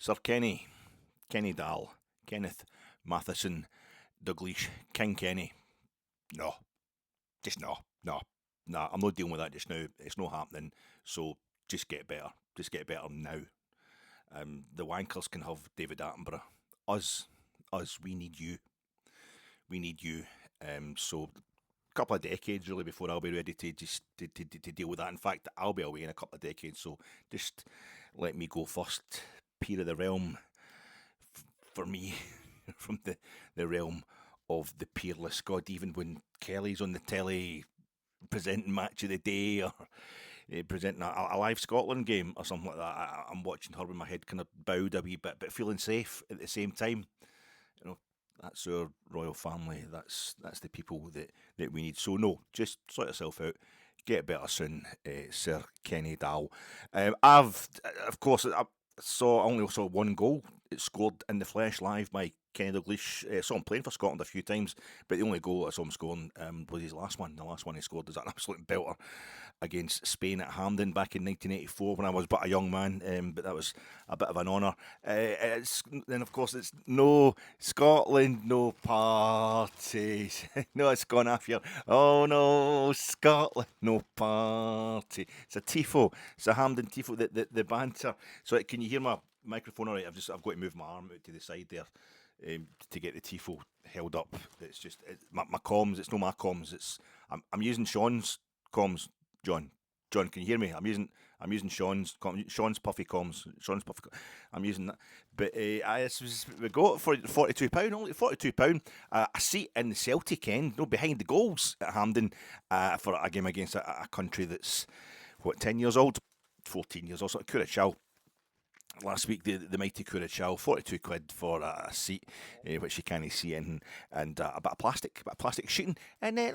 Sir Kenny Dahl, Kenneth Matheson, Douglas, King Kenny. No. Just no. I'm not dealing with that just now. It's not happening. So just get better. Just get better now. The wankers can have David Attenborough. Us, we need you. We need you. So a couple of decades really before I'll be ready to just to deal with that. In fact, I'll be away in a couple of decades. So just let me go first. Peer of the realm for me from the realm of the peerless. God, even when Kelly's on the telly presenting match of the day or presenting a live Scotland game or something like that, I'm watching her with my head kind of bowed a wee bit, but feeling safe at the same time. You know, that's our royal family. That's the people that we need. So no, just sort yourself out. Get better soon, Sir Kenny Dahl. I only saw one goal. It scored in the flesh live by Kenny Dalglish. Saw him playing for Scotland a few times, but the only goal I saw him scoring was his last one. The last one he scored was an absolute belter against Spain at Hampden back in 1984 when I was but a young man, but that was a bit of an honour. Then, of course, it's no Scotland, no parties. No, it's gone off here. Oh, no, Scotland, no party. It's a Tifo. It's a Hampden Tifo, the banter. So can you hear my microphone all right? I've got to move my arm out to the side there to get the Tifo held up. It's just my comms. It's not my comms. I'm using Sean's comms. John, can you hear me? I'm using Sean's puffy comms. I'm using that. But we got it for £42. Only £42. A seat in the Celtic end, behind the goals at Hampden for a game against a country that's 10 years old, 14 years old. So Curacao. Last week, the mighty Curacao, £42 for a seat, which you can't see in, and a bit of plastic sheeting. And I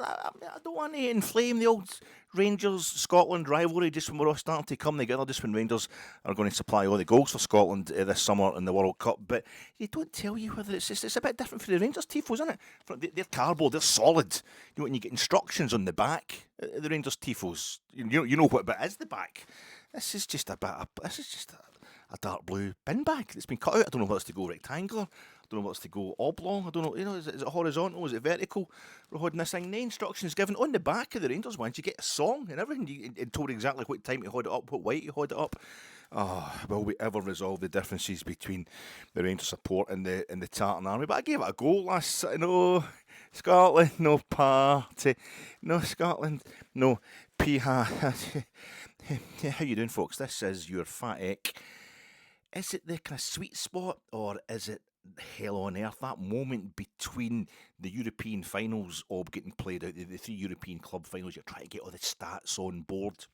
don't want to inflame the old Rangers-Scotland rivalry just when we're all starting to come together, just when Rangers are going to supply all the goals for Scotland this summer in the World Cup. But they don't tell you whether it's a bit different for the Rangers tifos, isn't it? They're cardboard, they're solid. You know, when you get instructions on the back, the Rangers tifos, you know what bit is the back. This is just a dark blue bin bag that's been cut out. I don't know whether it's to go rectangular. I don't know whether it's to go oblong. I don't know. Is it horizontal? Is it vertical? We're holding this thing. No instructions given on the back of the Rangers ones. You get a song and everything. You told exactly what time to hold it up, what weight you hold it up. Will we ever resolve the differences between the Rangers support and the Tartan Army? But I gave it a go last. No Scotland, no party. No Scotland, no piha. How you doing, folks? This is your Fat Eck. Is it the kind of sweet spot, or is it hell on earth? That moment between the European finals all getting played out, the three European club finals, you're trying to get all the stats on board.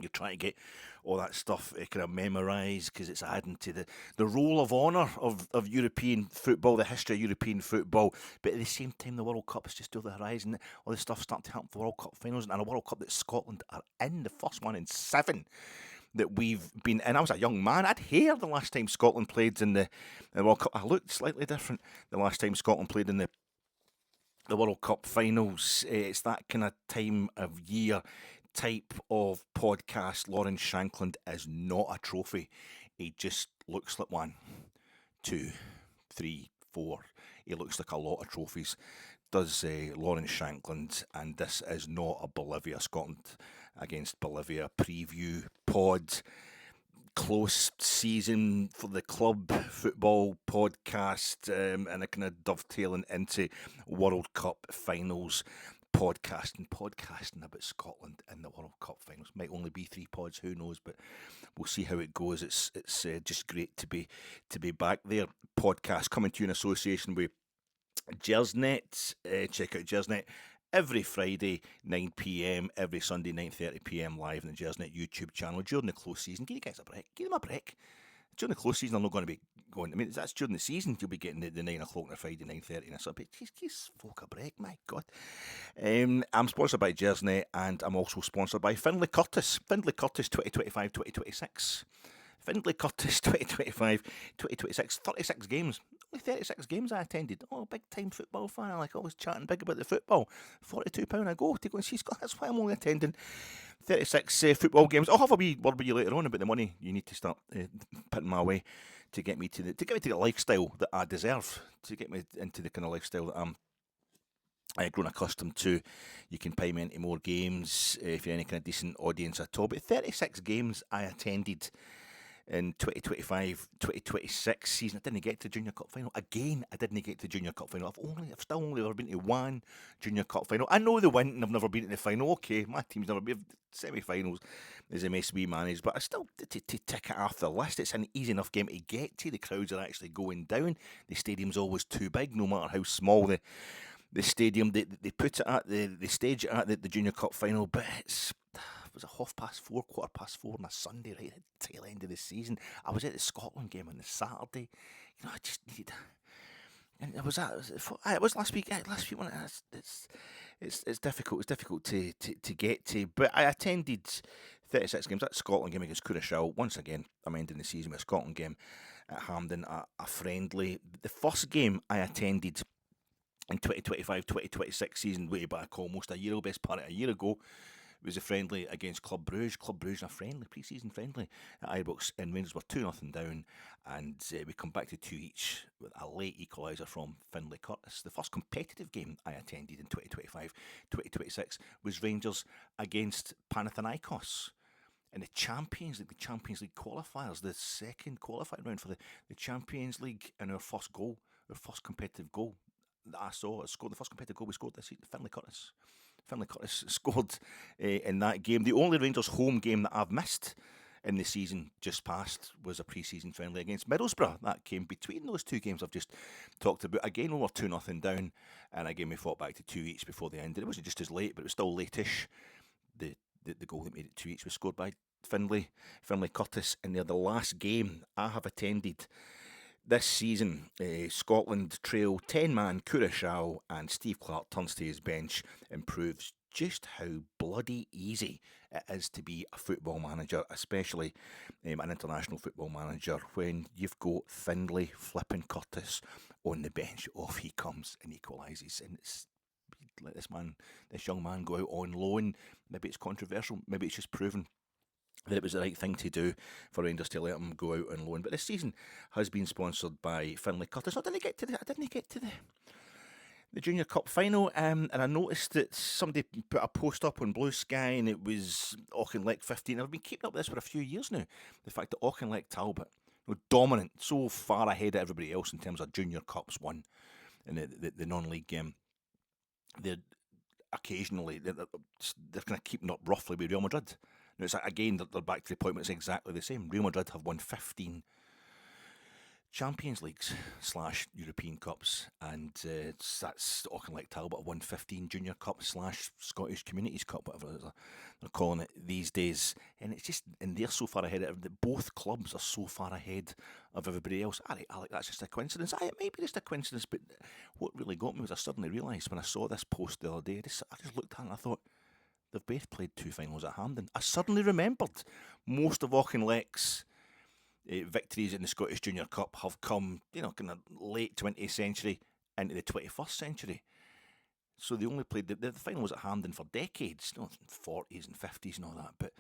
You're trying to get all that stuff kind of memorised because it's adding to the roll of honour of European football, the history of European football. But at the same time, the World Cup is just over the horizon. All this stuff starting to happen for the World Cup finals, and a World Cup that Scotland are in, the first one in 7 that we've been in. I was a young man. I'd heard the last time Scotland played in the World Cup. I looked slightly different the last time Scotland played in the World Cup finals. It's that kind of time of year type of podcast. Lawrence Shankland is not a trophy. He just looks like 1, 2, 3, 4. He looks like a lot of trophies. Does Lawrence Shankland, and this is not a Bolivia, Scotland against Bolivia preview pod. Close season for the club football podcast, and a kind of dovetailing into World Cup finals podcasting about Scotland in the World Cup finals. Might only be 3 pods, who knows, but we'll see how it goes. It's just great to be back there. Podcast coming to you in association with Jersnet. Check out Jersnet every Friday 9 p.m, every Sunday 9:30 p.m, live on the Jersnet YouTube channel during the close season. Give you guys a break. Give them a break. During the close season, I'm not going to be going. I mean, that's during the season. You'll be getting the 9 o'clock on a Friday, 9:30, and so. But give folk a break, my God. I'm sponsored by Jersnet, and I'm also sponsored by Finlay Curtis. Finlay Curtis 2025-2026. Findlay Curtis 2025-2026, 36 games, only 36 games I attended. Oh, big time football fan. I like always chatting big about the football. £42 a go to go and see Scotland. That's why I'm only attending 36 football games. I'll have a wee word with you later on about the money you need to start putting my way to get me to the lifestyle that I deserve, to get me into the kind of lifestyle that I've grown accustomed to. You can pay me into more games if you're any kind of decent audience at all. But 36 games I attended in 2025-2026 season. I didn't get to the Junior Cup final. Again, I didn't get to the Junior Cup final. I've still only ever been to one Junior Cup final. I know they went and I've never been to the final. Okay, my team's never been semi-finals as MSB managed, but I still to tick it off the list. It's an easy enough game to get to. The crowds are actually going down. The stadium's always too big, no matter how small the stadium they put it at, the stage it at the Junior Cup final. But it was a 4:30, 4:15 on a Sunday, right at the tail end of the season. I was at the Scotland game on the Saturday. You know, I just needed. And it was that. It was last week. Last week when it's difficult. It's difficult to get to. But I attended 36 games. That Scotland game against Curacao. Once again, I'm ending the season with a Scotland game at Hampden, a friendly. The first game I attended in 2025-2026 season, way back almost a year, best part of a year ago, was a friendly against Club Brugge. Club Brugge in a friendly, pre-season friendly at Ibrox, and Rangers were 2-0 down, and we come back to 2 each with a late equaliser from Finlay Curtis. The first competitive game I attended in 2025-2026 was Rangers against Panathinaikos in the Champions League qualifiers, the second qualifying round for the Champions League, and our first competitive goal that I saw, the first competitive goal we scored this season, Finlay Curtis. Finlay Curtis scored in that game. The only Rangers home game that I've missed in the season just past was a pre-season friendly against Middlesbrough. That came between those two games I've just talked about. Again, we were 2-0 down, and again we fought back to 2 each before the end. It wasn't just as late, but it was still late-ish. The goal that made it 2 each was scored by Finlay Curtis, and they're the last game I have attended this season. Scotland trail 10-man Curacao, and Steve Clarke turns to his bench and proves just how bloody easy it is to be a football manager, especially an international football manager, when you've got Finlay flipping Curtis on the bench. Off he comes and equalises, and it's let this young man go out on loan. Maybe it's controversial, maybe it's just proven that it was the right thing to do for Rangers to let him go out on loan. But this season has been sponsored by Finlay Curtis. I didn't get to the Junior Cup final, and I noticed that somebody put a post up on Blue Sky, and it was Auchinleck 15. I've been keeping up with this for a few years now. The fact that Auchinleck Talbot, dominant, so far ahead of everybody else in terms of Junior Cups won in the non-league game. They're occasionally they're kind of keeping up roughly with Real Madrid. Now it's again they're back to the point where it's exactly the same. Real Madrid have won 15 Champions Leagues / European Cups, and that's Auchinleck Talbot won 15 Junior Cups / Scottish Communities Cup, whatever they're calling it these days. And it's just, and they're so far ahead. Both clubs are so far ahead of everybody else. Alright, Alec, that's just a coincidence. It may be just a coincidence, but what really got me was I suddenly realised when I saw this post the other day, I just looked at it and I thought, they've both played 2 finals at Hampden. I suddenly remembered most of Auchinleck's victories in the Scottish Junior Cup have come, kind of late 20th century into the 21st century. So they only played, the final was at Hampden for decades, 40s and 50s and all that, but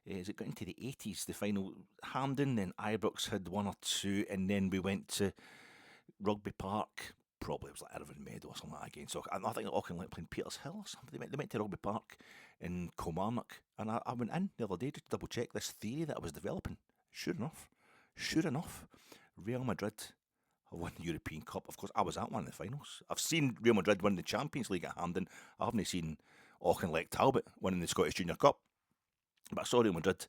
as it got into the 80s, the final, Hampden, then Ibrox had 1 or 2, and then we went to Rugby Park, probably it was like Irvine Meadow or something like that again. So I think Auchinleck playing Peters Hill or something. They went to Rugby Park in Kilmarnock, and I went in the other day just to double check this theory that I was developing. Sure enough, Real Madrid have won the European Cup. Of course, I was at one of the finals. I've seen Real Madrid win the Champions League at Hampden. I haven't seen Auchinleck Talbot winning the Scottish Junior Cup. But I saw Real Madrid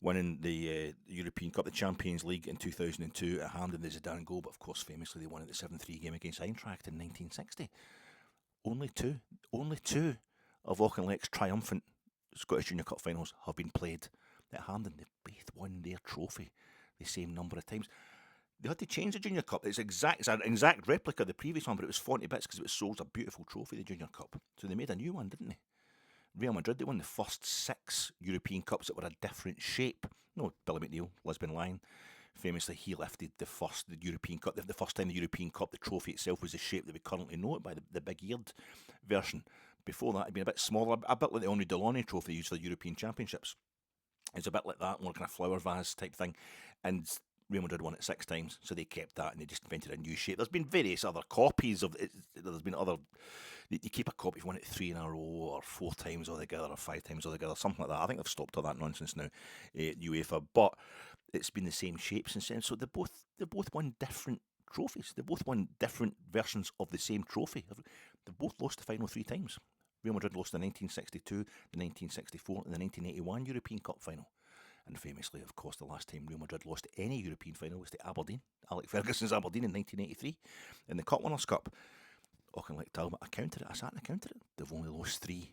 winning the European Cup, the Champions League in 2002 at Hampden, the Zidane goal. But of course, famously, they won it the 7-3 game against Eintracht in 1960. Only two of Auchinleck's triumphant Scottish Junior Cup finals have been played at Hampden. They both won their trophy the same number of times. They had to change the Junior Cup. It's an exact replica of the previous one, but it was 40 bits because it was sold as a beautiful trophy, the Junior Cup. So they made a new one, didn't they? Real Madrid, they won the first 6 European Cups that were a different shape. No, Billy McNeil, Lisbon Lion, Famously, he lifted the European Cup, the first time the European Cup, the trophy itself was the shape that we currently know it by, the big-eared version. Before that, it had been a bit smaller, a bit like the Henri Delaunay trophy used for the European Championships. It's a bit like that, more kind of flower vase type thing. And Real Madrid won it 6 times, so they kept that and they just invented a new shape. There's been various other copies of it. There's been other. You keep a copy if you won it 3 in a row, or 4 times altogether, or 5 times altogether, something like that. I think they've stopped all that nonsense now, UEFA. But it's been the same shape since then. So they both won different trophies. They both won different versions of the same trophy. They both lost the final 3 times. Real Madrid lost the 1962, the 1964, and the 1981 European Cup final. And famously, of course, the last time Real Madrid lost any European final was to Aberdeen, Alex Ferguson's Aberdeen in 1983, in the Cup Winners' Cup. Auchinleck Talbot, I counted it, I sat and I counted it. They've only lost 3.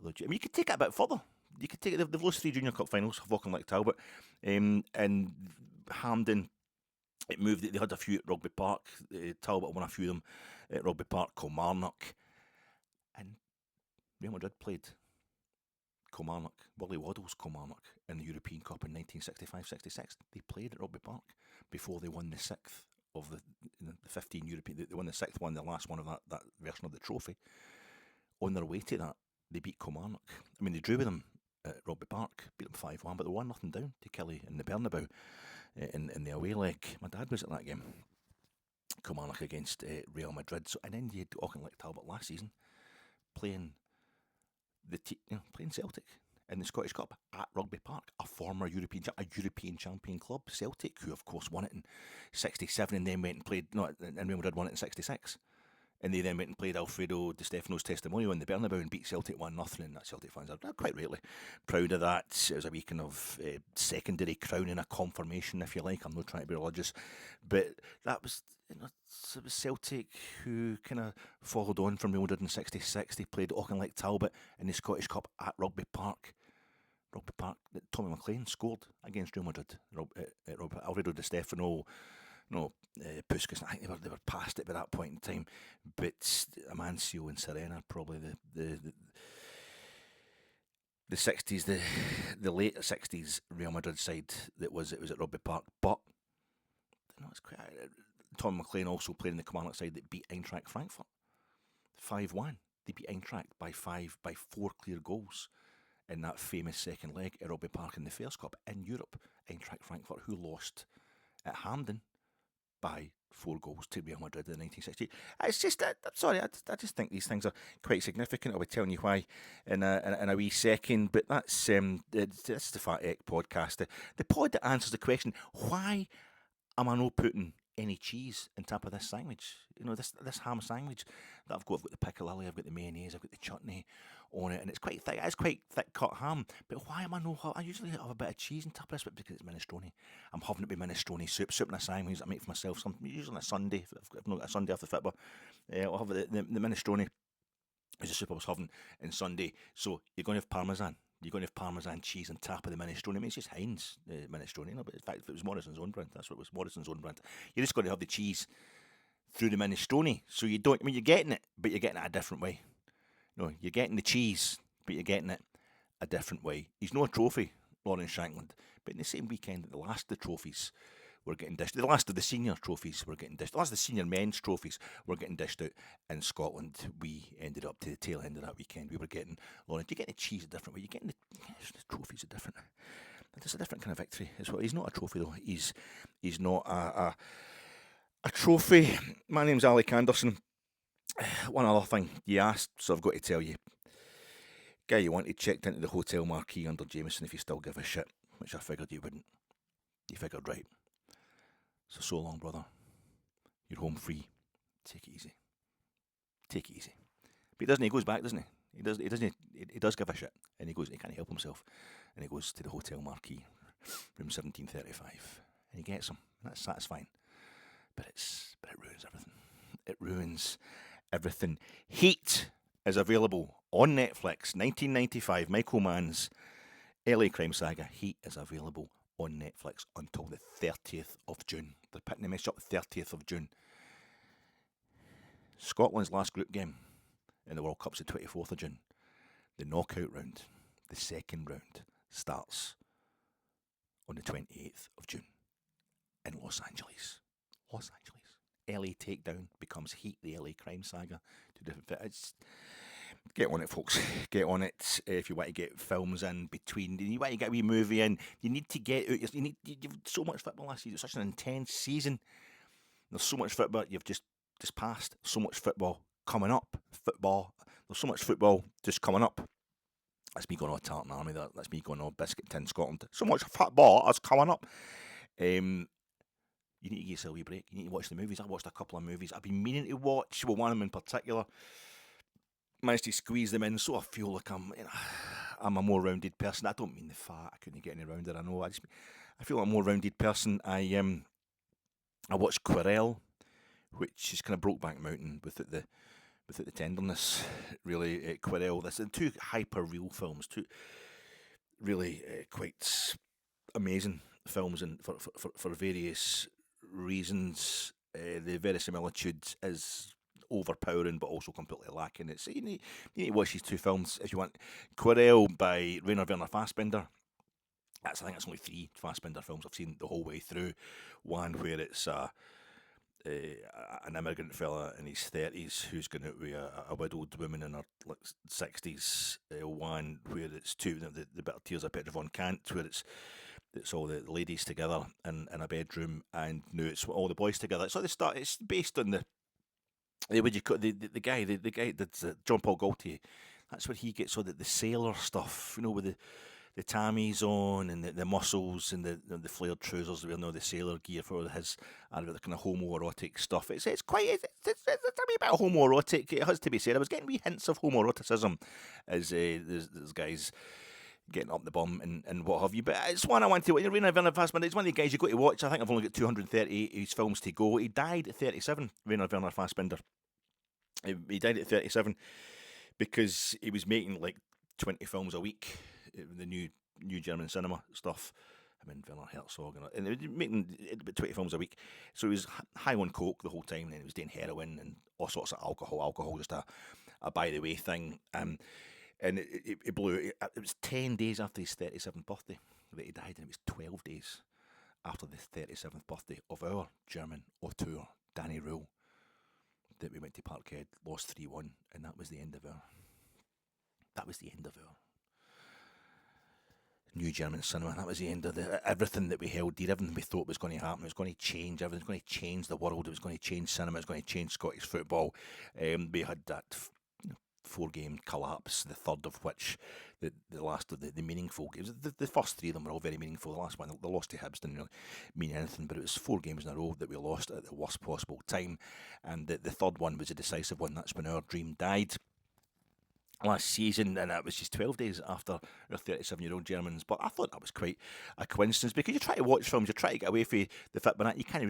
I mean, you could take it a bit further. You could take it, they've lost 3 Junior Cup finals of Auchinleck Talbot. And Hampden, it moved, they had a few at Rugby Park. Talbot won a few of them at Rugby Park, Kilmarnock. And Real Madrid played Kilmarnock, Willie Waddle's Kilmarnock, in the European Cup in 1965-66. They played at Rugby Park before they won the 6th of the 15 European. They won the 6th one, the last one of that version of the trophy. On their way to that, they beat Kilmarnock. I mean, they drew with them at Rugby Park, beat them 5-1, but they won 1-0 down to Kelly in the Bernabeu in the away leg. My dad was at that game. Kilmarnock against Real Madrid. So, and then you had Auchinleck Talbot last season playing playing Celtic in the Scottish Cup at Rugby Park, a former European champion club, Celtic, who of course won it in 67 and then went and played, and Real Madrid won it in 66. And they then went and played Alfredo Di Stefano's Testimonial in the Bernabeu and beat Celtic 1-0, and that Celtic fans are quite rightly proud of that. It was a wee kind of secondary crowning, a confirmation, if you like. I'm not trying to be religious, but that was, it was Celtic who kind of followed on from Real Madrid in 66. They played Auchinleck Talbot in the Scottish Cup at Rugby Park. Rugby Park, Tommy McLean scored against Real Madrid. Alfredo Di Stefano, Puskas, I think they were past it by that point in time, but Amancio and Serena, probably the 60s, the late 60s Real Madrid side it was at Rugby Park. But it's quite. Tom McLean also played in the Kilmarnock side that beat Eintracht Frankfurt 5-1. They beat Eintracht by 4 clear goals in that famous second leg at Rugby Park in the Fairs Cup in Europe. Eintracht Frankfurt, who lost at Hampden by 4 goals to Real Madrid in 1968. It's just, I'm sorry, I just think these things are quite significant. I'll be telling you why in a wee second, but this is the Fat Eck podcast, the pod that answers the question, why am I not putting any cheese on top of this sandwich? This ham sandwich that I've got the piccalilli, I've got the mayonnaise, I've got the chutney on it, and it's quite thick. It's quite thick cut ham. But why am I not? I usually have a bit of cheese on top of this, but because it's minestrone, I'm having it with minestrone soup in a sandwich. I make for myself usually on a Sunday. If I've not got a Sunday off the fitbar, I'll have the minestrone is the soup I was having on Sunday. So you're going to have parmesan. You're going to have parmesan cheese on top of the minestrone. I mean, it's just Heinz minestrone, but in fact, if it was Morrison's own brand, that's what it was, Morrison's own brand. You're just going to have the cheese through the minestrone. So you don't, I mean, you're getting it, but you're getting it a different way. No, you're getting the cheese, but you're getting it a different way. He's no a trophy, Lawrence Shankland, but in the same weekend that the last of the trophies were getting dished, the last of the senior trophies were getting dished, the last of the senior men's trophies were getting dished out in Scotland. We ended up to the tail end of that weekend. We were getting, Lawrence, you're getting the cheese a different way. You're getting the trophies a different. It's a different kind of victory as well. He's not a trophy though. He's not a trophy. My name's Alec Anderson. One other thing you asked, so I've got to tell you. Guy you wanted checked into the hotel marquee under Jameson if you still give a shit, which I figured you wouldn't. You figured right. So long, brother. You're home free. Take it easy. Take it easy. But he doesn't. He goes back, doesn't he? He does give a shit, and he goes. He can't help himself, and he goes to the hotel marquee, room 1735, and he gets them. That's satisfying. But it ruins everything. It ruins everything. Heat is available on Netflix. 1995, Michael Mann's LA crime saga. Heat is available on Netflix until the 30th of June. They're picking the mess up the 30th of June. Scotland's last group game in the World Cup's the 24th of June. The knockout round, the second round, starts on the 28th of June in Los Angeles. Los Angeles. LA Takedown becomes Heat, the LA crime saga. Two different it's Get on it, folks. Get on it. If you want to get films in between, you want to get a wee movie in. You need to get out. You've so much football last season. It's such an intense season. There's so much football you've just passed. So much football coming up. There's so much football just coming up. That's me going on Tartan Army. That's me going on Biscuit Tin Scotland. So much football that's coming up. You need to get yourself a wee break. You need to watch the movies. I watched a couple of movies I've been meaning to watch. Well, one of them in particular. Managed to squeeze them in, so I feel like I'm a more rounded person. I don't mean the fat. I couldn't get any rounder. I know. I feel like I'm a more rounded person. I watched Querelle, which is kind of Brokeback Mountain without the tenderness. Really, Querelle. This is two hyper real films. Two really quite amazing films, and for various reasons, the verisimilitude is overpowering but also completely lacking. It's you need to watch these two films if you want. Querelle by Rainer Werner Fassbinder. I think it's only 3 Fassbinder films I've seen the whole way through. One where it's an immigrant fella in his 30s who's going out with a widowed woman in her 60s. One where it's the Bitter Tears of Petra von Kant, where it's all the ladies together in a bedroom, and now it's all the boys together. So it's based on the guy that's John Paul Gaultier. That's where he gets all the sailor stuff, with the tammies on and the muscles and the flared trousers, the sailor gear for his the kind of homoerotic stuff. It's a wee bit homoerotic. It has to be said. I was getting wee hints of homoeroticism as there's guys getting up the bum and what have you. But it's one I want to watch. Rainer Werner Fassbinder, it's one of the guys you've got to watch. I think I've only got 238 of his films to go. He died at 37, Rainer Werner Fassbinder. He died at 37 because he was making like 20 films a week, the new German cinema stuff. I mean, Werner Herzog, and he was making about 20 films a week. So he was high on coke the whole time, and he was doing heroin and all sorts of alcohol. Alcohol just a by the way thing. And it blew. It was 10 days after his 37th birthday that he died, and it was 12 days after the 37th birthday of our German auteur, Danny Rule, that we went to Parkhead, lost 3-1, and that was the end of our new German cinema. That was the end of everything that we held dear, everything we thought was going to happen. It was going to change. Everything was going to change the world. It was going to change cinema. It was going to change Scottish football. We had that 4-game collapse, the third of which, the last of the meaningful games. The first 3 of them were all very meaningful. The last one, the loss to Hibs, didn't really mean anything, but it was 4 games in a row that we lost at the worst possible time. And the third one was a decisive one. That's when our dream died last season, and that was just 12 days after our 37-year-old Germans. But I thought that was quite a coincidence, because you try to watch films, you try to get away from the fit, but you can't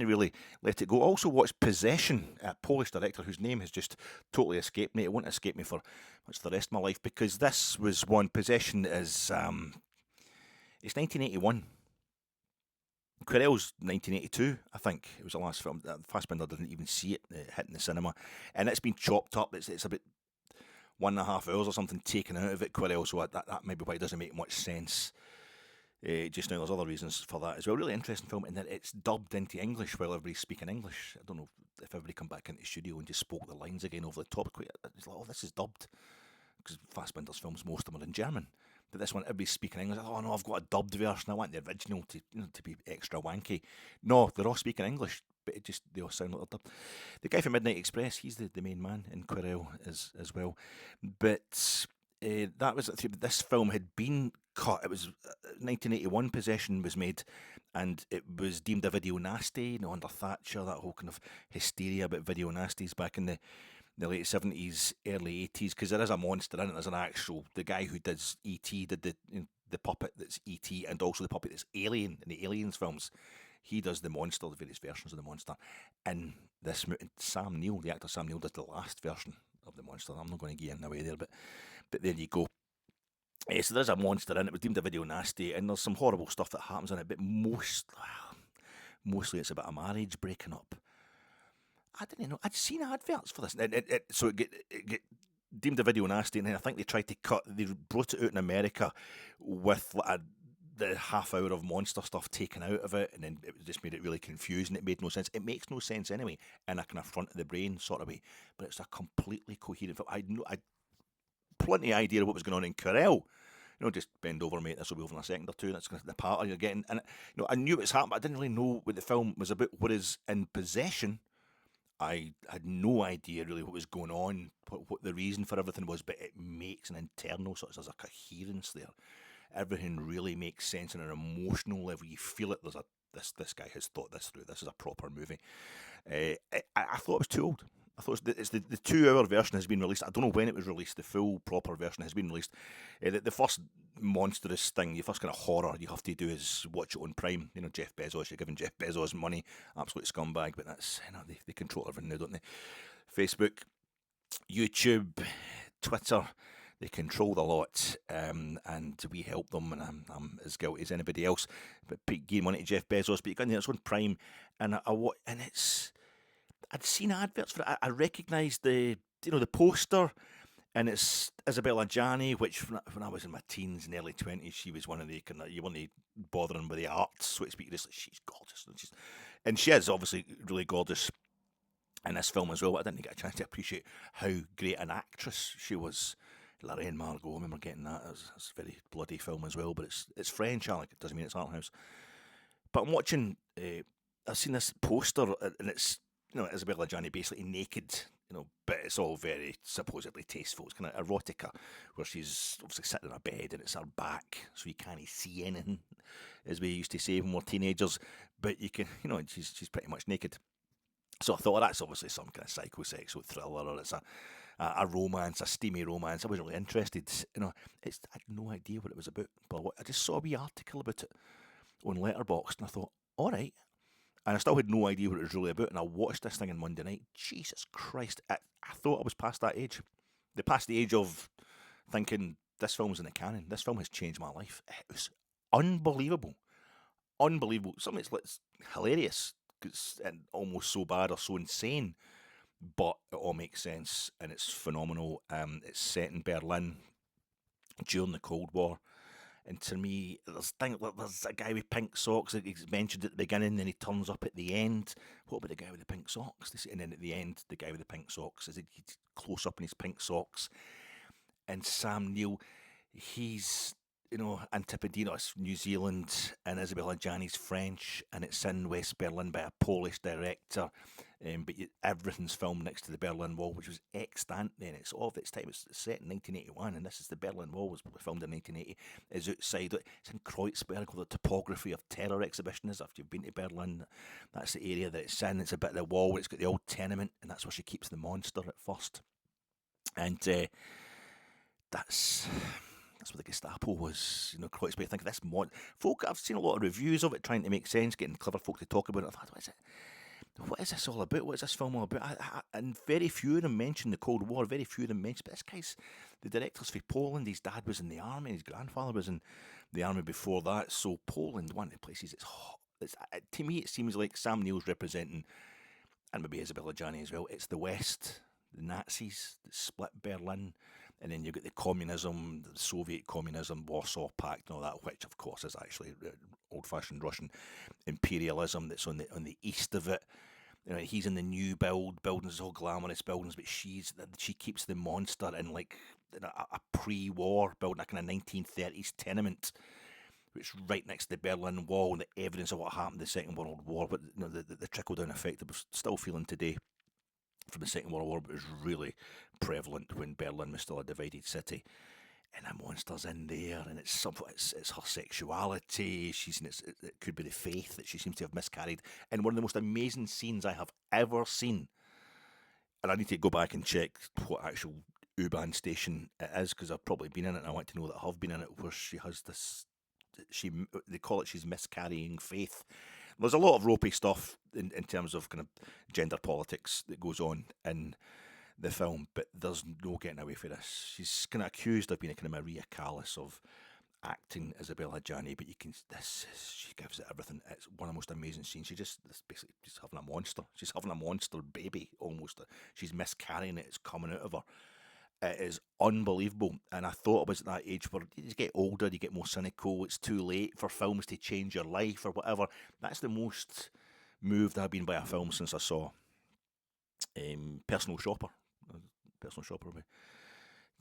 really let it go. I also watched Possession, a Polish director whose name has just totally escaped me. It won't escape me for much of the rest of my life, because this was one. Possession is it's 1981. Querelle's 1982, I think. It was the last film. Fassbinder didn't even see it hitting the cinema, and it's been chopped up. It's about 1.5 hours or something taken out of it, Querelle, so that may be why it doesn't make much sense just now. There's other reasons for that as well. Really interesting film, in that it's dubbed into English while everybody's speaking English. I don't know if everybody come back into the studio and just spoke the lines again over the top. It's like, oh, this is dubbed, because Fassbinder's films, most of them are in German. But this one, everybody's speaking English. Oh no, I've got a dubbed version. I want the original to be extra wanky. No, they're all speaking English, but they all sound like they're dubbed. The guy from Midnight Express, he's the main man in Querelle as well. But that was this film had been cut. It was 1981. Possession was made, and it was deemed a video nasty. Under Thatcher, that whole kind of hysteria about video nasties back in the late 70s, early 80s, because there is a monster in it. There's the guy who does E.T. did the puppet that's E.T. and also the puppet that's Alien in the Aliens films. He does the monster, the various versions of the monster. In this movie, Sam Neill, the actor Sam Neill, does the last version of the monster. I'm not going to get in the way there, but there you go. So there's a monster in it. It was deemed a video nasty, and there's some horrible stuff that happens in it, but mostly it's about a marriage breaking up. I didn't know. I'd seen adverts for this. So it get deemed a video nasty, and then I think they tried to cut. They brought it out in America with a the half hour of monster stuff taken out of it, and then it just made it really confusing. It made no sense. It makes no sense anyway, in a kind of front of the brain sort of way. But it's a completely coherent film. I plenty of idea of what was going on in Curacao. Just bend over, mate. This will be over in a second or two. That's kind of the pattern you're getting. And I knew it was happening, but I didn't really know what the film was about. Whereas in Possession, I had no idea really what was going on, what the reason for everything was. But it makes an internal sort of, there's a coherence there. Everything really makes sense on an emotional level. You feel it. There's this guy has thought this through. This is a proper movie. I thought it was too old. I thought it's the 2-hour version has been released. I don't know when it was released. The full proper version has been released. The first monstrous thing, the first kind of horror you have to do is watch it on Prime. Jeff Bezos. You're giving Jeff Bezos money, absolute scumbag. But that's they control everything now, don't they? Facebook, YouTube, Twitter. They control the lot, and we help them, and I'm as guilty as anybody else. But giving money to Jeff Bezos, but you got it's on Prime, and I'd seen adverts for it. I recognised the poster, and it's Isabella Gianni, which when I was in my teens and early 20s, she was one of the kind of, you weren't bothering with the arts, so to speak. She's gorgeous, and she is obviously really gorgeous in this film as well. But I didn't get a chance to appreciate how great an actress she was. Lorraine Margot, I remember getting that. It's a very bloody film as well, but it's French, Alec. It doesn't mean it's art house. But I'm watching. I've seen this poster, and it's Isabella Gianni basically naked, but it's all very supposedly tasteful. It's kind of erotica, where she's obviously sitting on a bed and it's her back, so you can't see anything, as we used to say when we were teenagers. But you can, she's pretty much naked. So I thought, that's obviously some kind of psychosexual thriller, or it's a romance, a steamy romance. I wasn't really interested. I had no idea what it was about. But I just saw a wee article about it on Letterboxd, and I thought, all right. And I still had no idea what it was really about. And I watched this thing on Monday night. Jesus Christ! I thought I was past that age. Past the age of thinking this film's in the canon. This film has changed my life. It was unbelievable, unbelievable. Some of it's hilarious, and almost so bad or so insane. But it all makes sense, and it's phenomenal. It's set in Berlin during the Cold War, and to me, there's a guy with pink socks that he's mentioned at the beginning, and he turns up at the end. What about the guy with the pink socks? And then at the end, the guy with the pink socks, he's close up in his pink socks, and Sam Neill, he's Antipodean, it's New Zealand, and Isabella Gianni's French, and it's in West Berlin by a Polish director. But everything's filmed next to the Berlin Wall, which was extant then. It's of its time. It's set in 1981, and this is the Berlin Wall. Was probably filmed in 1980. Is outside. It's in Kreuzberg, where the topography of terror exhibition is. After you've been to Berlin, that's the area that it's in. It's a bit of the wall. It's got the old tenement, and that's where she keeps the monster at first. And that's where the Gestapo was, Kreuzberg. I think this folk. I've seen a lot of reviews of it, trying to make sense, getting clever folk to talk about it. I thought, what is this all about? What is this film all about? And very few of them mention the Cold War. Very few of them mention. But this guy's the director's for Poland. His dad was in the army. His grandfather was in the army before that. So Poland, one of the places it's hot. To me, it seems like Sam Neill's representing, and maybe Isabella Gianni as well. It's the West, the Nazis that split Berlin. And then you've got the communism, the Soviet communism, Warsaw Pact, and all that, which of course is actually old-fashioned Russian imperialism that's on the east of it. He's in the new buildings, all glamorous buildings, but she keeps the monster in like a pre-war building, a kind of 1930s tenement, which is right next to the Berlin Wall, and the evidence of what happened in the Second World War. But the trickle-down effect that we're still feeling today from the Second World War, but was really prevalent when Berlin was still a divided city. And that monster's in there, and it's her sexuality. It could be the faith that she seems to have miscarried. And one of the most amazing scenes I have ever seen. And I need to go back and check what actual U-Bahn station it is, because I've probably been in it, and I want to know that I've been in it, where she has this. They call it she's miscarrying faith. There's a lot of ropey stuff in terms of kind of gender politics that goes on in the film, but there's no getting away from this. She's kind of accused of being a kind of Maria Callas of acting Isabella Gianni, but she gives it everything. It's one of the most amazing scenes. It's basically just having a monster. She's having a monster baby almost. She's miscarrying it. It's coming out of her. It is unbelievable. And I thought I was at that age where you get older, you get more cynical, it's too late for films to change your life or whatever. That's the most moved I've been by a film since I saw Personal Shopper. Personal Shopper.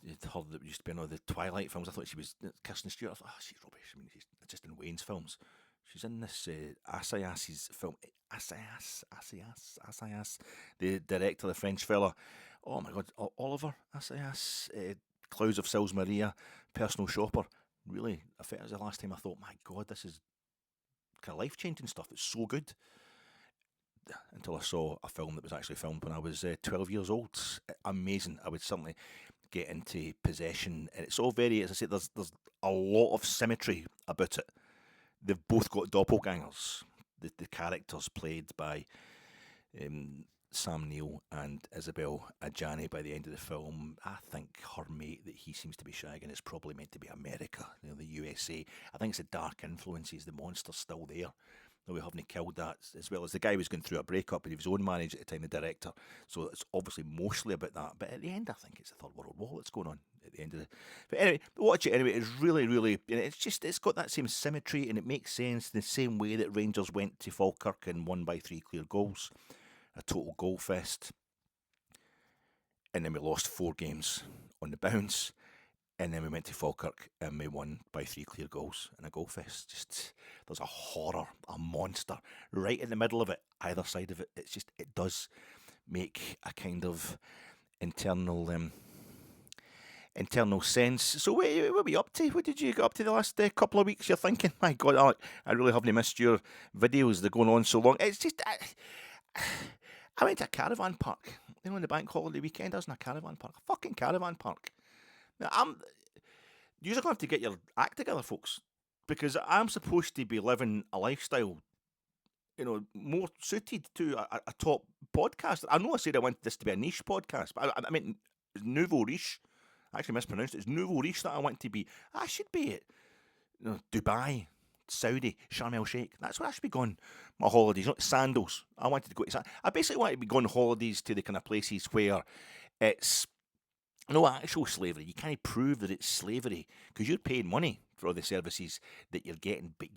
You'd heard that it used to be in all the Twilight films. I thought she was Kirsten Stewart. I thought, she's rubbish. I mean, she's just in Wayne's films. She's in this Assayas's film. Assayas, the director, the French fella. Oh my God, Oliver Assayas, Clouds of Sils Maria, Personal Shopper. Really, I think it was the last time I thought, my God, this is kind of life-changing stuff. It's so good. Until I saw a film that was actually filmed when I was 12 years old. Amazing. I would certainly get into Possession. And it's all very, as I said, there's a lot of symmetry about it. They've both got doppelgangers. The characters played by Sam Neill and Isabel Adjani by the end of the film. I think her mate that he seems to be shagging is probably meant to be America, the USA. I think it's the dark influences, the monster's still there. No, we haven't killed that, as well as the guy was going through a breakup with his own marriage at the time, the director. So it's obviously mostly about that. But at the end, I think it's the Third World War that's going on at the end of the. But anyway, watch it anyway. It's really, really. It's got that same symmetry, and it makes sense the same way that Rangers went to Falkirk and won by 3 clear goals, a total goal fest, and then we lost 4 games on the bounce. And then we went to Falkirk and we won by 3 clear goals in a goal fest. Just, there's a horror, a monster right in the middle of it, either side of it. It's just, it does make a kind of internal sense. So what were we up to? What did you get up to the last couple of weeks? You're thinking, my God, Alec, I really haven't missed your videos. They're going on so long. It's just, I went to a caravan park. On the bank holiday weekend, I was in a caravan park. A fucking caravan park. Now, you're going to have to get your act together, folks, because I'm supposed to be living a lifestyle, more suited to a top podcast. I know I said I wanted this to be a niche podcast, but I meant nouveau riche. I actually mispronounced it. It's nouveau riche that I want to be. I should be at Dubai, Saudi, Sharm el Sheikh. That's where I should be going. My holidays, not sandals. I wanted to go to. I basically want to be going holidays to the kind of places where it's no actual slavery. You can't prove that it's slavery because you're paying money for all the services that you're getting, but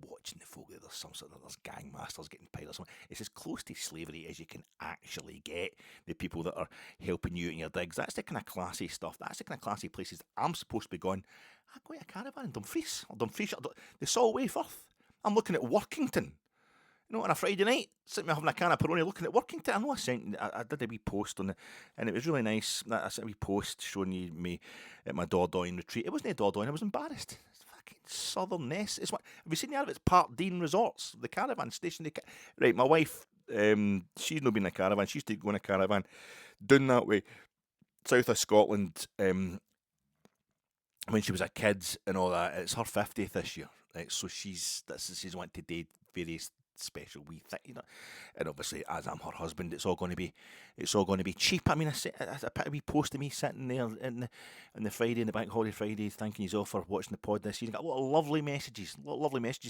watching the folk, there's some sort of, there's gang masters getting paid or something. It's as close to slavery as you can actually get. The people that are helping you in your digs, that's the kind of classy stuff. That's the kind of classy places I'm supposed to be going. I'm going to a caravan in Dumfries, the Solway Filth. I'm looking at Workington. On a Friday night, sitting there having a can of Peroni, looking at Workington. I know I did a wee post on it, and it was really nice. I sent a wee post showing you me at my Dordogne retreat. It wasn't a Dordogne, I was embarrassed. It's fucking SouTHERNess. Have you seen the ad? It's Park Dean Resorts, the caravan station. Right, my wife, she's not been in a caravan. She used to go in a caravan down that way, south of Scotland, when she was a kid and all that. It's her 50th this year, right? So she's wanted to date various special wee thing, and obviously as I'm her husband, it's all going to be cheap. I mean, I put a wee post of me sitting there in the Friday, in the bank holiday Friday, thanking you all for watching the pod this year. Got a lot of lovely messages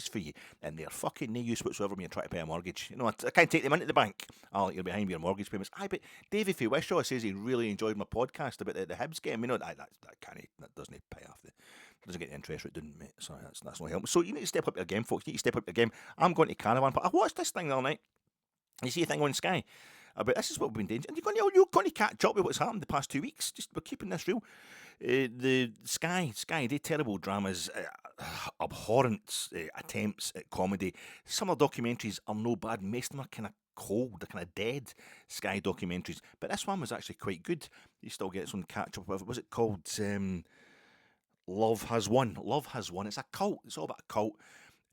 for you, and they're fucking no use whatsoever when you're trying to pay a mortgage. I can't take them into the bank. You're behind your mortgage payments. But Davey Wishaw says he really enjoyed my podcast about the Hibs game. That doesn't pay off doesn't get the interest rate, didn't, mate? Sorry, that's not helping. So you need to step up your game, folks. You need to step up your game. I'm going to caravan park. I watched this thing the other night. You see a thing on Sky about this is what we've been doing. And you're going to catch up with what's happened the past 2 weeks. We're keeping this real. The Sky, they terrible dramas, abhorrent attempts at comedy. Some of the documentaries are no bad. Most of them are kind of cold, they're kind of dead Sky documentaries. But this one was actually quite good. You still get some catch up with it. Was it called Love Has Won? Love Has Won. It's a cult. It's all about a cult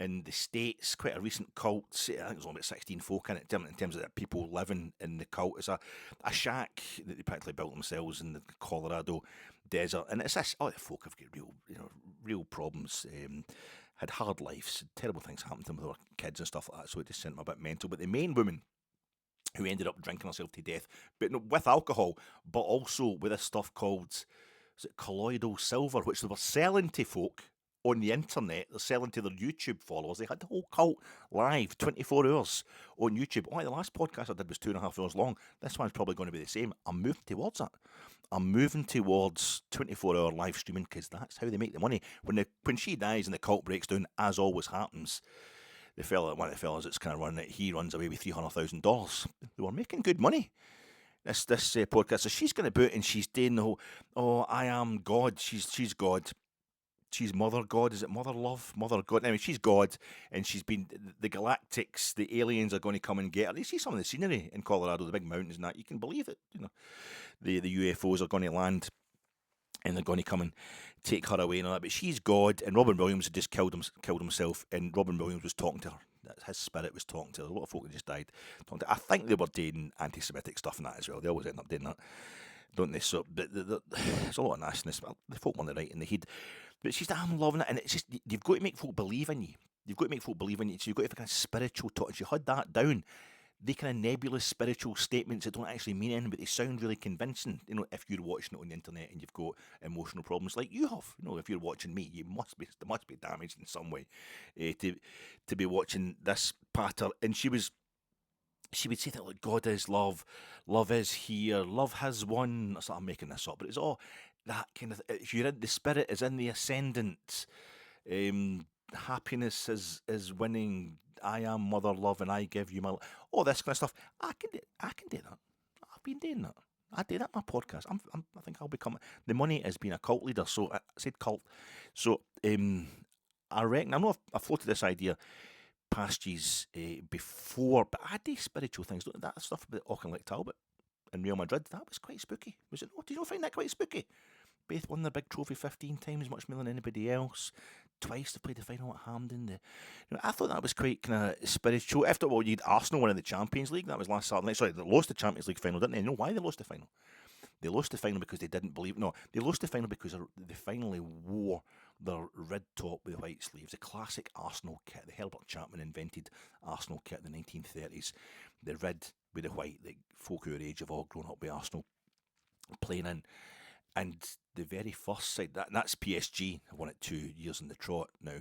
in the States, quite a recent cult. I think there's only about 16 folk in it in terms of the people living in the cult. It's a shack that they practically built themselves in the Colorado desert. And it's this, the folk have got real problems, had hard lives, terrible things happened to them with their kids and stuff like that, so it just sent them a bit mental. But the main woman, who ended up drinking herself to death, but not with alcohol, but also with this stuff called colloidal silver, which they were selling to folk on the internet. They're selling to their YouTube followers. They had the whole cult live, 24 hours on YouTube. Oh, the last podcast I did was 2.5 hours long. This one's probably going to be the same. I'm moving towards that. I'm moving towards 24-hour live streaming because that's how they make the money. When she dies and the cult breaks down, as always happens, one of the fellas that's kind of running it, he runs away with $300,000. They were making good money. This podcast, so she's going to boot and she's doing the whole, oh, I am God. She's God. She's Mother God. Is it Mother Love? Mother God. Anyway, she's God, and she's been the Galactics, the aliens are going to come and get her. You see some of the scenery in Colorado, the big mountains and that. You can believe it. The UFOs are going to land, and they're going to come and take her away and all that. But she's God, and Robin Williams had just killed himself, and Robin Williams was talking to her. His spirit was talking to her. A lot of folk that just died. I think they were doing anti-Semitic stuff and that as well. They always end up doing that, don't they? So, but there's a lot of nastiness. The folk on the right in the head. But she's I'm loving it, and it's just, you've got to make folk believe in you. You've got to make folk believe in you. So you've got to have a kind of spiritual touch. You had that down. They kind of nebulous spiritual statements that don't actually mean anything, but they sound really convincing. If you're watching it on the internet and you've got emotional problems like you have, if you're watching me, there must be damaged in some way to be watching this patter. And she would say that, like, God is love, love is here, love has won. I'm making this up, but it's all that kind of. If you're in the spirit, is in the ascendant. Happiness is winning. I am Mother Love, and I give you my. All this kind of stuff. I can do that. I've been doing that. I do that in my podcast. I think I'll become. The money is being a cult leader. So I said cult. So I reckon. I know I've floated this idea past years before, but I do spiritual things. That stuff about Auchinleck Talbot and Real Madrid, that was quite spooky. Was it? Did you not find that quite spooky? Both won their big trophy 15 times, much more than anybody else. Twice they played the final at Hampden. I thought that was quite kind of spiritual. After all, you'd Arsenal winning the Champions League. That was last Saturday night. Sorry, they lost the Champions League final, didn't they? You know why they lost the final? They lost the final because they didn't believe. No, they lost the final because they finally wore their red top with white sleeves. The classic Arsenal kit. The Herbert Chapman invented Arsenal kit in the 1930s. The red with the white. The folk our age have all grown up with Arsenal playing in. And the very first side, that's PSG, won it 2 years in the trot now,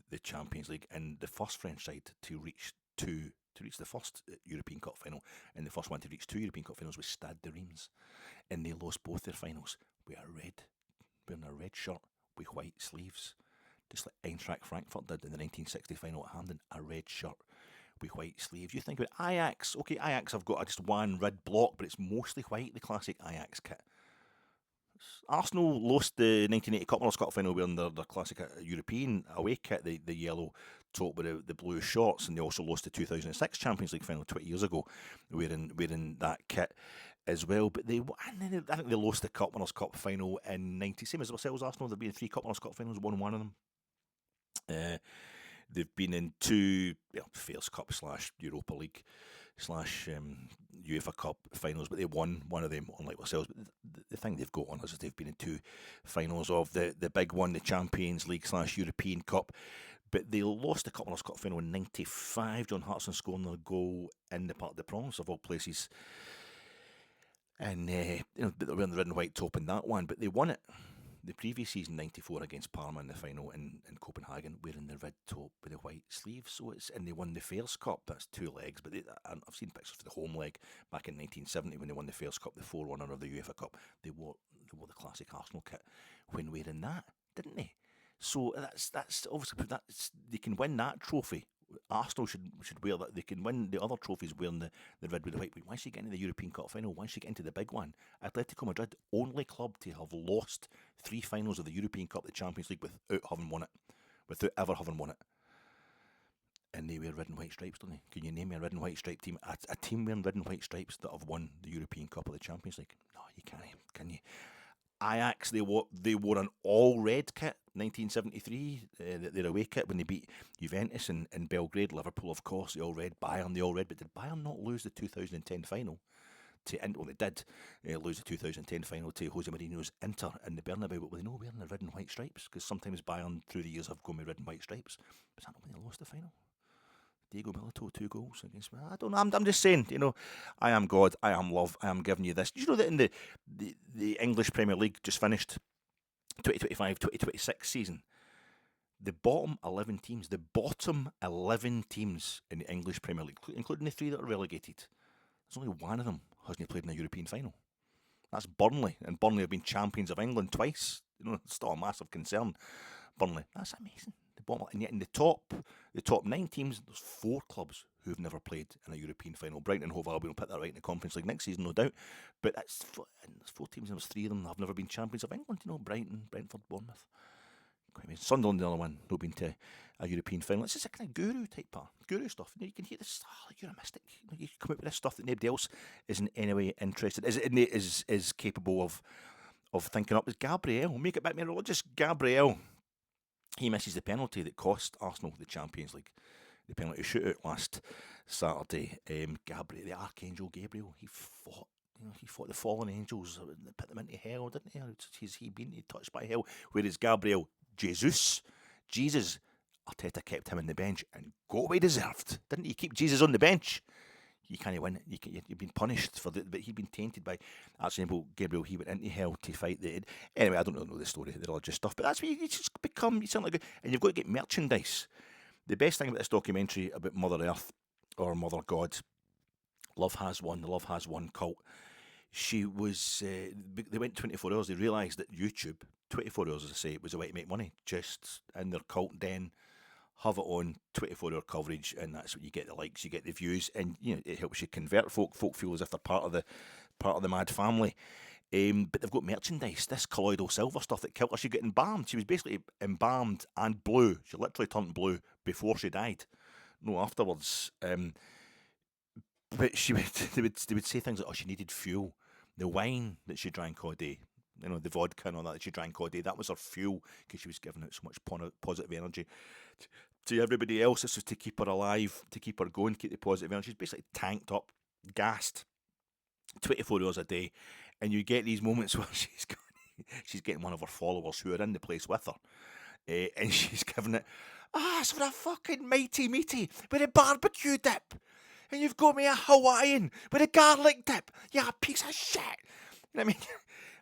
the Champions League, and the first French side to reach the first European Cup final, and the first one to reach 2 European Cup finals was Stade de Reims, and they lost both their finals wearing a red shirt with white sleeves, just like Eintracht Frankfurt did in the 1960 final at Hampden, a red shirt with white sleeves. You think about Ajax, okay, Ajax have got just one red block, but it's mostly white, the classic Ajax kit. Arsenal lost the 1980 Cup final wearing their classic European away kit, the yellow top with the blue shorts, and they also lost the 2006 Champions League final 20 years ago wearing that kit as well. But I think they lost the Cup Winners' Cup final in 90. Same as ourselves, Arsenal. They've been in 3 Cup Winners' Cup finals, won one of them. They've been in 2 Fairs Cup / Europa League / UEFA Cup finals, but they won one of them, unlike ourselves. But the thing they've got on us is they've been in 2 finals of the big one, the Champions League / European Cup. But they lost the Cup Winners' Cup final in 95. John Hartson scoring their goal in the Parc des Princes, of all places. And they were in the red and white top in that one, but they won it the previous season, 94, against Parma in the final in Copenhagen, wearing the red top with the white sleeves. And they won the Fairs Cup. That's 2 legs, but I've seen pictures for the home leg back in 1970 when they won the Fairs Cup, the forerunner of the UEFA Cup. They wore the classic Arsenal kit when wearing that, didn't they? So that's obviously they can win that trophy. Arsenal should wear that. They can win the other trophies wearing the red with the white. But once you get into the European Cup final, once you get into the big one, Atletico Madrid, only club to have lost 3 finals of the European Cup, the Champions League, without ever having won it. And they wear red and white stripes, don't they? Can you name me a red and white stripe team? A team wearing red and white stripes that have won the European Cup or the Champions League? No, you can't. Can you? Ajax, they wore an all-red kit, 1973, their away kit when they beat Juventus in Belgrade. Liverpool, of course, the all-red. Bayern, the all-red. But did Bayern not lose the 2010 final? They did lose the 2010 final to Jose Mourinho's Inter in the Bernabeu, but were they not wearing the red and white stripes? Because sometimes Bayern, through the years, have gone with red and white stripes. Was that not when they lost the final? Diego Milito, 2 goals against me. I don't know. I'm just saying, I am God, I am love, I am giving you this. Did you know that in the English Premier League just finished 2025-2026 season, the bottom 11 teams in the English Premier League, including the 3 that are relegated, there's only one of them hasn't played in a European final. That's Burnley, and Burnley have been champions of England twice. It's still a massive concern. Burnley, that's amazing. The bottom, and yet in the top 9 teams, there's 4 clubs who've never played in a European final. Brighton and Hove Albion will put that right in the Conference League next season, no doubt. But there's 4 teams, and there's 3 of them that have never been champions of England. Brighton, Brentford, Bournemouth. Quite amazing. Sunderland, the other one, not been to a European final. It's just a kind of guru type part, guru stuff. You can hear this. You're a mystic. You come out with this stuff that nobody else is in any way interested. Is capable of thinking up. Is Gabriel? Make it back me religious. Gabriel. He misses the penalty that cost Arsenal the Champions League. The penalty shootout last Saturday. Gabriel, the Archangel Gabriel, he fought the fallen angels, put them into hell, didn't he? Has he been touched by hell? Whereas Gabriel Jesus, Arteta kept him on the bench and got what he deserved, didn't he? Keep Jesus on the bench. You can't win. You've been punished for but he'd been tainted by Archangel Gabriel. He went into hell to fight the. Anyway, I don't really know the story, the religious stuff, but that's what you just become. You sound like, and you've got to get merchandise. The best thing about this documentary about Mother Earth or Mother God, the Love Has Won cult. She was. They went 24 hours. They realised that YouTube, 24 hours, as I say, was a way to make money. Just in their cult den, have it on 24-hour coverage, and that's what you get: the likes, you get the views, and it helps you convert folk. Folk feel as if they're part of the mad family. But they've got merchandise. This colloidal silver stuff that killed her. She got embalmed. She was basically embalmed and blue. She literally turned blue before she died. No, afterwards. But they would say things like, "Oh, she needed fuel." The wine that she drank all day, the vodka and all that she drank all day, that was her fuel because she was giving out so much positive energy to everybody else. This was to keep her alive, to keep her going, keep the positive energy. She's basically tanked up, gassed, 24 hours a day, and you get these moments where she's getting one of her followers who are in the place with her, and she's giving it, it's for a fucking mighty meaty with a barbecue dip. And you've got me a Hawaiian with a garlic dip. You're a piece of shit. You know what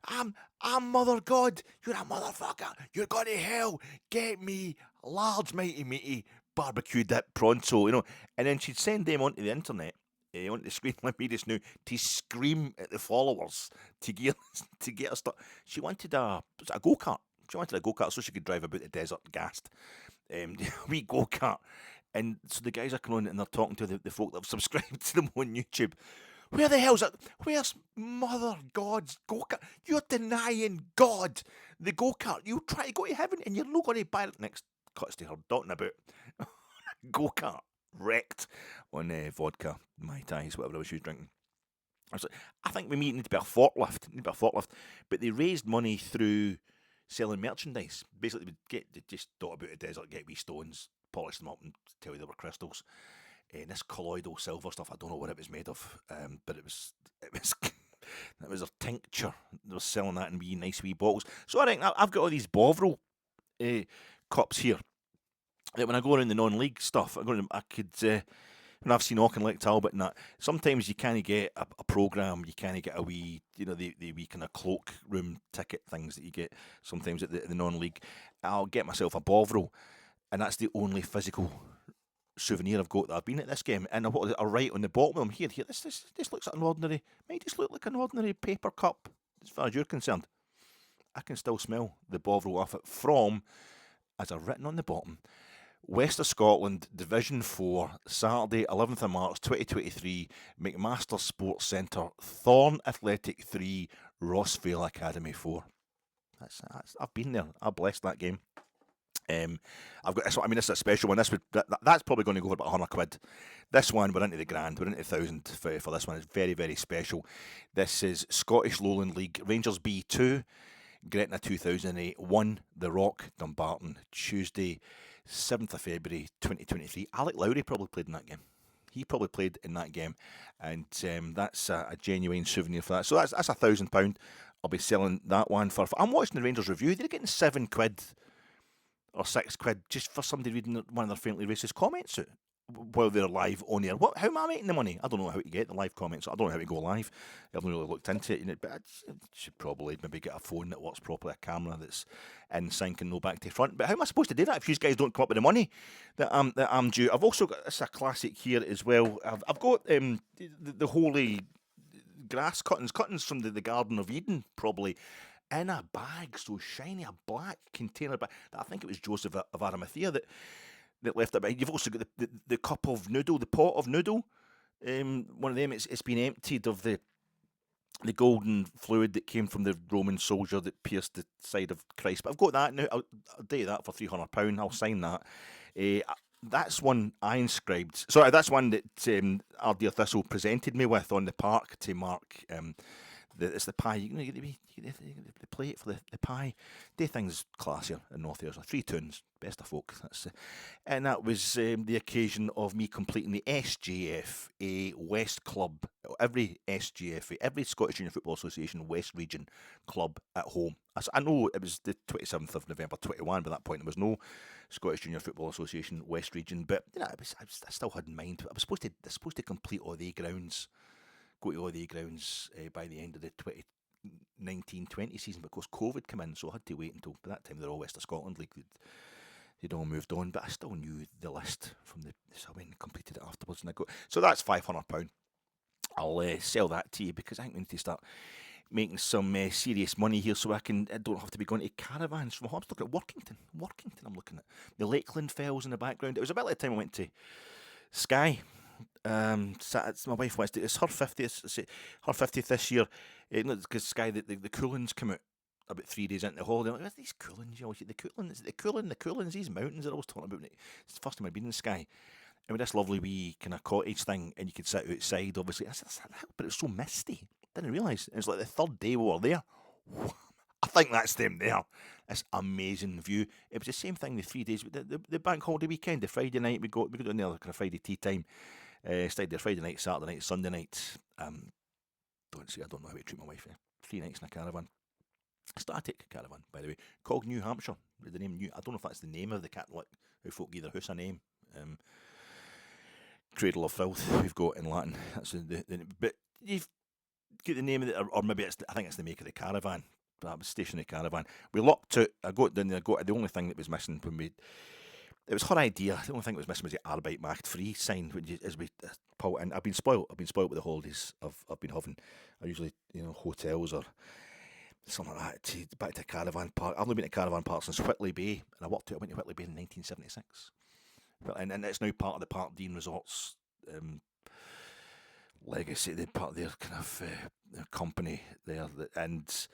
I mean? I'm Mother God. You're a motherfucker. You're going to hell. Get me large, mighty, meaty barbecue dip pronto. And then she'd send them onto the internet, onto the screen like me just now, to scream at the followers to get her stuff. She wanted a go-kart. She wanted a go-kart so she could drive about the desert gassed. A wee go-kart. And so the guys are coming on and they're talking to the folk that have subscribed to them on YouTube. Where the hell's it? Where's Mother God's go-kart? You're denying God the go-kart. You try to go to heaven and you're not going to buy it. Next cuts to her talking about go-kart wrecked on vodka, Mai Tais, whatever she was drinking. I think we need to be a forklift. But they raised money through selling merchandise. Basically, they just thought about a desert, get wee stones, polish them up and tell you they were crystals. This colloidal silver stuff, I don't know what it was made of, but it was that was a tincture. They were selling that in nice wee bottles. So I think I've got all these Bovril cups here. That when I go around the non-league stuff, when I've seen Auchinleck Talbot and that, sometimes you can't get a programme, you can't get a wee, the wee kind of cloak room ticket things that you get sometimes at the non-league. I'll get myself a Bovril. And that's the only physical souvenir I've got that I've been at this game. And what I write on the bottom of them here. This looks like an ordinary, might just look like an ordinary paper cup, as far as you're concerned. I can still smell the Bovril off it from, as I've written on the bottom, West of Scotland, Division 4, Saturday, 11th of March 2023, McMaster Sports Centre, Thorn Athletic 3, Rossvale Academy 4. I've been there. I blessed that game. I've got this one. I mean, this is a special one. That's probably going to go for about £100. This one, we're into the grand. We're into 1,000 for this one. It's very, very special. This is Scottish Lowland League, Rangers B2, Gretna 2008, 1, The Rock, Dumbarton, Tuesday, 7th of February 2023. Alec Lowry probably played in that game. He probably played in that game, and that's a genuine souvenir for that. So that's £1,000. I'll be selling that one for. I'm watching the Rangers review. They're getting £7 or £6 just for somebody reading one of their faintly racist comments out. while they're live on air. How am I making the money? I don't know how to get the live comments. I don't know how to go live. I haven't really looked into it, but I should probably maybe get a phone that works properly, a camera that's in sync and no back to front. But how am I supposed to do that if you guys don't come up with the money that I'm due? I've also got, it's a classic here as well. I've got the holy grass cuttings from the Garden of Eden, probably, in a bag so shiny, a black container bag. I think it was Joseph of Arimathea that left it behind. You've also got the cup of noodle, the pot of noodle. One of them, it's been emptied of the golden fluid that came from the Roman soldier that pierced the side of Christ. But I've got that now. I'll do that for £300. I'll sign that. That's one I inscribed. Sorry, that's one that our dear Thistle presented me with on the park to mark. It's the pie. You get the plate for the pie. Do things classier in North Ayrshire. 3 tunes, best of folk. And that was the occasion of me completing the SJFA West Club. Every SJFA, every Scottish Junior Football Association West Region club at home. I know it was the 27th of November 21. By that point, there was no Scottish Junior Football Association West Region, but I still had in mind. I was supposed to complete all the grounds. Go to all the grounds by the end of the 2019-20 season, but of course COVID came in, so I had to wait until, by that time they're all West of Scotland League, they'd all moved on, but I still knew the list from so I went and completed it afterwards, and so that's £500. I'll sell that to you, because I think we need to start making some serious money here, so I don't have to be going to caravans from home. Look at Workington, I'm looking at the Lakeland Fells in the background. It was about the time I went to Skye. My wife wants to. It's her 50th this year. Because Skye, the Coolins come out about 3 days into the holiday. Like, these Coolins, the Coolins, these mountains that I was talking about. It's the first time I've been in Skye. And with this lovely wee kind of cottage thing, and you could sit outside, obviously. But it was so misty. Didn't realise. It was like the third day we were there. I think that's them there. This amazing view. It was the same thing the 3 days. The bank holiday weekend, the Friday night, we got on there kind of Friday tea time. Stayed there Friday night, Saturday night, Sunday night. I don't know how to treat my wife. 3 nights in a caravan. Static caravan, by the way, called New Hampshire. The name New. I don't know if that's the name of the cat. Like how folk give their house a name. Cradle of Filth. We've got in Latin. That's but you've got the name of it, or maybe I think it's the make of the caravan. But I was stationary caravan. We locked it. The only thing that was missing when we. It was her idea. The only thing that was missing was the Arbeit macht free sign. As we pull in, I've been spoilt. With the holidays I've been having. I usually hotels or something like that. Back to caravan park. I've only been to caravan park since Whitley Bay, and I went to Whitley Bay in 1976. And it's now part of the Park Dean Resorts legacy. They're part of their kind of their company there, and.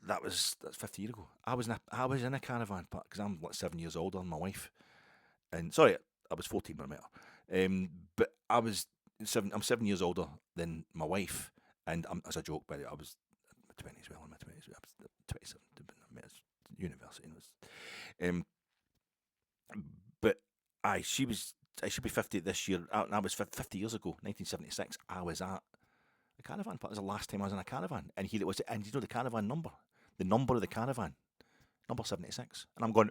That's 50 years ago. I was in a caravan park because I'm like 7 years older than my wife, and sorry, I was 14 when I met her. But I'm 7 years older than my wife, and as a joke, by the way, I was in my 20s. Well, in my 20s, I was 27. I met at university. But I should be 50 this year. I was 50 years ago, 1976. I was at a caravan park. It was the last time I was in a caravan, and here it was. And the caravan number. The number of the caravan, number 76. And I'm going,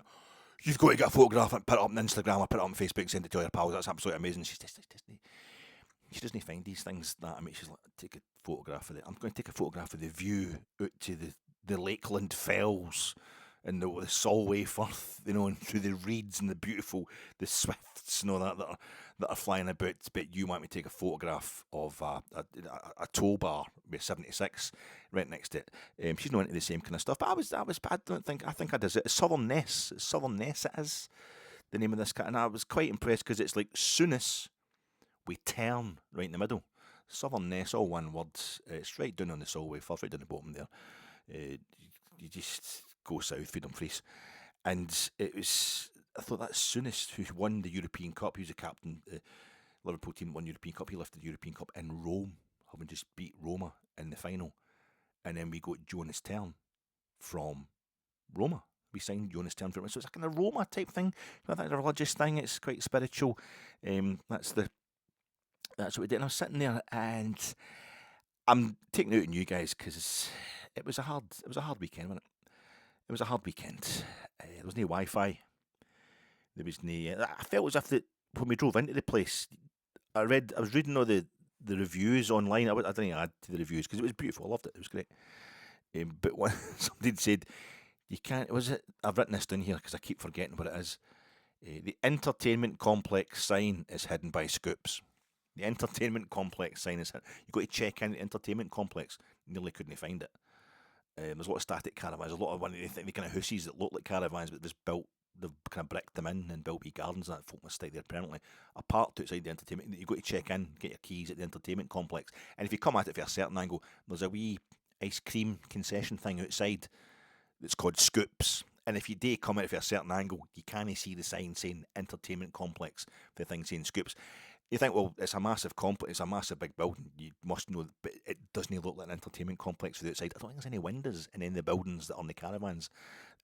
you've got to get a photograph and put it up on Instagram or put it up on Facebook, send it to all your pals. That's absolutely amazing. She doesn't find these things that. I mean, she's like, take a photograph of it. I'm going to take a photograph of the view out to the Lakeland Fells and the Solway Firth, and through the reeds and the swifts and all that are flying about. But you want me to take a photograph of a tow bar with 76 right next to it. She's not into the same kind of stuff. But I think I did it. SouTHERNess it is the name of this cat, and I was quite impressed because it's like SouTHERNess with turn right in the middle. SouTHERNess, all one word. It's right down on the Solway Firth, right down the bottom there. You just go south, Freedom Freeze. And I thought that's SouTHERNess, who won the European Cup. He was the captain. The Liverpool team won the European Cup. He lifted the European Cup in Rome, having just beat Roma in the final. And then we got Jonas Tern from Roma. We signed Jonas Tern from Roma. So it's a kind of Roma type thing. I think it's a religious thing. It's quite spiritual. That's what we did. And I was sitting there, and I'm taking it out on you guys because it was a hard weekend, wasn't it? It was a hard weekend. There was no Wi-Fi. There was no. I felt as if when we drove into the place, I was reading all the reviews online. I didn't add to the reviews because it was beautiful. I loved it. It was great. But when somebody had said, you can't, I've written this down here because I keep forgetting what it is. The entertainment complex sign is hidden by scoops. The entertainment complex sign is hidden. You've got to check in the entertainment complex. Nearly couldn't find it. There's a lot of static caravans. A lot of the kind of houses that look like caravans, but they've kind of bricked them in and built wee gardens and that. Folk must stay there permanently. Apart outside the entertainment, you've got to check in, get your keys at the entertainment complex. And if you come at it from a certain angle, there's a wee ice cream concession thing outside that's called Scoops. And if you do come at it from a certain angle, you can't see the sign saying entertainment complex, the thing saying Scoops. You think, well, it's a massive complex, it's a massive big building, you must know, but it doesn't look like an entertainment complex from the outside. I don't think there's any windows in any of the buildings that are in the caravans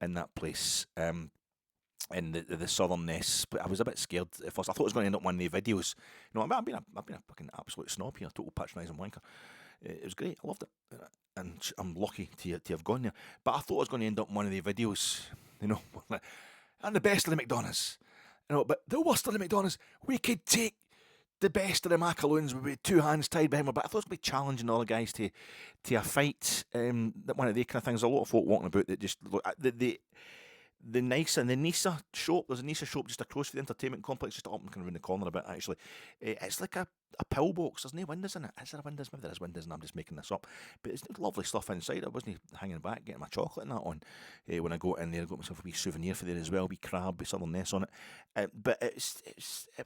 in that place. In the SouTHERNess, but I was a bit scared at first. I thought it was going to end up one of the videos. You know, I've been a fucking absolute snob here, total patronising wanker. It was great, I loved it, and I'm lucky to have gone there. But I thought it was going to end up in one of the videos, you know, and the best of the McDonald's, you know. But the worst of the McDonald's, we could take the best of the macaroons with 2 hands tied behind my back. I thought it was going to be challenging all the guys to a fight. That one of the kind of things. A lot of folk walking about that just look at the Nisa shop. There's a Nisa shop just across from the entertainment complex, just up and kind of around the corner a bit, actually. It's like a pillbox. There's no windows in it. Is there windows? Maybe there is windows and I'm just making this up. But it's lovely stuff inside. I wasn't hanging back getting my chocolate and that on when I got in there. I got myself a wee souvenir for there as well, a wee crab with SouTHERNess on it. But it was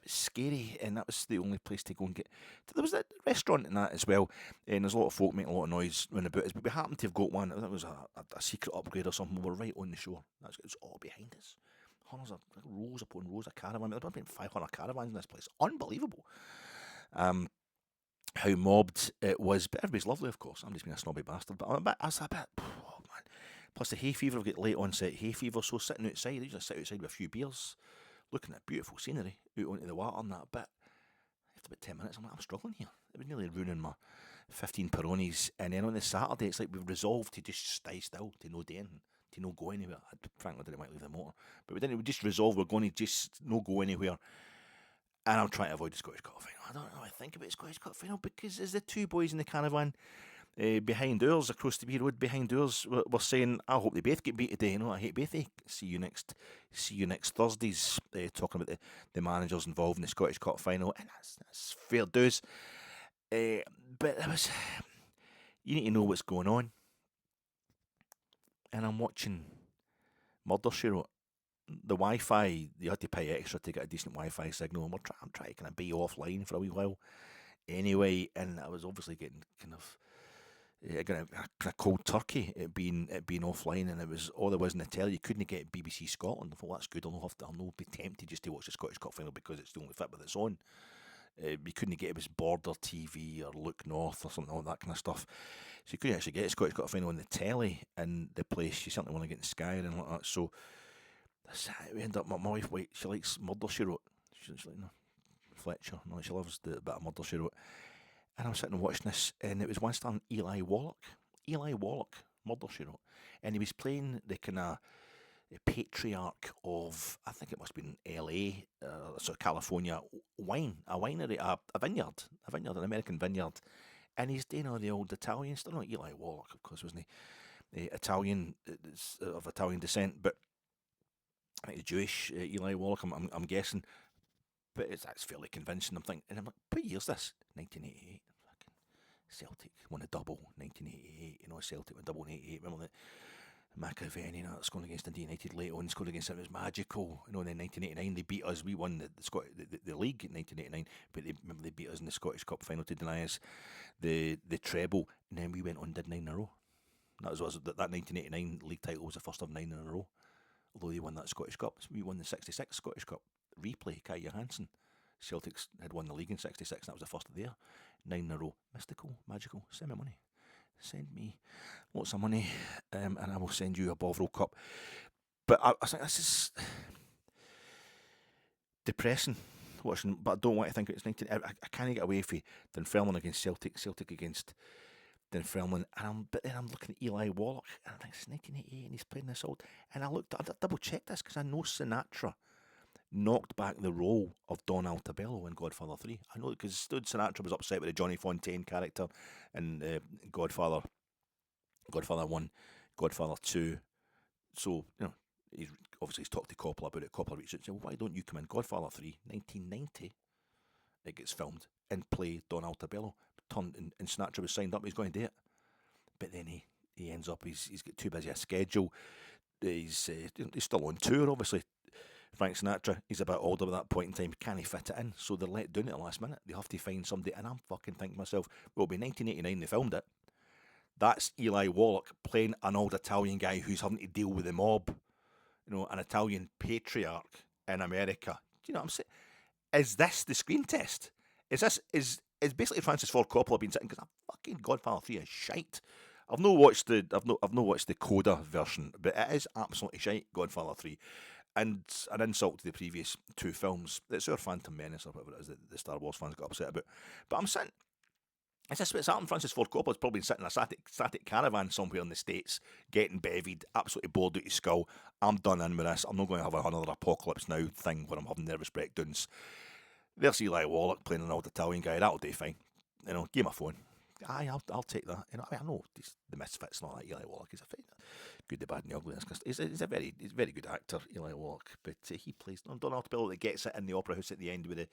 scary, and that was the only place to go and get. There was a restaurant in that as well, and there's a lot of folk making a lot of noise round about us. But we happened to have got one. That was a secret upgrade or something. We were right on the shore. It's all behind us. Hundreds of rows upon rows of caravans. There's been 500 caravans in this place. Unbelievable. How mobbed it was, but everybody's lovely, of course. I'm just being a snobby bastard, but I was a bit, oh man. Plus the hay fever, I've got late onset hay fever, so sitting outside, I just sit outside with a few beers, looking at beautiful scenery out onto the water and that. But after about 10 minutes, I'm like, I'm struggling here. It was nearly ruining my 15 Peronis. And then on the Saturday, it's like we've resolved to just stay still, to no do anything, to no go anywhere. Frankly, I didn't want to leave the motor, but we didn't. We just resolved we're going to just no go anywhere. And I'm trying to avoid the Scottish Cup final. I don't know what I think about the Scottish Cup final, because as the two boys in the caravan behind ours, across the wee road behind ours, were saying, I hope they both get beat today. You know, I hate both. See you next Thursdays. Talking about the managers involved in the Scottish Cup final, and that's fair dues. But it was, you need to know what's going on. And I'm watching Murder She Wrote. The Wi-Fi, you had to pay extra to get a decent Wi-Fi signal, and I'm trying to kind of be offline for a wee while anyway, and I was obviously getting kind of cold turkey at being offline, and it was all there was in the telly. You couldn't get BBC Scotland. I thought, well, that's good. I'll not be tempted just to watch the Scottish Cup final because it's the only fit with it's on. You couldn't get it was Border TV or Look North or something, all that kind of stuff. So you couldn't actually get a Scottish Cup final on the telly in the place. You certainly want to get in Sky and like that. So we end up, my wife, she likes Murder She Wrote. She's like, no, Fletcher. No, she loves the bit of Murder She Wrote. And I was sitting and watching this, and it was one starring Eli Wallach, Murder She Wrote. And he was playing the kind of patriarch of, I think it must have been LA, California, a winery, a vineyard, an American vineyard. And he's doing all the old Italian stuff. Not Eli Wallach, of course, wasn't he? Italian, of Italian descent, but I think he's Jewish, Eli Wallach, I'm guessing. But that's fairly convincing. I'm like, what year is this? 1988. Fucking Celtic won a double, 1988. You know, Celtic won a double in 88. Remember that McAvenny, that's going against Dundee United late on, scored against them. It was magical. You know, and then 1989 they beat us. We won the league in 1989, but they beat us in the Scottish Cup final to deny us the treble. And then we went on, did 9 in a row. That 1989 league title was the first of 9 in a row. Although they won that Scottish Cup. So we won the 66 Scottish Cup. Replay, Kai Johansson. Celtics had won the league in 66, and that was the first of their 9 in a row. Mystical, magical, send me money. Send me lots of money, and I will send you a Bovril Cup. But I think this is depressing watching, but I don't want to think it's 19. I can't get away from Dunfermline against Celtic against Dunfermline, but then I'm looking at Eli Wallach, and I think it's 1988, and he's playing this old. And I double checked this because I know Sinatra knocked back the role of Don Altabello in Godfather 3. I know because Sinatra was upset with the Johnny Fontaine character in Godfather 1, Godfather 2. So, he's talked to Coppola about it. Coppola reached out and said, well, why don't you come in Godfather 3, 1990, it gets filmed, and play Don Altabello. And Sinatra was signed up, he's going to do it. But then he ends up, he's got too busy a schedule. He's still on tour, obviously. Frank Sinatra, he's a bit older at that point in time, can he fit it in? So they're let down at the last minute. They have to find somebody, and I'm fucking thinking to myself, well, it'll be 1989 they filmed it. That's Eli Wallach playing an old Italian guy who's having to deal with the mob, an Italian patriarch in America. Do you know what I'm saying? Is this the screen test? Is basically Francis Ford Coppola been sitting because fucking Godfather 3 is shite. I've not watched the Coda version, but it is absolutely shite, Godfather 3. And an insult to the previous two films. It's our Phantom Menace or whatever it is that the Star Wars fans got upset about. But I'm sitting, is this what's happened? Francis Ford Coppola's probably sitting in a static caravan somewhere in the States, getting bevied, absolutely bored out his skull. I'm done in with this. I'm not going to have another Apocalypse Now thing where I'm having nervous breakdowns. There's Eli Wallach playing an old Italian guy. That'll do fine. Give him a phone. Aye, I'll take that. I know the misfits and all that. Eli Wallach is a fine, good, the bad, and the ugly. He's a very good actor, Eli Wallach. But he plays Don Altabello that gets it in the opera house at the end with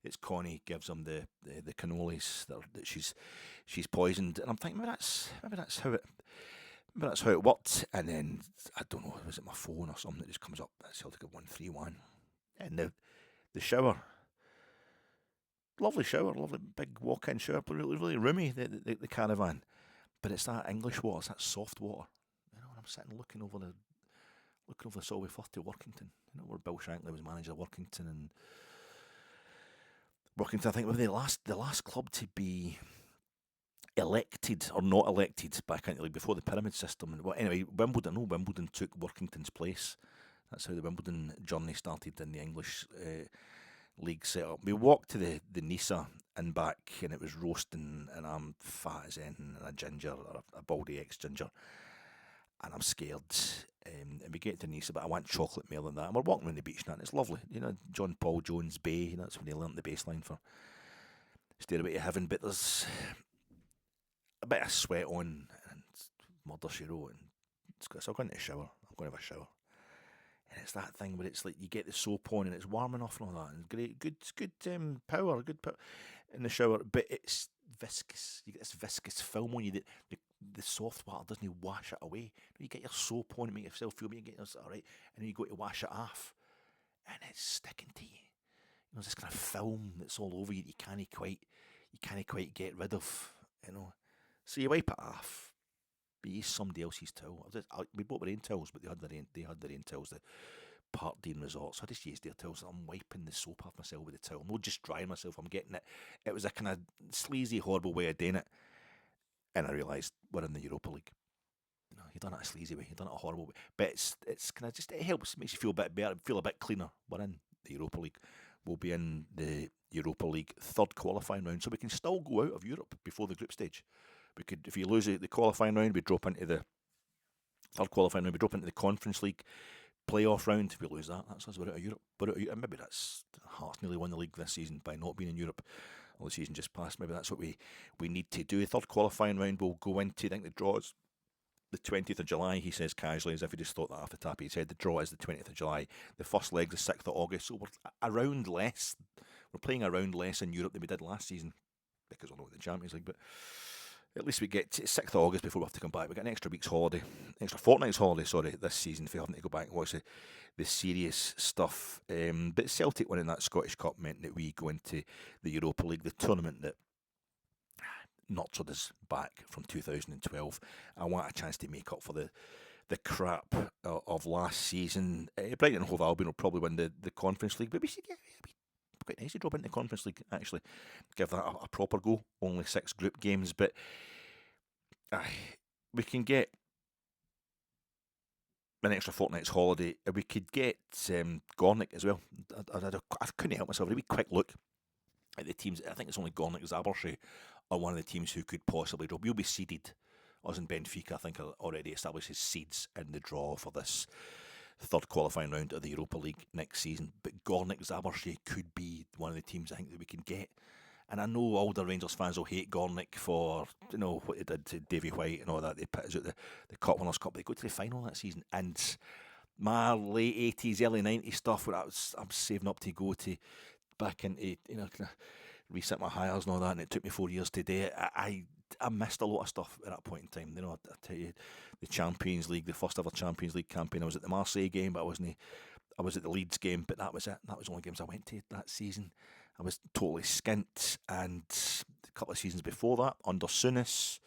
it's Connie gives him the cannolis that she's poisoned, and I'm thinking maybe that's how it worked. And then I don't know, was it my phone or something that just comes up? That's Celtic 131, and the shower. Lovely shower, lovely big walk-in shower, but really roomy, the caravan. But it's that English water, it's that soft water. And I'm sitting looking over the Solway Filth to Workington. Where Bill Shankland was manager of Workington, and Workington, I think, were the last club to be elected or not elected back into the league before the pyramid system. Well, anyway, Wimbledon took Workington's place. That's how the Wimbledon journey started in the English league setup. We walked to the Nisa and back, and it was roasting, and I'm fat as anything, and a ginger, or a baldy ex-ginger, and I'm scared. And we get to Nisa, but I want chocolate more than that. And we're walking around the beach now, and it's lovely. John Paul Jones Bay, that's when he learnt the bass line for Stairway to Heaven, but there's a bit of sweat on, and Murder, She Wrote, and so I'm going to shower. I'm going to have a shower. And it's that thing where it's like you get the soap on and it's warm enough and all that, and good power in the shower, but it's viscous. You get this viscous film on you that the soft water doesn't wash it away. You get your soap on and make yourself feel, you get yourself alright, and then you go to wash it off, and it's sticking to you. There's this kind of film that's all over you that you can't quite get rid of. So you wipe it off. But use somebody else's towel. We bought our own towels, but they had their own towels, the Park Dean Resort. So I just used their towels. So I'm wiping the soap off myself with the towel. I'm not just drying myself, I'm getting it. It was a kind of sleazy, horrible way of doing it. And I realised we're in the Europa League. You've done it a sleazy way, you've done it a horrible way. But it's kind of it helps, it makes you feel a bit better, feel a bit cleaner. We're in the Europa League. We'll be in the Europa League third qualifying round, so we can still go out of Europe before the group stage. We could, if you lose the qualifying round, we drop into the third qualifying round. We drop into the Conference League playoff round. If we lose that, that's us. We're out of Europe. And maybe that's Hearts nearly won the league this season by not being in Europe. Well, the season just passed. Maybe that's what we need to do. The third qualifying round will go into, I think the draw is the 20th of July, he says casually, as if he just thought that off the top of his head. The draw is the 20th of July. The first leg's the 6th of August. So we're playing around less in Europe than we did last season, because we're not in the Champions League, but at least we get to 6th of August before we have to come back. We get an extra fortnight's holiday, this season, if we haven't to go back and watch the serious stuff. But Celtic winning that Scottish Cup meant that we go into the Europa League, the tournament that nurtured us back from 2012. I want a chance to make up for the crap of last season. Brighton and Hove Albion will probably win the Conference League, but we should quite nice to drop into the Conference League, actually. Give that a proper go. Only 6 group games, but we can get an extra fortnight's holiday. We could get Gornick as well. I couldn't help myself. A wee quick look at the teams. I think it's only Gornick, Zabershay are one of the teams who could possibly drop. We'll be seeded. Us and Benfica, I think, are already established as seeds in the draw for this third qualifying round of the Europa League next season. But Gornick Zabershay could be one of the teams I think that we can get. And I know all the Rangers fans will hate Gornick for, what they did to Davy White and all that. They put us out the Cup Winners' Cup. They go to the final that season. And my late 80s, early 90s stuff, where I'm saving up to go to back into, kind of reset my hires and all that, and it took me 4 years to do it. I missed a lot of stuff at that point in time. I tell you, the Champions League, the first ever Champions League campaign, I was at the Marseille game, but I was at the Leeds game, but that was it. That was the only games I went to that season. I was totally skint, and a couple of seasons before that, under SouTHERNess,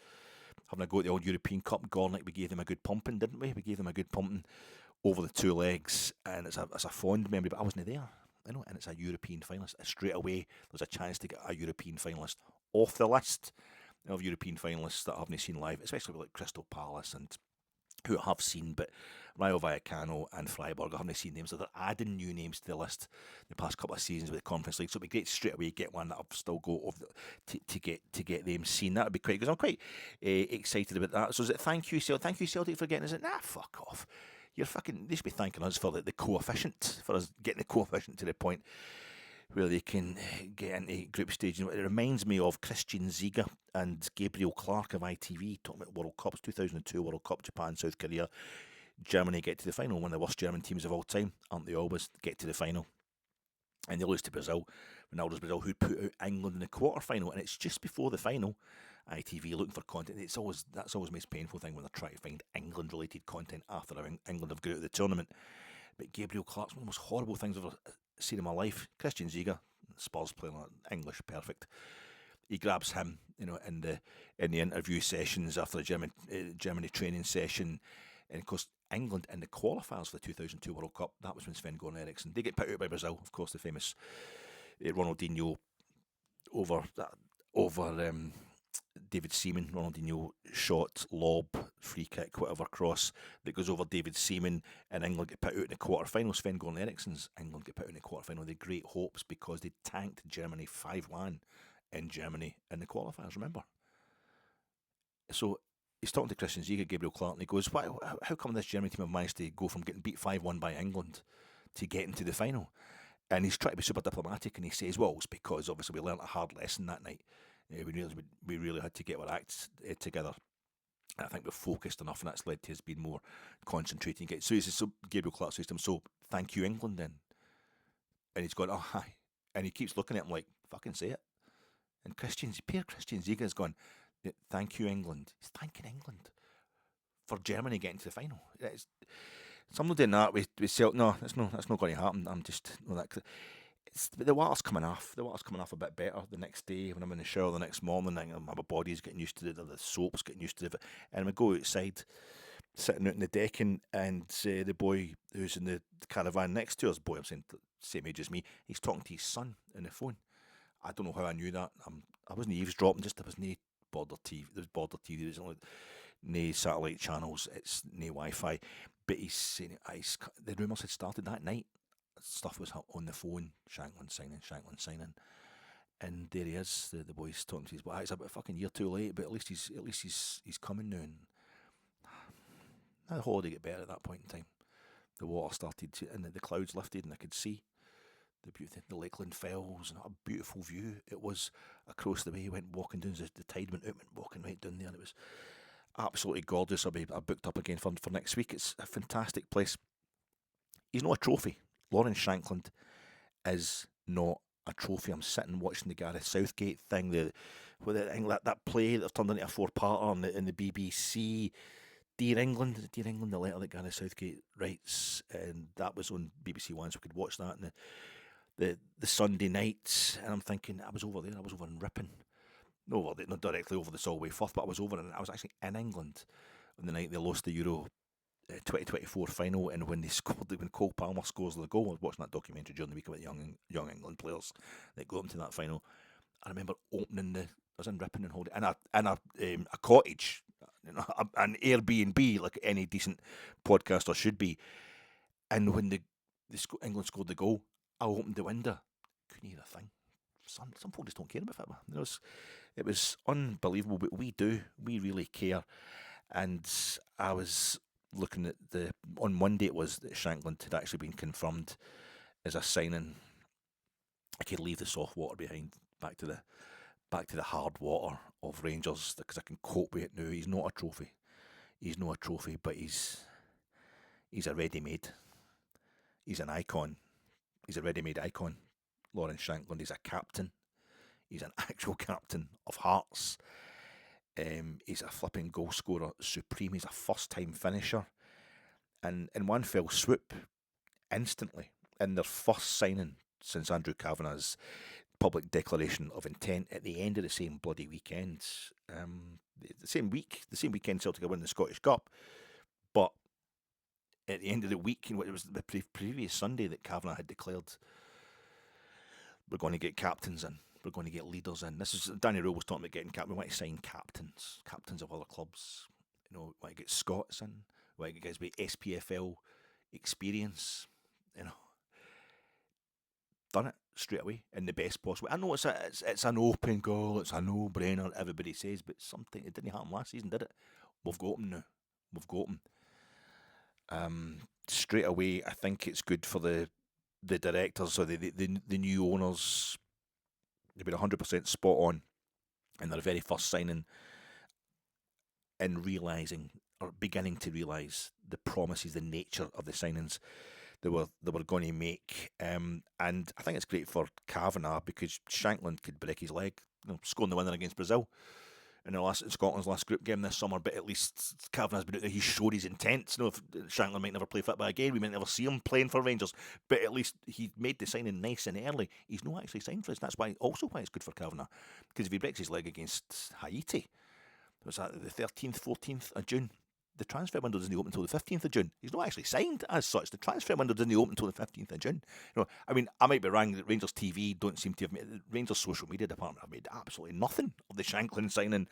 having a go at the old European Cup, Gornick, we gave them a good pumping, didn't we? We gave them a good pumping over the two legs, and it's a fond memory, but I wasn't there. And it's a European finalist. Straight away, there's a chance to get a European finalist off the list of European finalists that I haven't seen live, especially like Crystal Palace and who I have seen, but Rayo Vallecano and Freiburg, I haven't seen names. So they're adding new names to the list the past couple of seasons with the Conference League. So it'd be great straight away get one that I've still got to get them seen. That would be great because I'm quite excited about that. So is it thank you Celtic for getting us? Nah, fuck off. They should be thanking us for the coefficient, for us getting the coefficient to the point where they can get into group stage. It reminds me of Christian Ziga and Gabriel Clarke of ITV talking about World Cups, 2002 World Cup, Japan, South Korea. Germany get to the final, one of the worst German teams of all time, aren't they always, get to the final. And they lose to Brazil, Ronaldo's Brazil, who put out England in the quarter-final, and it's just before the final. ITV looking for content. That's always the most painful thing when they're trying to find England-related content after England have got out of the tournament. But Gabriel Clarke's one of the most horrible things I've ever seen in my life. Christian Ziga, Spurs playing English perfect. He grabs him, in the interview sessions after the Germany training session, and of course England in the qualifiers for the 2002 World Cup. That was when Sven-Goran Eriksson, they get put out by Brazil, of course, the famous Ronaldinho over David Seaman. Ronaldinho shot, lob, free kick, whatever, cross that goes over David Seaman, and England get put out in the quarter-final. Sven-Goran Eriksson's England get put out in the quarter-final. They had great hopes because they tanked Germany 5-1 in Germany in the qualifiers, remember? So he's talking to Christian Ziga, Gabriel Clarke, and he goes, how come this German team have managed to go from getting beat 5-1 by England to getting to the final? And he's trying to be super diplomatic, and he says, well, it's because obviously we learnt a hard lesson that night. We really had to get our acts together. And I think we're focused enough, and that's led to us being more concentrating. So he says, so Gabriel Clarke says to him, so thank you, England, then. And he's going, oh, hi. And he keeps looking at him like, fucking say it. And Christian Ziga's gone, thank you, England. He's thanking England for Germany getting to the final. Someone doing that with Celtic. No, that's not going to happen. I'm just the water's coming off. The water's coming off a bit better the next day when I'm in the shower the next morning. My body's getting used to it. The soap's getting used to it. And we go outside, sitting out in the decking, and the boy who's in the caravan next to us, I'm saying same age as me, he's talking to his son on the phone. I don't know how I knew that. I wasn't eavesdropping. There was no border TV. There's border TV. There's only no satellite channels. It's no Wi-Fi. But he's saying the rumours had started that night. Stuff was on the phone. Shankland signing, and there he is. The boy's talking to his boy. It's about a fucking year too late, but at least he's coming now. And the holiday got better at that point in time. The water started and the clouds lifted, and I could see the Lakeland Fells, and a beautiful view it was across the way. He went walking down, the tide went walking right down there, and it was absolutely gorgeous. I booked up again for next week. It's a fantastic place. He's not a trophy. Lawrence Shankland is not a trophy. I'm sitting watching the Gareth Southgate thing, that play that turned into a 4-parter in the BBC. Dear England, the letter that Gareth Southgate writes, and that was on BBC One, so we could watch that in the Sunday nights. And I'm thinking, I was over there. I was over in Ripon. No, not directly over the Solway Filth, but I was actually in England on the night they lost the Euro 2024 final, and when Cole Palmer scores the goal. I was watching that documentary during the week about young England players that got them to that final. I remember opening I was in Ripon and holding in a cottage, an Airbnb, like any decent podcaster should be. And when England scored the goal, I opened the window, couldn't hear a thing. Some folk just don't care about football. It was unbelievable, but we do. We really care. And I was looking at on Monday it was that Shankland had actually been confirmed as a signing. I could leave the soft water behind, back to the hard water of Rangers, because I can cope with it now. He's not a trophy. He's not a trophy, but he's a ready-made. He's an icon. He's a ready-made icon. Lawrence Shankland. He's a captain. He's an actual captain of Hearts. He's a flipping goal scorer supreme. He's a first-time finisher. And in one fell swoop, instantly, in their first signing since Andrew Kavanagh's public declaration of intent at the end of the same bloody weekend, the same weekend Celtic had won the Scottish Cup, but at the end of the week, it was the previous Sunday that Kavanagh had declared, we're going to get captains in, we're going to get leaders in. This is, Danny Rule was talking about getting we want to sign captains of other clubs. We want to get Scots in, we want to get guys with SPFL experience, Done it straight away in the best possible. I know it's an open goal, it's a no-brainer, everybody says, but something, it didn't happen last season, did it? We've got them now. We've got them. Straight away, I think it's good for the directors or the new owners. They've been 100% spot on in their very first signing, in realising, or beginning to realise, the promises, the nature of the signings they were going to make, and I think it's great for Kavanagh, because Shankland could break his leg, scoring the winner against Brazil in Scotland's last group game this summer. But at least Kavanagh's been out there. He showed his intent. If Shankland might never play football again, we might never see him playing for Rangers, but at least he made the signing nice and early. He's not actually signed for us. That's why it's good for Kavanagh, because if he breaks his leg against Haiti, was that the 13th, 14th of June? The transfer window doesn't open until the 15th of June. He's not actually signed as such. The transfer window doesn't open until the 15th of June. I might be wrong that Rangers TV don't seem to have made, Rangers social media department have made absolutely nothing of the Shankland signing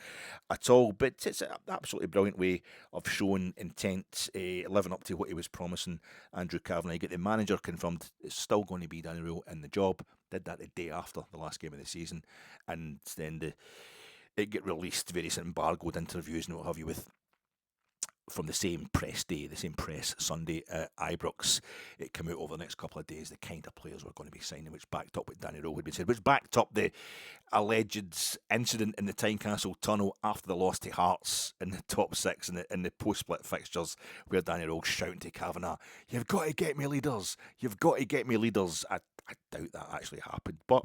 at all. But it's an absolutely brilliant way of showing intent, living up to what he was promising. Andrew Kavanagh, you get the manager confirmed. It's still going to be Danny Rule in the job. Did that the day after the last game of the season, and then it get released, various embargoed interviews and what have you with. From the same press day, the same press Sunday at Ibrox, it came out over the next couple of days the kind of players were going to be signing, which backed up what Danny Rowe had been said, which backed up the alleged incident in the Tynecastle tunnel after the loss to Hearts in the top six in the post-split fixtures, where Danny Rowe shouting to Kavanagh, "You've got to get me leaders! You've got to get me leaders!" I doubt that actually happened, but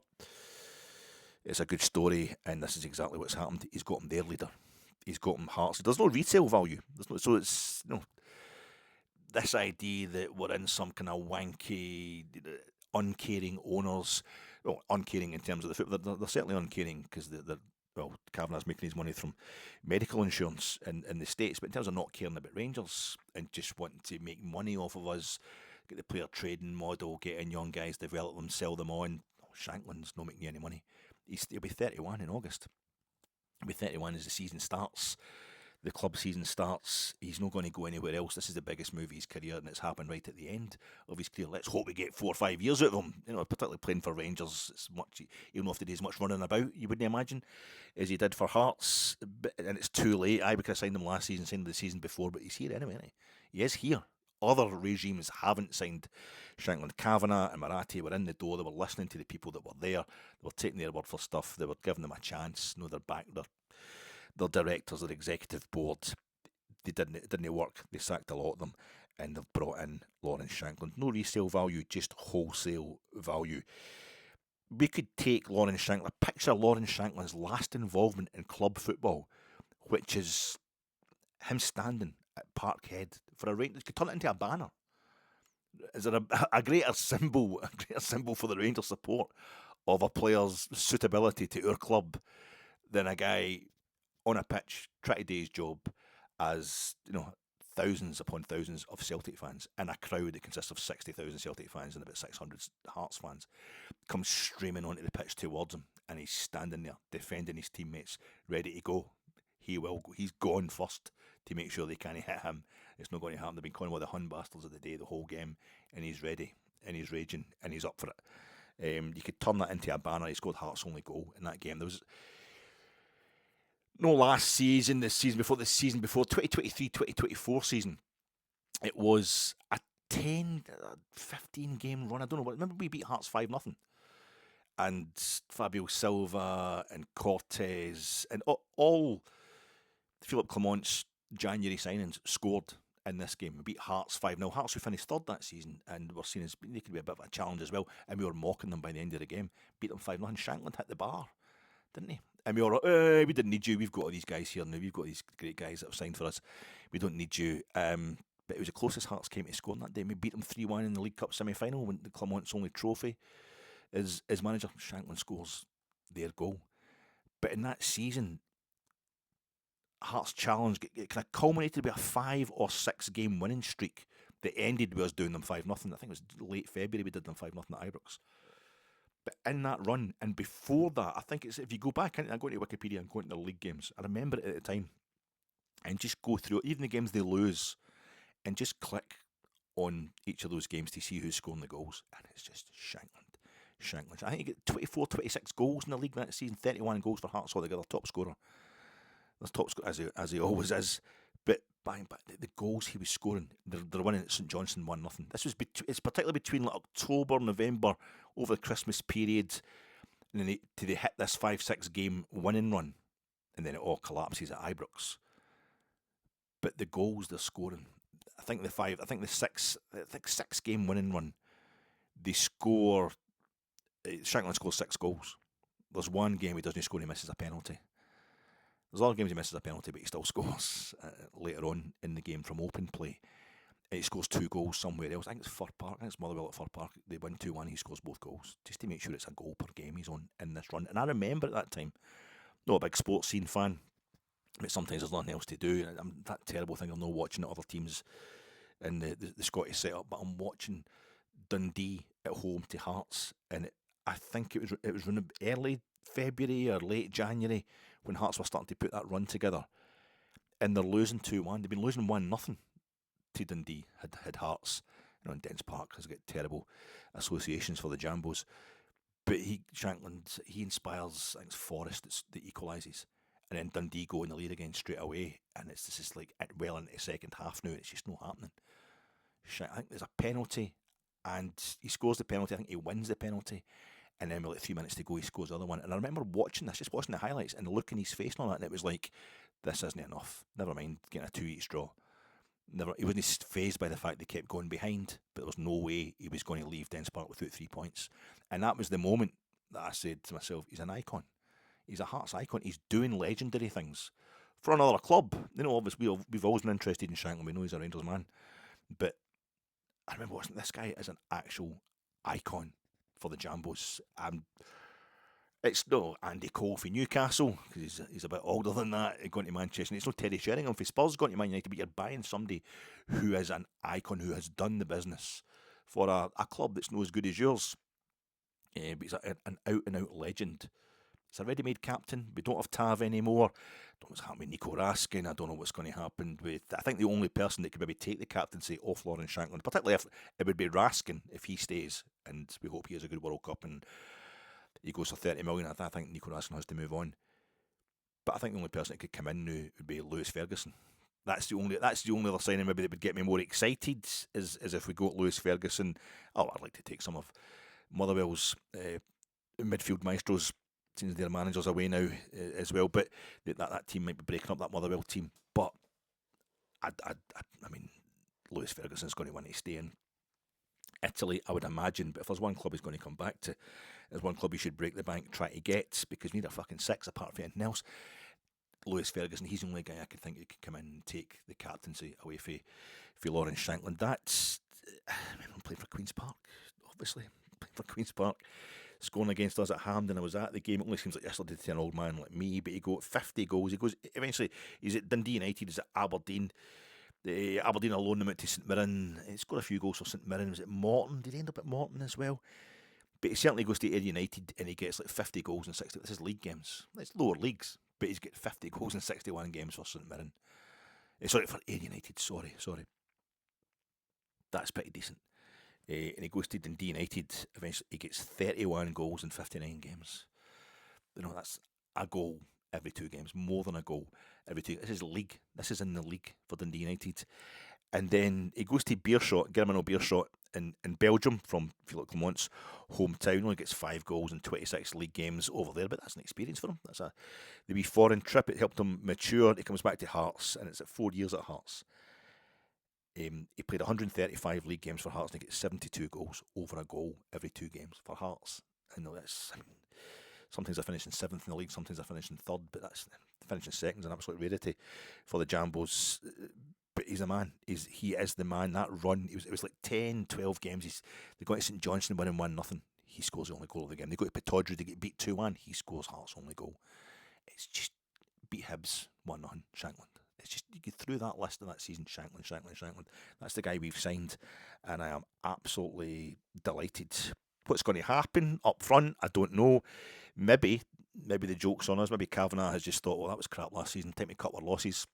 it's a good story, and this is exactly what's happened. He's got him their leader. He's got him Hearts. There's no retail value. So it's this idea that we're in some kind of wanky, uncaring owners. Well, uncaring in terms of the football. They're certainly uncaring because Kavanagh's making his money from medical insurance in the States. But in terms of not caring about Rangers and just wanting to make money off of us, get the player trading model, get in young guys, develop them, sell them on. Shankland's not making any money. He'll be 31 in August. He'll be 31 as the season starts. The club season starts. He's not going to go anywhere else. This is the biggest move of his career, and it's happened right at the end of his career. Let's hope we get 4 or 5 years out of him. Particularly playing for Rangers, it's much. He'll not have to do as much running about, you wouldn't imagine, as he did for Hearts. And it's too late. We could have signed him last season, signed him the season before, but he's here anyway, isn't he? He is here. Other regimes haven't signed Shankland. Kavanagh and Marathi were in the door. They were listening to the people that were there. They were taking their word for stuff. They were giving them a chance. They're back. Their directors, their executive board, it didn't work. They sacked a lot of them, and they've brought in Lawrence Shankland. No resale value, just wholesale value. We could take Lawrence Shankland, picture Lawrence Shankland's last involvement in club football, which is him standing at Parkhead for a Rangers. Could turn it into a banner. Is there a greater symbol for the Rangers support of a player's suitability to our club than a guy on a pitch trying to do his job as thousands upon thousands of Celtic fans in a crowd that consists of 60,000 Celtic fans and about 600 Hearts fans comes streaming onto the pitch towards him, and he's standing there defending his teammates, ready to go. He will go. He's gone first to make sure they can't hit him. It's not going to happen. They've been calling one of the Hun bastards of the day the whole game, and he's ready, and he's raging, and he's up for it. You could turn that into a banner. He scored Hearts' only goal in that game. There was no last season, the season before, 2023-2024 season. It was a 10, 15 game run. I don't know what. Remember we beat Hearts 5-0, and Fabio Silva and Cortez and all Philip Clement's January signings scored in this game. We beat Hearts 5-0. Hearts, who finished third that season, and were seen as they could be a bit of a challenge as well. And we were mocking them by the end of the game. Beat them 5-0. Shankland hit the bar, didn't he? And we were like, we didn't need you. We've got all these guys here now. We've got these great guys that have signed for us. We don't need you. But it was the closest Hearts came to scoring that day. We beat them 3-1 in the League Cup semi-final when the Clement's only trophy as manager. Shankland scores their goal. But in that season, Hearts' challenge it kind of culminated with a 5 or 6 game winning streak that ended with us doing them 5-0. I think it was late February we did them 5-0 at Ibrox. But in that run, and before that, I think it's, if you go back, I go into Wikipedia and go into the league games, I remember it at the time, and just go through even the games they lose, and just click on each of those games to see who's scoring the goals, and it's just Shankland. I think he got 24, 26 goals in the league that season, 31 goals for Hearts altogether, top scorer. There's top scorer as he always is, but bang, the goals he was scoring, they're winning at St Johnstone 1-0. This was it's particularly between like October, November, over the Christmas period, and then they hit this 5-6 game winning run, and then it all collapses at Ibrox. But the goals they're scoring, I think the 6 game winning run, they score. Shankland scores 6 goals. There's one game he doesn't score and he misses a penalty. There's other games he misses a penalty, but he still scores later on in the game from open play. And he scores 2 goals somewhere else. I think it's Fir Park. I think it's Motherwell at Fir Park. They win 2-1. He scores both goals just to make sure it's a goal per game he's on in this run. And I remember at that time, not a big sports scene fan, but sometimes there's nothing else to do. I'm that terrible thing. I'm not watching other teams in the Scottish setup, but I'm watching Dundee at home to Hearts, and I think it was in early February or late January when Hearts were starting to put that run together, and they're losing 2-1. They've been losing 1-0 to Dundee. Had Hearts, in Dens Park has got terrible associations for the Jambos, but Shankland inspires. I think it's Forrest that equalises, and then Dundee go in the lead again straight away, and it's just like well into the second half now. It's just not happening. I think there's a penalty, and he scores the penalty. I think he wins the penalty. And then with like 3 minutes to go, he scores the other one. And I remember watching the highlights and the look in his face and all that, and it was like, this isn't enough. Never mind getting a 2 each draw. He wasn't fazed by the fact they kept going behind, but there was no way he was going to leave Dens Park without 3 points. And that was the moment that I said to myself, he's an icon. He's a Hearts icon. He's doing legendary things for another club. Obviously, we've always been interested in Shankland. We know he's a Rangers man. But I remember watching this guy as an actual icon for the Jambos. It's no Andy Cole for Newcastle, because he's a bit older than that, going to Manchester. And it's no Terry Sheringham for Spurs going to Man United, but you're buying somebody who is an icon, who has done the business for a club that's not as good as yours. But he's an out-and-out legend. He's a ready-made captain. We don't have Tav anymore. I don't know what's happening with Nico Raskin. I don't know what's going to happen with... I think the only person that could maybe take the captaincy off Lawrence Shankland, particularly if it would be Raskin if he stays, and we hope he has a good World Cup and he goes for 30 million. I think Nico Raskin has to move on. But I think the only person that could come in now would be Lewis Ferguson. That's the only other signing maybe that would get me more excited is if we got Lewis Ferguson. Oh, I'd like to take some of Motherwell's midfield maestros, since their manager's away now as well. But that team might be breaking up, that Motherwell team. But I mean, Lewis Ferguson's going to want to stay in Italy, I would imagine. But if there's one club he's going to come back to, there's one club he should break the bank, try to get, because we need a fucking 6 apart from anything else. Lewis Ferguson, he's the only guy I could think who could come in and take the captaincy away for Lawrence Shankland. That's... I'm playing for Queen's Park, obviously. Playing for Queen's Park. Scoring against us at Hampden. I was at the game. It only seems like yesterday to an old man like me, but he got 50 goals. He goes, eventually, he's at Dundee United, he's at Aberdeen. Aberdeen alone him out to St Mirren. He scored a few goals for St Mirren. Was it Morton? Did he end up at Morton as well? But he certainly goes to Ayr United and he gets like 50 goals in 60. This is league games. It's lower leagues, but he's got 50 goals in 61 games for St Mirren. Sorry, for Ayr United. Sorry. That's pretty decent. And he goes to Dundee United. Eventually, he gets 31 goals in 59 games. That's a goal every 2 games, more than a goal every 2. This is league. This is in the league for Dundee United. And then he goes to Beerschot, Germinal Beerschot in Belgium from Philippe Clement's hometown. Only gets 5 goals in 26 league games over there, but that's an experience for him. That's the wee foreign trip. It helped him mature. He comes back to Hearts, and it's at 4 years at Hearts. He played 135 league games for Hearts, and he gets 72 goals, over a goal every 2 games for Hearts. I know that's. Sometimes I finish in 7th in the league, sometimes I finish in 3rd, but that's finishing 2nd is an absolute rarity for the Jambos. But he's a man. He is the man. That run, it was like 10, 12 games. They got to St Johnstone winning 1-0. He scores the only goal of the game. They go to Pittodrie to get beat 2-1. He scores Hearts' only goal. It's just beat Hibs 1-0. Shankland. It's just, you get through that list of that season. Shankland. That's the guy we've signed, and I am absolutely delighted. What's going to happen up front, I don't know. Maybe the joke's on us. Maybe Kavanagh has just thought, well, that was crap last season. Time to cut our losses.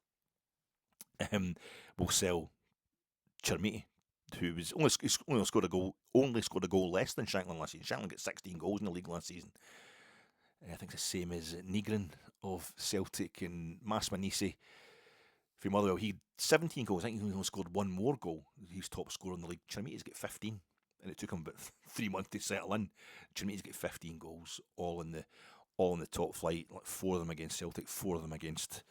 We'll sell Chermiti, who was only scored a goal less than Shankland last season. Shankland got 16 goals in the league last season. I think it's the same as Nygren of Celtic, and Masmanisi from Motherwell. He had 17 goals. I think he only scored 1 more goal. He's top scorer in the league. Chermiti's got 15. And it took him about 3 months to settle in. Chermiti's got 15 goals, all in the top flight. Like 4 of them against Celtic, 4 of them against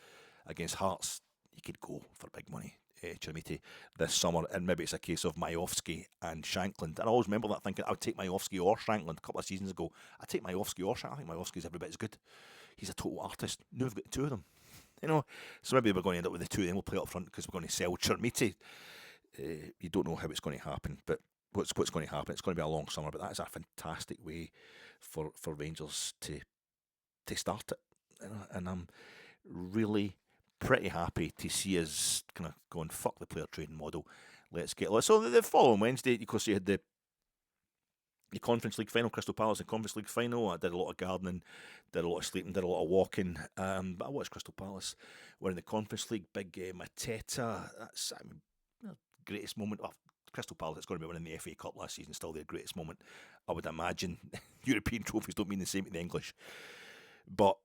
Hearts. He could go for big money, Chermiti, this summer. And maybe it's a case of Majowski and Shankland. And I always remember that, thinking I would take Majowski or Shankland a couple of seasons ago. I take Majowski or Shankland. I think Majowski's every bit as good. He's a total artist. Now we've got 2 of them. So maybe we're going to end up with the 2 of them. We'll play up front because we're going to sell Chermiti. You don't know how it's going to happen, but what's going to happen? It's going to be a long summer, but that is a fantastic way for Rangers to start it, and I'm really pretty happy to see us kind of going, fuck the player trading model. So the following Wednesday, of course, you had the Conference League final, Crystal Palace, the Conference League final. I did a lot of gardening, did a lot of sleeping, did a lot of walking. But I watched Crystal Palace. We're in the Conference League, big Mateta. That's greatest moment. Well, Crystal Palace, it's going to be winning the FA Cup last season, still their greatest moment, I would imagine. European trophies don't mean the same to the English. But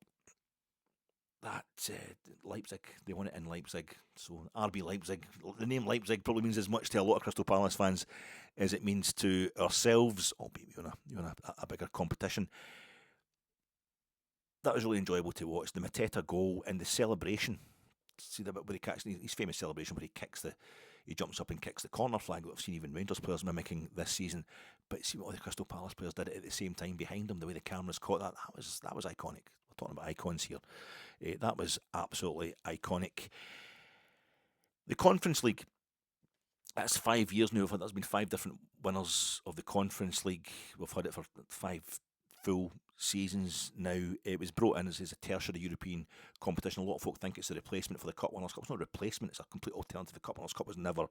that Leipzig, they won it in Leipzig. So RB Leipzig, the name Leipzig probably means as much to a lot of Crystal Palace fans as it means to ourselves, albeit we on a bigger competition. That was really enjoyable to watch. The Mateta goal and the celebration. See the bit where he catches his famous celebration where he jumps up and kicks the corner flag that I've seen even Rangers players mimicking this season. But see what all the Crystal Palace players did it at the same time behind him, the way the cameras caught that. That was iconic. We're talking about icons here. That was absolutely iconic. The Conference League, that's 5 years now. There's been 5 different winners of the Conference League. We've had it for 5 full seasons now. It was brought in as a tertiary European competition. A lot of folk think it's a replacement for the Cup Winners' Cup. It's not a replacement, it's a complete alternative. The Cup Winners' Cup was never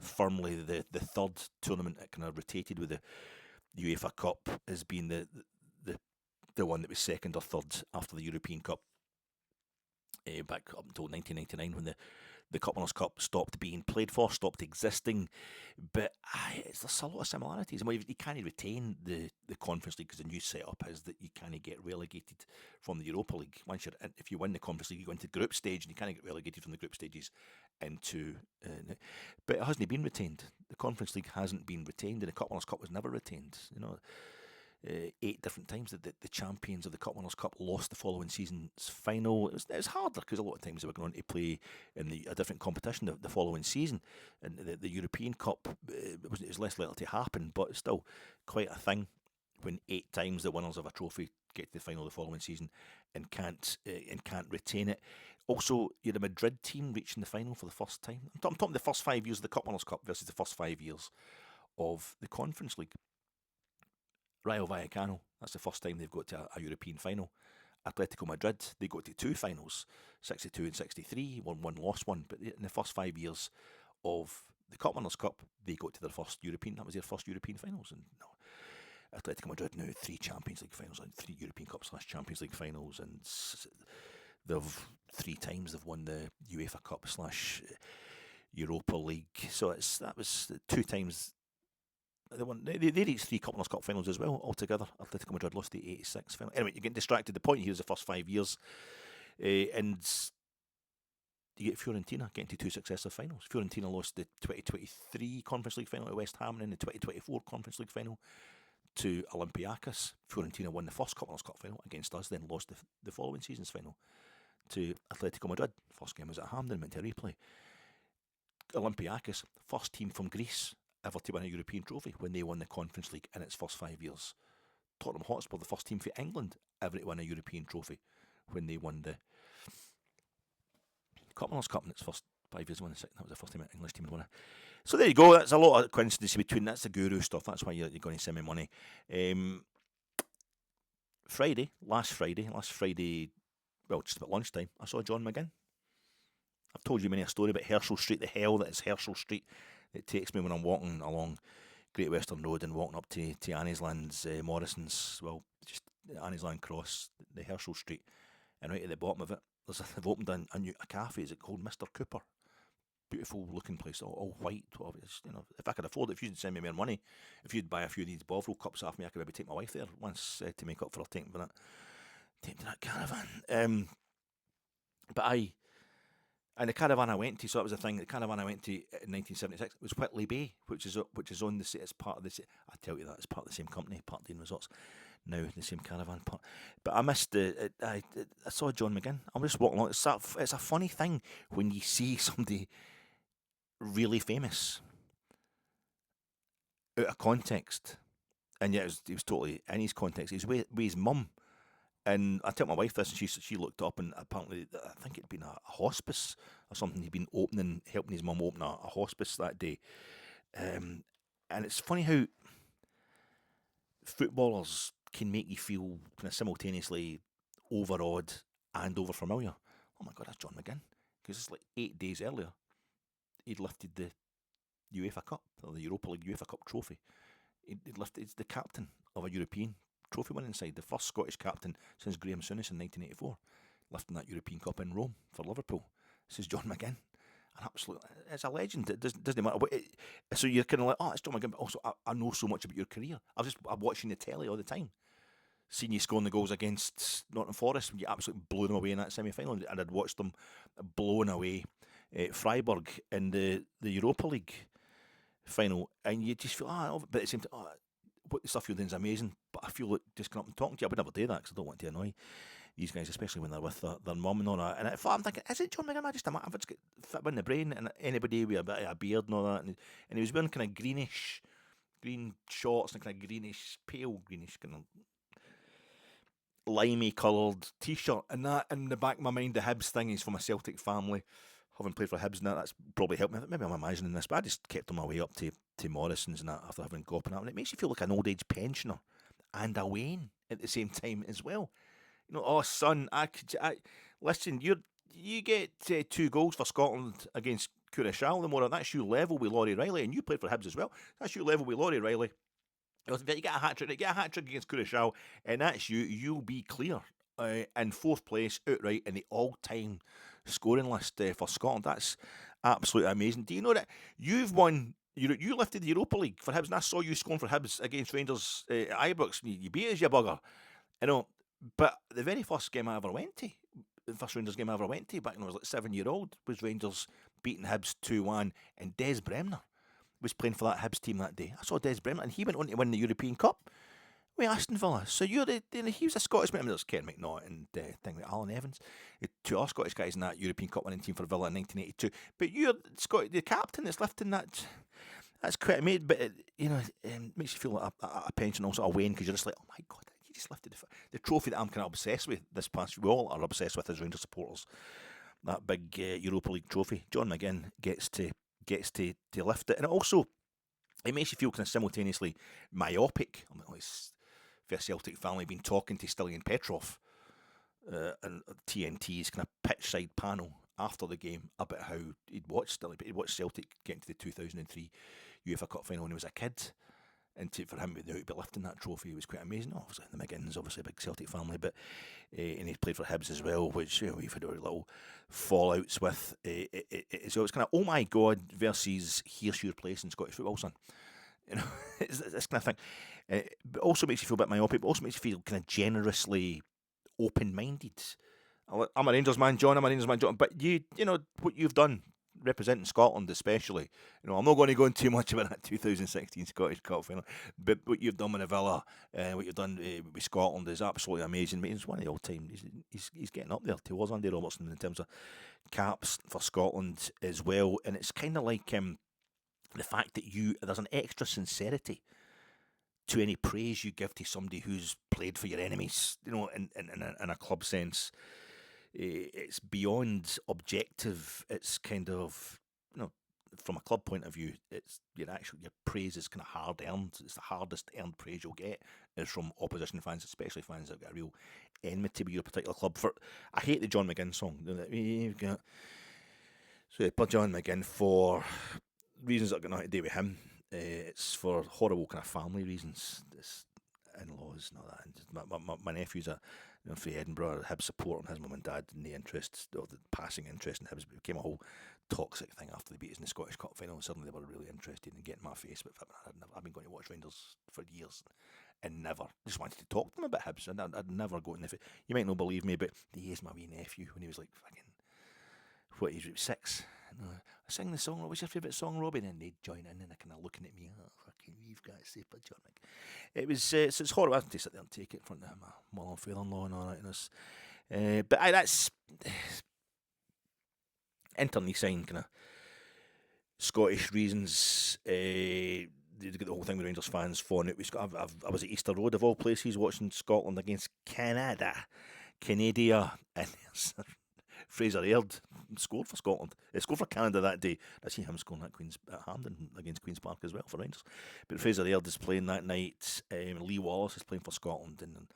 firmly the third tournament. It kind of rotated with the UEFA Cup as being the one that was second or third after the European Cup. Back up until 1999 when the Cup Winners' Cup stopped being played for, stopped existing. But there's a lot of similarities. I mean, you can't retain the Conference League because the new setup is that you can't get relegated from the Europa League. If you win the Conference League, you go into the group stage and you can't get relegated from the group stages into... but it hasn't been retained. The Conference League hasn't been retained, and the Cup Winners' Cup was never retained. 8 different times that the champions of the Cup Winners' Cup lost the following season's final. It was harder because a lot of times they were going on to play in a different competition the following season. And the European Cup, it was less likely to happen, but it's still quite a thing when 8 times the winners of a trophy get to the final the following season and can't retain it. Also, you had a Madrid team reaching the final for the first time. I'm talking the first 5 years of the Cup Winners' Cup versus the first 5 years of the Conference League. Rayo Vallecano, that's the first time they've got to a European final. Atletico Madrid, they got to 2 finals, 62 and 63, won one, lost one. But in the first 5 years of the Cup Winners' Cup, they got to their first European, that was their first European finals. And Atletico Madrid now 3 Champions League finals and 3 European Cups / Champions League finals, and they've 3 times they've won the UEFA Cup / Europa League. So that was 2 times. They reached 3 Cup Winners' Cup finals as well altogether. Atletico Madrid lost the 86 final. Anyway, you're getting distracted. The point here is the first 5 years. And you get Fiorentina getting to 2 successive finals. Fiorentina lost the 2023 Conference League final to West Ham and the 2024 Conference League final to Olympiacos. Fiorentina won the first Cup Cup final against us, then lost the following season's final to Atletico Madrid. First game was at Hampden, went to replay. Olympiacos, first team from Greece ever to win a European trophy when they won the Conference League in its first 5 years. Tottenham Hotspur, the first team for England ever to win a European trophy when they won the Cup in its first 5 years. That was the first time an English team had won it. So there you go. That's a lot of coincidence between. That's the guru stuff. That's why you're going to send me money. Last Friday, well, just about lunchtime, I saw John McGinn. I've told you many a story about Herschel Street, the hell that is Herschel Street. It takes me when I'm walking along Great Western Road and walking up to Anniesland's, Morrison's, well, just Anniesland Cross, the Herschel Street, and right at the bottom of it, they've opened a cafe. Is it called Mr. Cooper? Beautiful looking place, all white. You know, if I could afford it, if you'd send me more money, if you'd buy a few of these Bovril cups off me, I could maybe take my wife there once to make up for her taking to that caravan. And the caravan I went to, so that was the thing. The caravan I went to in 1976 was Whitley Bay, which is on the it's part of the. I tell you that it's part of the same company, Parkdean Resorts. Now the same caravan part, but I missed I saw John McGinn. I'm just walking along. It's a funny thing when you see somebody really famous out of context, and yet he was totally in his context. He's with his mum, and I tell my wife this, and she looked up, and apparently I think it'd been a hospice or something. He'd been helping his mum open a hospice that day, and it's funny how footballers can make you feel kind of simultaneously overawed and over familiar. Oh my God, that's John McGinn, because it's like 8 days earlier he'd lifted the UEFA Cup, or the Europa League UEFA Cup trophy. He's the captain of a European trophy winning side, the first Scottish captain since Graham Souness in 1984, lifting that European Cup in Rome for Liverpool. This is John McGinn. It's a legend. It doesn't matter. So you're kind of like, oh, it's John McGinn, but also I know so much about your career. I'm watching the telly all the time, seeing you scoring the goals against Nottingham Forest when you absolutely blew them away in that semi-final, and I'd watched them blowing away Freiburg in the Europa League final, and you just feel, but at the same time, what the stuff you're doing is amazing, but I feel like just coming up and talking to you, I would never do that because I don't want to annoy these guys, especially when they're with their mum and all that. And I'm thinking, is it John McGinn? I've just got fit in the brain, and anybody with a bit of a beard and all that, and he was wearing kind of green shorts and kind of pale greenish, kind of limey coloured t-shirt, and that in the back of my mind, the Hibs thing is from a Celtic family, having played for Hibs, and that's probably helped me. Maybe I'm imagining this, but I just kept on my way up to Morrison's and that after having got up and that, and it makes you feel like an old age pensioner and a Wayne at the same time as well. You know, oh son, listen, you get 2 goals for Scotland against Curacao, that's your level with Laurie Riley, and you played for Hibs as well. That's your level with Laurie Riley. You get a hat trick. Against Curacao, and that's you. You'll be clear in 4th place outright in the all-time scoring list for Scotland. That's absolutely amazing. Do you know that you've won? You lifted the Europa League for Hibs, and I saw you scoring for Hibs against Rangers at Ibrox. You beat us, you bugger. You know, but the very first game I ever went to, the first Rangers game I ever went to back when I was like 7-year-old, was Rangers beating Hibs 2-1, and Des Bremner was playing for that Hibs team that day. I saw Des Bremner, and he went on to win the European Cup with Aston Villa. So he was a Scottish man. I mean, there's Ken McNaught and thing with Alan Evans, 2 other Scottish guys in that European Cup winning team for Villa in 1982. But you're the captain that's lifting that. That's quite amazing. But it makes you feel like a pension, also a Wayne, because you're just like, oh my God, he just lifted the trophy that I'm kind of obsessed with this past. We all are obsessed with as Rangers supporters. That big Europa League trophy. John McGinn gets to lift it, and also it makes you feel kind of simultaneously myopic. I mean, it's for a Celtic family been talking to Stilian Petrov and TNT's kind of pitch side panel after the game about how he'd watched Celtic getting to the 2003 UEFA Cup final when he was a kid, and for him to be lifting that trophy was quite amazing. Obviously, the McGinn's obviously a big Celtic family, but and he played for Hibs as well, which we've had our little fallouts with. So it's kind of, oh my God versus here's your place in Scottish football, son. You know, it's this kind of thing. But also makes you feel a bit myopic, but also makes you feel kind of generously open-minded I'm a Rangers man, John. I'm a Rangers man, John. But you know what you've done, representing Scotland especially. You know, I'm not going to go into too much about that 2016 Scottish Cup final, but what you've done with the Villa, what you've done with Scotland is absolutely amazing. He's one of the all-time. He's getting up there towards Andy Robertson in terms of caps for Scotland as well. And it's kind of like the fact that there's an extra sincerity to any praise you give to somebody who's played for your enemies. You know, in a club sense. It's beyond objective. It's kind of, you know, from a club point of view, it's your praise is kind of hard earned. It's the hardest earned praise you'll get is from opposition fans, especially fans that have got a real enmity with your particular club. I hate the John McGinn song. You've got John McGinn for reasons that are going to do with him. It's for horrible kind of family reasons. It's in-laws and all that. My nephew's from Edinburgh, Hibs support, and his mum and dad and the interest, or the passing interest in Hibs became a whole toxic thing after they beat us in the Scottish Cup final. And suddenly they were really interested in getting my face. But I've been going to watch Rangers for years and never just wanted to talk to them about Hibs. And I'd never go in the. You might not believe me, but he is my wee nephew when he was like fucking. What, he's 6. I sing the song. What's your favourite song, Robbie? And then they'd join in and they're kind of looking at me. Oh, fucking, you've got to say, but John Mc. It was, so it's horrible. I have to sit there and take it in front of my mother and father-in-law and all that. And but that's internecine kind of Scottish reasons. You get the whole thing with Rangers fans falling out. I was at Easter Road of all places watching Scotland against Canada, and Fraser Aird scored for Scotland. He scored for Canada that day. I see him scoring at Hampden against Queen's Park as well for Rangers. But Fraser Aird is playing that night. Lee Wallace is playing for Scotland, and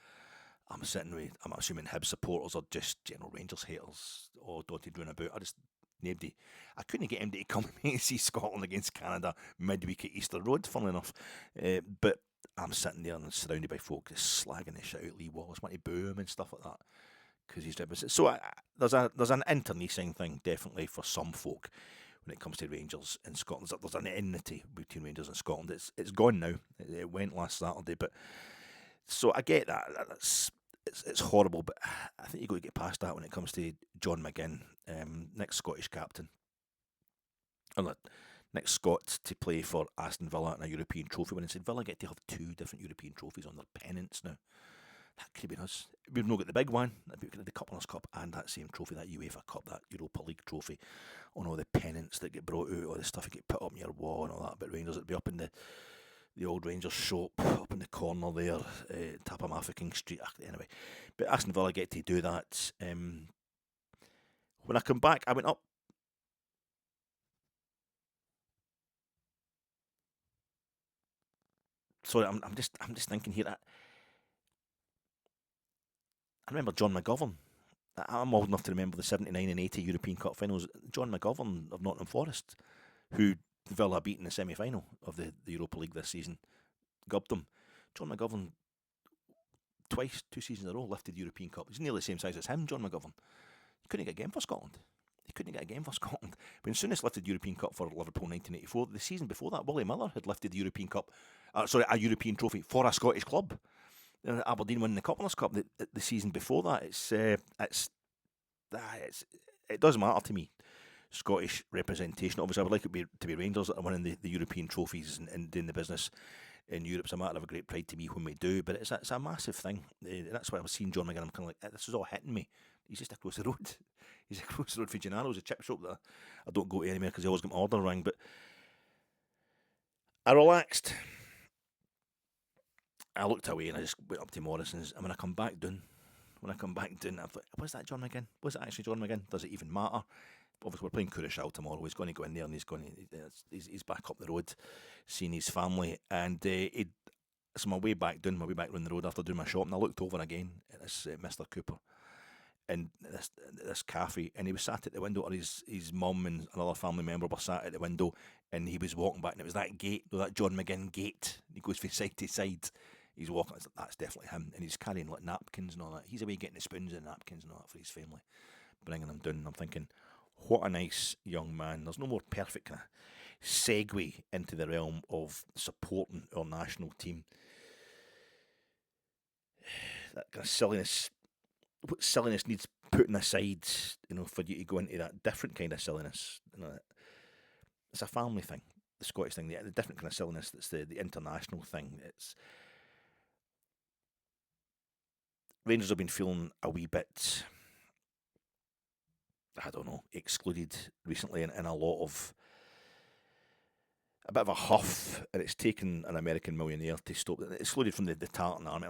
I'm sitting with. I'm assuming Hibs supporters are just general Rangers haters or dotted round about. Nobody. I couldn't get him to come with me and see Scotland against Canada midweek at Easter Road. Funnily enough, but I'm sitting there and surrounded by folk just slagging the shit out Lee Wallace, wanting to boo him and stuff like that. Because he's represented. So there's an internecine thing definitely for some folk when it comes to Rangers in Scotland. There's an enmity between Rangers and Scotland. It's gone now. It went last Saturday, but so I get that. It's horrible, but I think you got to get past that when it comes to John McGinn, next Scottish captain, or next Scot to play for Aston Villa in a European trophy. When it said Villa get to have 2 different European trophies on their pennants now. That could have been us. We've not got the big one. We've got the Cup Cup and that same trophy, that UEFA Cup, that Europa League trophy, on all the pennants that get brought out, all the stuff that get put up on your wall and all that. But Rangers, it'd be up in the old Rangers shop, up in the corner there, Tapamafa King Street. Anyway, but Aston Villa get to do that. When I come back, I went up. Sorry, I'm just thinking here. I remember John McGovern. I'm old enough to remember the 79 and 80 European Cup finals. John McGovern of Nottingham Forest, who Villa beat in the semi-final of the Europa League this season, gubbed them. John McGovern, twice, 2 seasons in a row, lifted the European Cup. He's nearly the same size as him, John McGovern. He couldn't get a game for Scotland. When Souness lifted the European Cup for Liverpool in 1984, the season before that, Willie Miller had lifted the European Cup, a European trophy for a Scottish club. Aberdeen winning the Cup Cup the season before that. It does matter to me, Scottish representation. Obviously, I would like it to be Rangers that are winning the European trophies and doing the business in Europe. It's a matter of a great pride to me when we do, but it's a massive thing. That's why I was seeing John McGinn. I'm kind of like, this is all hitting me. He's just across the road. He's across the road for Gennaro's, a chip shop that I don't go to anywhere because I always get my order rang. But I relaxed. I looked away and I just went up to Morrison's. And when I come back down, I thought, was that John McGinn? Was it actually John McGinn? Does it even matter? Obviously, we're playing Curacao tomorrow. He's going to go in there and he's back up the road, seeing his family. And so my way back down the road after doing my shop, and I looked over again at this Mr. Cooper in this cafe, and he was sat at the window, or his mum and another family member were sat at the window, and he was walking back, and it was that gate, that John McGinn gate. He goes from side to side. He's walking, that's definitely him, and he's carrying like napkins and all that. He's away getting the spoons and napkins and all that for his family, bringing them down. And I'm thinking, what a nice young man. There's no more perfect kind of segue into the realm of supporting our national team. That kind of silliness what silliness needs putting aside, for you to go into that different kind of silliness. It's a family thing, the Scottish thing, the different kind of silliness. That's the international thing. It's Rangers have been feeling a wee bit, I don't know, excluded recently in a lot of. A bit of a huff, and it's taken an American millionaire to stop it. It's excluded from the Tartan Army.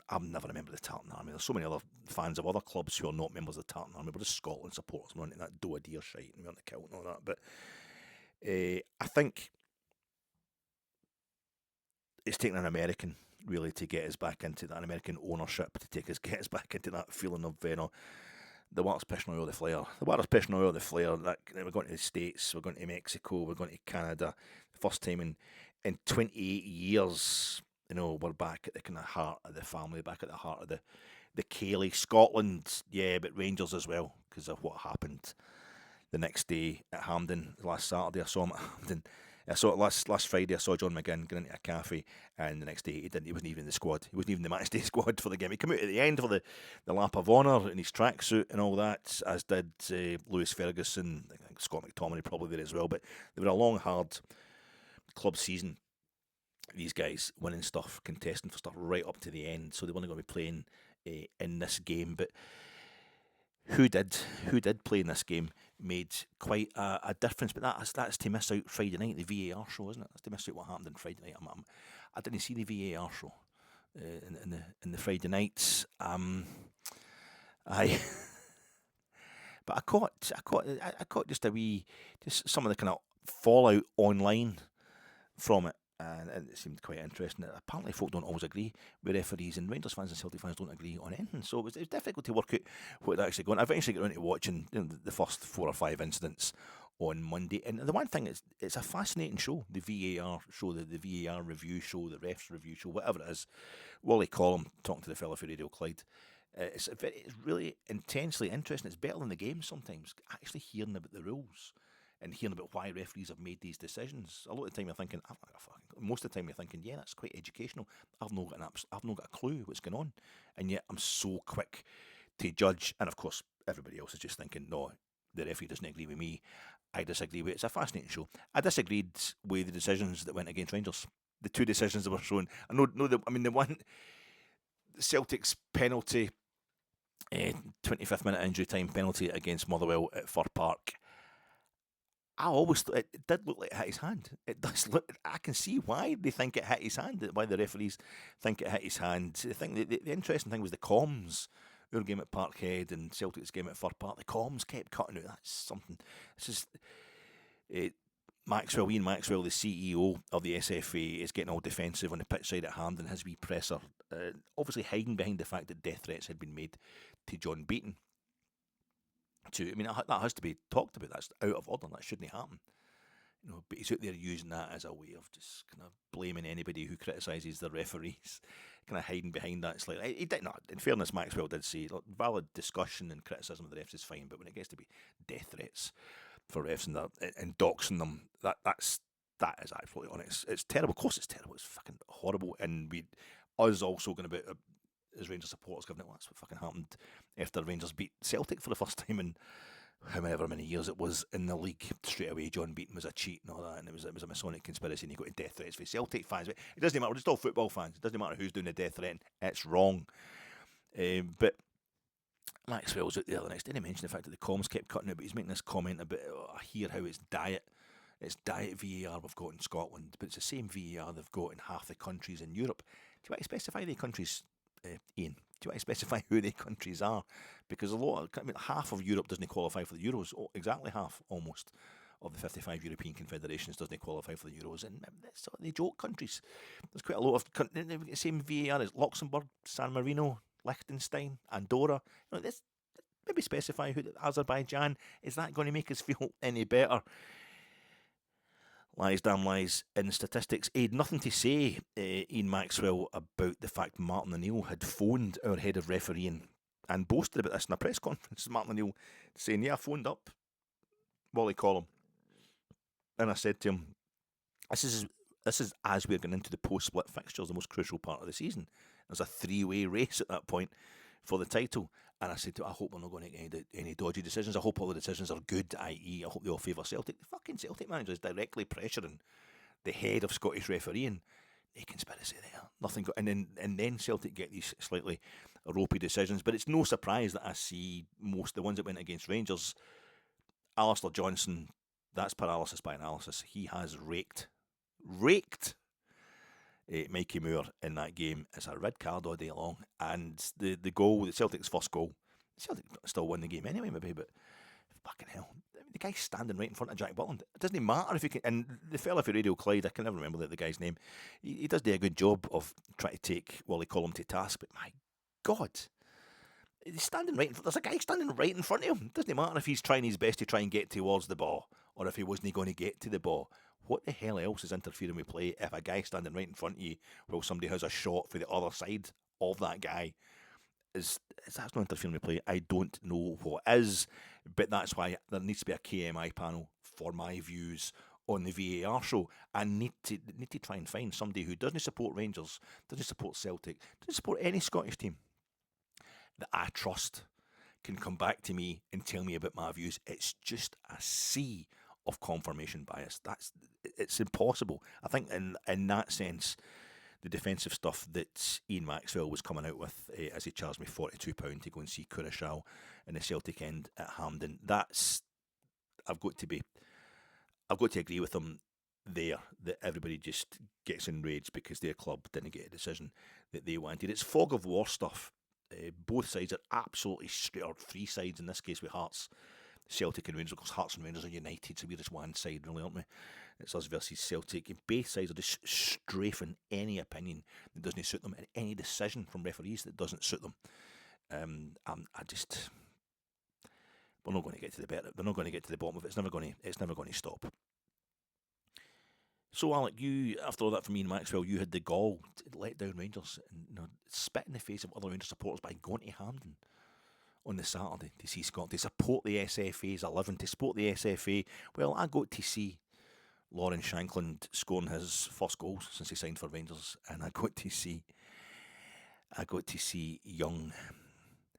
I've never remembered the Tartan Army. There's so many other fans of other clubs who are not members of the Tartan Army. We're just Scotland supporters. We're into that do a deer shite and we're on the kilt and all that. But I think it's taken an American really to get us back into that, an American ownership to get us back into that feeling of the water's pissing oil the flare. The water's pissing oil the flare. We're going to the States, we're going to Mexico, we're going to Canada. First time in 28 years, we're back at the kind of heart of the family, back at the heart of the Cayley. Scotland, yeah, but Rangers as well, because of what happened the next day at Hampden. Last Saturday I saw him at Hampden. I saw it last Friday. I saw John McGinn going into a cafe, and the next day he wasn't even in the squad. He wasn't even the match day squad for the game. He came out at the end for the lap of honour in his tracksuit and all that, as did Lewis Ferguson. I think Scott McTominay probably there as well. But they were a long, hard club season. These guys winning stuff, contesting for stuff right up to the end. So they weren't going to be playing in this game, but. Who did play in this game made quite a difference, but that's to miss out Friday night, the VAR show, isn't it? That's to miss out what happened on Friday night. I didn't see the VAR show in the Friday nights. But I caught just some of the kind of fallout online from it. And it seemed quite interesting. Apparently folk don't always agree with referees, and Rangers fans and Celtic fans don't agree on anything, so it was difficult to work out what actually going on. I eventually got around to watching the first 4 or 5 incidents on Monday, and the one thing is, it's a fascinating show, the VAR show, the VAR review show, the refs review show, whatever it is. Willie Collum talking to the fella for Radio Clyde. It's really intensely interesting. It's better than the game sometimes, actually hearing about the rules and hearing about why referees have made these decisions. A lot of the time you're thinking, most of the time you're thinking, yeah, that's quite educational. I've not got a clue what's going on, and yet I'm so quick to judge. And of course, everybody else is just thinking, no, the referee doesn't agree with me. I disagree with it. It's a fascinating show. I disagreed with the decisions that went against Rangers. The 2 decisions that were shown. The one, Celtic's penalty, 25th minute injury time penalty against Motherwell at Fir Park. I always thought it did look like it hit his hand. It does look. I can see why they think it hit his hand. Why the referees think it hit his hand. The interesting thing was the comms. Our game at Parkhead and Celtic's game at Fir Park. The comms kept cutting out. That's something. This is Ian Maxwell, the CEO of the SFA, is getting all defensive on the pitch side at Hampden. His wee presser, obviously hiding behind the fact that death threats had been made to John Beaton. That has to be talked about. That's out of order. That shouldn't happen. But he's out there using that as a way of just kind of blaming anybody who criticises the referees, kind of hiding behind that slightly. He did not. In fairness, Maxwell did say, look, valid discussion and criticism of the refs is fine, but when it gets to be death threats for refs and doxing them, that is absolutely on it. It's terrible. Of course, it's terrible. It's fucking horrible. And us also going about as Rangers supporters giving it, that's what fucking happened after Rangers beat Celtic for the first time in however many years it was in the league. Straight away, John Beaton was a cheat and all that, and it was a Masonic conspiracy, and he got to death threats for Celtic fans. But it doesn't matter, we're just all football fans. It doesn't matter who's doing the death threat. It's wrong. But Maxwell's out there the next day. He mentioned the fact that the comms kept cutting out, but he's making this comment about, I hear how it's diet VAR we've got in Scotland, but it's the same VAR they've got in half the countries in Europe. Do you want to specify the countries, Ian? Do you want to specify who the countries are? Because half of Europe doesn't qualify for the Euros. Exactly half, almost, of the 55 European confederations doesn't qualify for the Euros. And that's sort of the joke countries. There's quite a lot of the same VAR as Luxembourg, San Marino, Liechtenstein, Andorra. Let's maybe specify who Azerbaijan. Is that going to make us feel any better? Lies, damn lies in statistics. He had nothing to say, Ian Maxwell, about the fact Martin O'Neill had phoned our head of refereeing and boasted about this in a press conference. Martin O'Neill saying, yeah, I phoned up Willie Collum and I said to him, this is as we're getting into the post-split fixtures, the most crucial part of the season. There's a 3-way race at that point for the title. And I said, I hope we're not going to get any dodgy decisions. I hope all the decisions are good, i.e. I hope they all favour Celtic. The fucking Celtic manager is directly pressuring the head of Scottish refereeing. A conspiracy there. Nothing. And then Celtic get these slightly ropey decisions. But it's no surprise that I see most the ones that went against Rangers. Alistair Johnson, that's paralysis by analysis. He has raked Mikey Moore in that game. It's a red card all day long. And the goal, the Celtic's first goal, Celtic still won the game anyway, maybe, but fucking hell. The guy's standing right in front of Jack Butland. It doesn't matter if he can. And the fella for Radio Clyde, I can never remember the guy's name. He does do a good job of trying to take Willie Collum to task, but my God. He's standing right in front. There's a guy standing right in front of him. It doesn't matter if he's trying his best to try and get towards the ball or if he wasn't going to get to the ball. What the hell else is interfering with play if a guy's standing right in front of you while somebody has a shot for the other side of that guy? Is that's not interfering with play? I don't know what is, but that's why there needs to be a KMI panel for my views on the VAR show. I need to try and find somebody who doesn't support Rangers, doesn't support Celtic, doesn't support any Scottish team that I trust can come back to me and tell me about my views. It's just a sea of confirmation bias. It's impossible. I think in that sense, the defensive stuff that Ian Maxwell was coming out with as he charged me £42 to go and see Curacao in the Celtic end at Hampden, I've got to agree with him there, that everybody just gets enraged because their club didn't get a decision that they wanted. It's fog of war stuff. Both sides are absolutely straight, or three sides in this case with Hearts, Celtic and Rangers. Of course, Hearts and Rangers are united, so we're just one side, really, aren't we? It's us versus Celtic. Both sides are just strafing any opinion that doesn't suit them, and any decision from referees that doesn't suit them. We're not going to get to the better. They're not going to get to the bottom of it. It's never going to stop. So, Alec, you, after all that from Ian Maxwell, you had the gall to let down Rangers and spit in the face of other Rangers supporters by going to Hampden on the Saturday to see Scotland, to support the SFA's 11, to support the SFA. Well, I got to see Lawrence Shankland scoring his first goals since he signed for Rangers, and I got to see young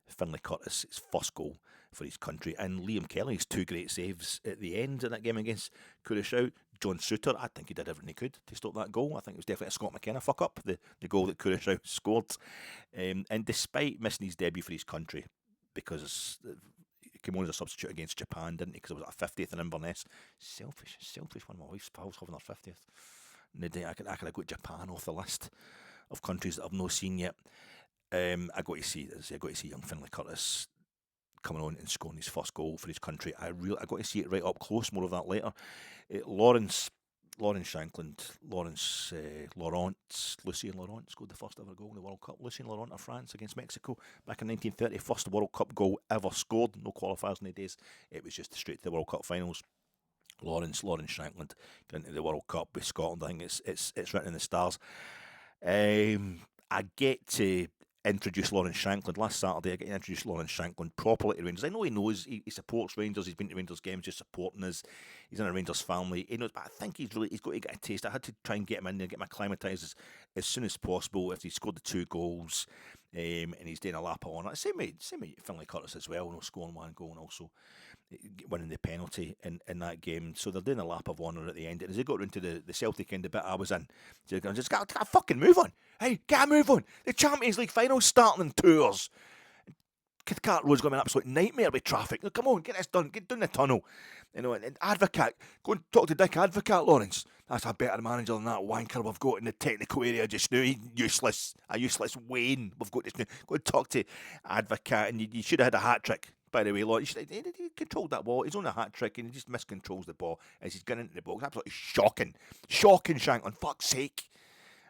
Finlay Curtis' first goal for his country, and Liam Kelly's two great saves at the end of that game against Curacao. John Souther, I think he did everything he could to stop that goal. I think it was definitely a Scott McKenna fuck up, the goal that Curacao scored. And despite missing his debut for his country, because he came on as a substitute against Japan, didn't he? Because it was a 50th in Inverness. Selfish. One of my wife's pals having her 50th. And the day I could have got Japan off the list of countries that I've not seen yet. I got to see young Finlay Curtis coming on and scoring his first goal for his country. I got to see it right up close. More of that later. Lawrence Shankland, Lucien Laurent scored the first ever goal in the World Cup. Lucien Laurent of France against Mexico back in 1930, first World Cup goal ever scored. No qualifiers in the days. It was just straight to the World Cup finals. Lawrence Shankland got into the World Cup with Scotland. I think it's written in the stars. I get to introduce Lawrence Shankland last Saturday. I get to introduce Lawrence Shankland properly to Rangers. I know he knows he supports Rangers. He's been to Rangers games, just supporting us. He's in a Rangers family. He knows, but I think he's got to get a taste. I had to try and get him in there, get him acclimatised as soon as possible. If he scored the two goals, and he's doing a lap on it. Same way Finlay Curtis as well. Scoring one goal and also winning the penalty in that game. So they're doing a lap of honour at the end. And as they got into the Celtic end, the bit I was in, just got a fucking move on. Hey, get a move on. The Champions League final's starting in 2 hours. Cathcart Road's going to be an absolute nightmare with traffic. Now, come on, get this done. Get down the tunnel. And Advocate. Go and talk to Dick Advocate, Lawrence. That's a better manager than that wanker we've got in the technical area just now. He's useless. A useless Wayne we've got just now. Go and talk to Advocate. And you should have had a hat-trick, by the way, Lawrence. He controlled that ball. He's on a hat-trick and he just miscontrols the ball as he's getting into the box. Absolutely shocking. Shocking, Shankland. Fuck's sake.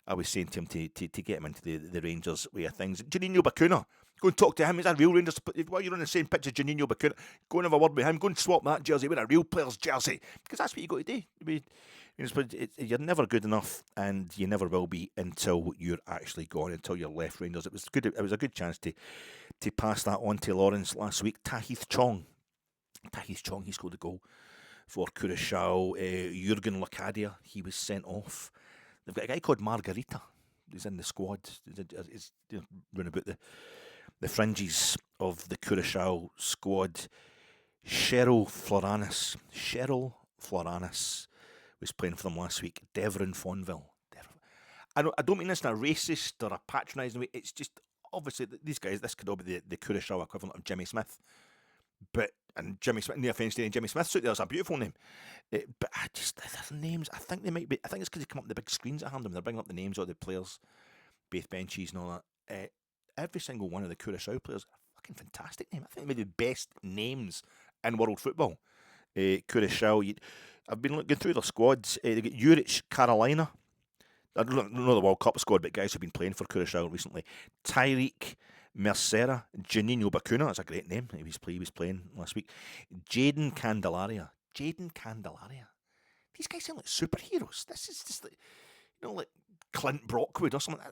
I was saying to him to get him into the Rangers way of things. Janino Bacuna, go and talk to him. He's a real Rangers. While you're on the same pitch as Janino Bacuna, go and have a word with him. Go and swap that jersey with a real player's jersey. Because that's what you got to do. You're never good enough, and you never will be until you're actually gone, until you're left Rangers. It was good. It was a good chance to pass that on to Lawrence last week. Tahith Chong, he scored a goal for Curacao. Jurgen Locadia, he was sent off. They've got a guy called Margarita who's in the squad. He's running about the fringes of the Curacao squad, Cheryl Floranis was playing for them last week. Devon Fonville. I don't mean this in a racist or a patronising way. It's just, obviously, these guys, this could all be the Curacao equivalent of Jimmy Smith. And Jimmy Smith, no offence to any Jimmy Smith suit, there's a beautiful name. But their names, I think they might be, I think it's because they come up on the big screens at hand them. They're bringing up the names of the players, both benches and all that. Every single one of the Curacao players, fucking fantastic name. I think they made the best names in world football. Curacao, I've been looking through their squads. They get Urich Carolina. I don't know the World Cup squad, but guys who've been playing for Curacao recently. Tyreek Mercera, Janino Bacuna, that's a great name. He was playing last week. Jaden Candelaria. These guys sound like superheroes. This is just like Clint Brockwood or something.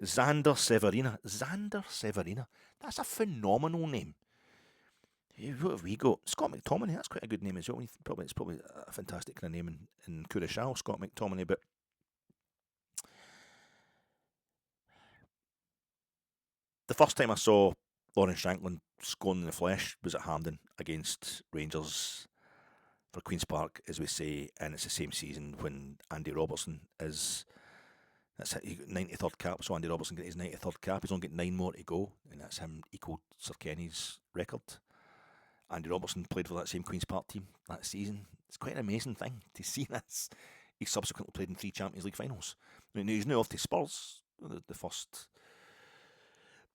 Xander Severina. That's a phenomenal name. What have we got? Scott McTominay, that's quite a good name as well. It's probably a fantastic kind of name in Curacao, Scott McTominay. But the first time I saw Lawrence Shankland scoring in the flesh was at Hampden against Rangers for Queen's Park, as we say, and it's the same season when Andy Robertson is... That's it, he got 93rd cap, so Andy Robertson got his 93rd cap. He's only got 9 more to go, and that's him equalled Sir Kenny's record. Andy Robertson played for that same Queen's Park team that season. It's quite an amazing thing to see this. He subsequently played in 3 Champions League finals. I mean, he's now off to Spurs, the first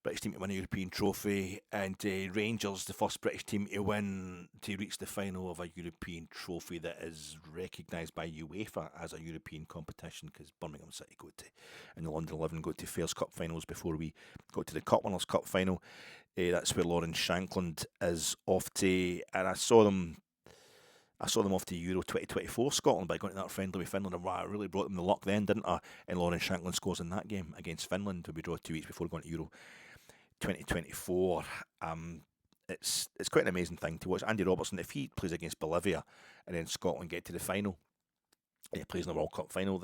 British team to win a European trophy, and Rangers, the first British team to reach the final of a European trophy that is recognised by UEFA as a European competition, because Birmingham City and the London 11 go to Fairs Cup finals before we go to the Cup Winners' Cup final. That's where Lawrence Shankland is off to, and I saw them off to Euro 2024 Scotland by going to that friendly with Finland, and wow, it really brought them the luck then, didn't I? And Lawrence Shankland scores in that game against Finland, where we draw 2 weeks before going to Euro 2024. It's quite an amazing thing to watch. Andy Robertson, if he plays against Bolivia and then Scotland get to the final, he plays in the World Cup final,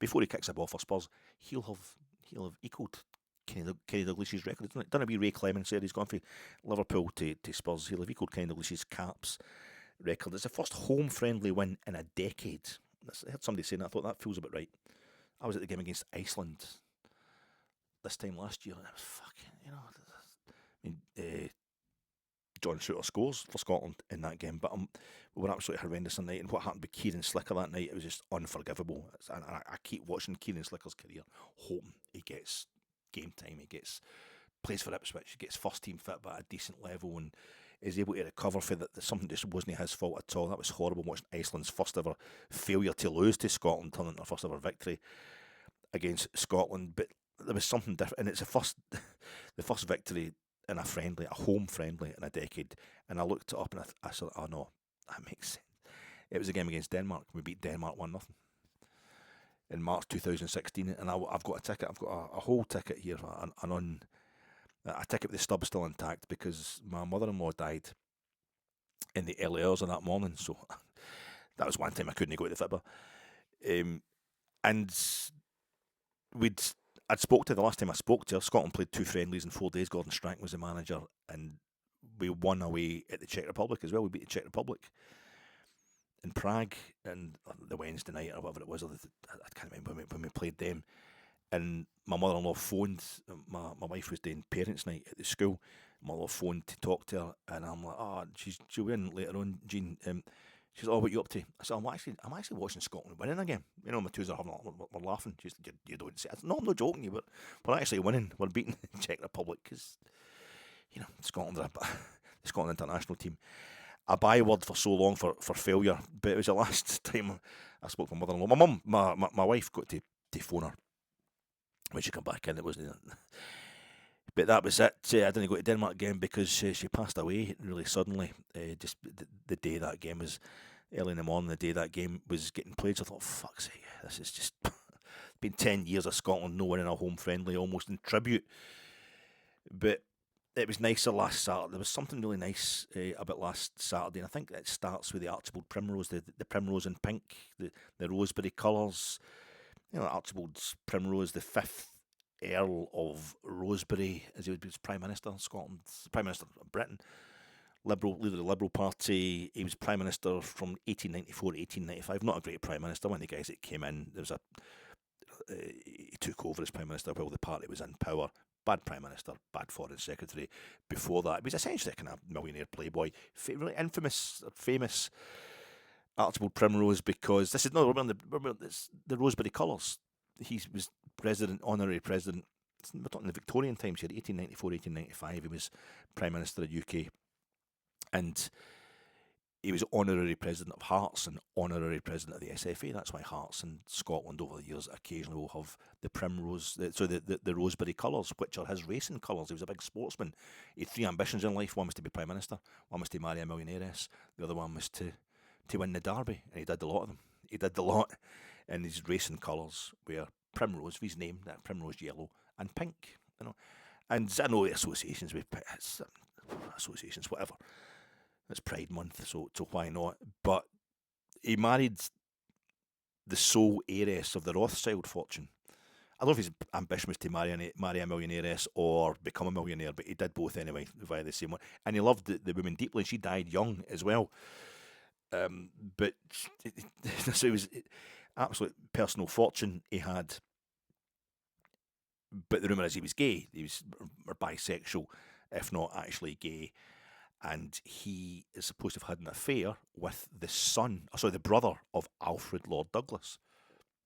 before he kicks a ball for Spurs, he'll have equalled Kenny Dalglish's record. Don't be Ray Clemens said he's gone from Liverpool to Spurs. He'll have equalled Kenny Dalglish's caps record. It's the first home friendly win in a decade. I heard somebody saying that. I thought that feels about right. I was at the game against Iceland this time last year, and it was fucking, John Shooter scores for Scotland in that game, but we were absolutely horrendous that night, and what happened with Kieran Slicker that night, it was just unforgivable. And I keep watching Kieran Slicker's career, hoping he gets game time, plays for Ipswich, he gets first team fit but at a decent level, and is able to recover for that. Something just wasn't his fault at all. That was horrible watching Iceland's first ever failure to lose to Scotland turn into their first ever victory against Scotland. But there was something different, and it's the first victory in a home friendly in a decade. And I looked it up and I said, oh no, that makes sense. It was a game against Denmark. We beat Denmark 1-0 in March 2016, and I've got a ticket. I've got a whole ticket here, a ticket with the stub still intact, because my mother-in-law died in the early hours of that morning, so that was one time I couldn't go to the fibber. And I'd spoke to her the last time I spoke to her. Scotland played 2 friendlies in 4 days. Gordon Strachan was the manager, and we won away at the Czech Republic as well. We beat the Czech Republic in Prague and the Wednesday night or whatever it was. I can't remember when we played them. And my mother-in-law phoned. My wife was doing parents' night at the school. My mother phoned to talk to her, and I'm like, she'll be in later on, Jean. She said, what are you up to? I said, I'm actually watching Scotland winning again. My twos are we're laughing. She said, you don't say it. I said, no, I'm not joking you, but we're actually winning. We're beating the Czech Republic, because, Scotland are the Scotland international team. A byword for so long for failure, but it was the last time I spoke to my mother-in-law. My mum, my wife got to phone her when she come back in. It wasn't, but that was it. I didn't go to Denmark again because she passed away really suddenly. Just the day that game was, early in the morning, the day that game was getting played. So I thought, fuck's sake, this is just been 10 years of Scotland no winning a home friendly, almost in tribute. But it was nicer last Saturday. There was something really nice about last Saturday, and I think it starts with the Archibald Primrose, the primrose in pink, the roseberry colours. Archibald's Primrose, the 5th Earl of Rosebery, as he was Prime Minister of Scotland, Prime Minister of Britain, leader of the Liberal Party. He was Prime Minister from 1894 to 1895. Not a great Prime Minister. One of the guys that came in, he took over as Prime Minister while the party was in power. Bad Prime Minister, bad Foreign Secretary. Before that, he was essentially a kind of millionaire playboy. Really famous Archibald Primrose, because this is the Rosebery colours. He was honorary president. We're talking the Victorian times here, 1894, 1895. He was Prime Minister of UK, and he was honorary president of Hearts and honorary president of the SFA. That's why Hearts in Scotland over the years occasionally will have the Primrose, the Rosebery colours, which are his racing colours. He was a big sportsman. He had 3 ambitions in life. One was to be Prime Minister, one was to marry a millionairess, the other one was to win the Derby, and he did a lot of them. He did a lot, and his racing colours were Primrose, his name, that Primrose yellow and pink, And I know the associations with associations, whatever. It's Pride Month, so why not? But he married the sole heiress of the Rothschild fortune. I don't know if his ambition was to marry a millionairess or become a millionaire, but he did both anyway, via the same one. And he loved the woman deeply, and she died young as well. But so it was absolute personal fortune he had. But the rumour is he was gay. He was bisexual, if not actually gay. And he is supposed to have had an affair with the brother of Alfred Lord Douglas.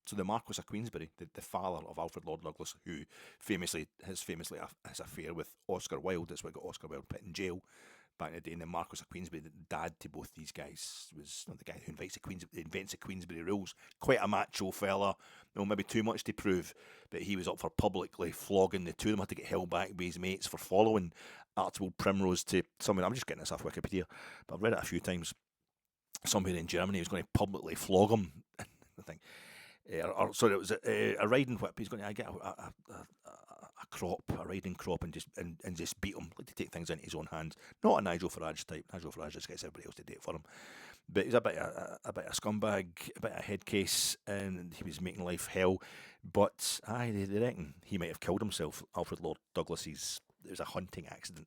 So the Marquis of Queensberry, the father of Alfred Lord Douglas, who his affair with Oscar Wilde, that's what got Oscar Wilde put in jail back in the day. And the Marquis of Queensberry, the dad to both these guys, was the guy who invents the Queensberry rules. Quite a macho fella, maybe too much to prove, but he was up for publicly flogging the two of them. Had to get held back by his mates for following Archibald Primrose to somewhere. I'm just getting this off Wikipedia, but I've read it a few times. Somewhere in Germany was going to publicly flog him. I think. It was a riding whip. He's going to get a riding crop, and just beat him, like to take things into his own hands. Not a Nigel Farage type. Nigel Farage just gets everybody else to do it for him. But he's a bit of a scumbag, a bit of a head case, and he was making life hell. But they reckon he might have killed himself. Alfred Lord Douglas, it was a hunting accident.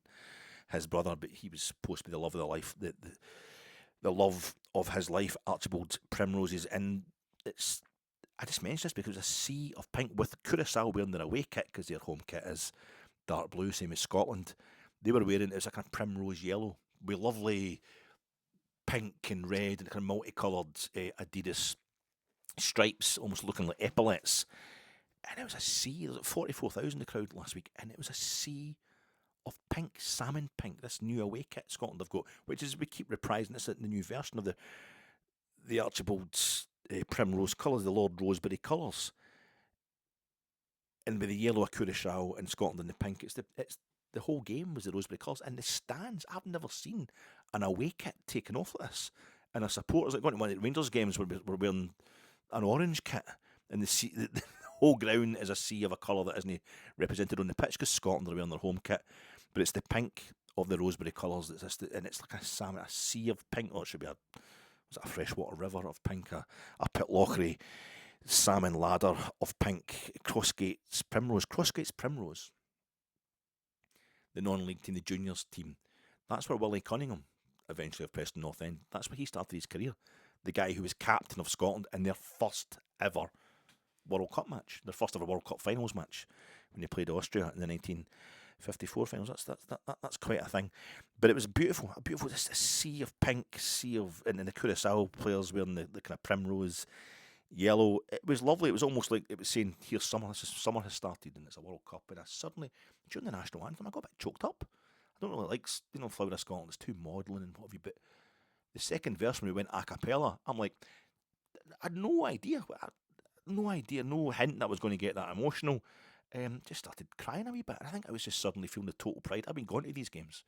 His brother, but he was supposed to be the love of the life, the love of his life, Archibald Primrose's, and it's. I just mentioned this because it was a sea of pink, with Curacao wearing their away kit, because their home kit is dark blue, same as Scotland. They were wearing, it was a kind of primrose yellow with lovely pink and red and kind of multicoloured Adidas stripes, almost looking like epaulets. And it was a sea. There was like 44,000 in the crowd last week, and it was a sea of pink, salmon pink. This new away kit Scotland have got, which is, we keep reprising this, the new version of the Archibald's Primrose colours, the Lord Rosebery colours, and with the yellow of Curacao in Scotland and the pink, it's the whole game was the Rosebery colours. And the stands, I've never seen an away kit taken off like this, and our supporters, like going to one of the Rangers games, were wearing an orange kit, and the whole ground is a sea of a colour that isn't represented on the pitch, because Scotland are wearing their home kit, but it's the pink of the Rosebery colours, and it's like a sea of pink. Oh, it should be a freshwater river of pink, a Pitlochry salmon ladder of pink. Crossgate's Primrose, the non-league team, the juniors team. That's where Willie Cunningham, eventually of Preston North End, that's where he started his career. The guy who was captain of Scotland in their first ever World Cup match, their first ever World Cup finals match, when they played Austria in the 1954 finals. That's quite a thing. But it was beautiful, just a sea of pink, and then the Curacao players wearing the kind of primrose yellow. It was lovely. It was almost like it was saying, here's summer, summer has started, and it's a World Cup. And I suddenly, during the national anthem, I got a bit choked up. I don't really like, Flower of Scotland, it's too maudlin and what have you, but the second verse, when we went a cappella, I'm like, I had no idea, no hint that I was going to get that emotional. Just started crying a wee bit. And I think I was just suddenly feeling the total pride. I've been going to these games,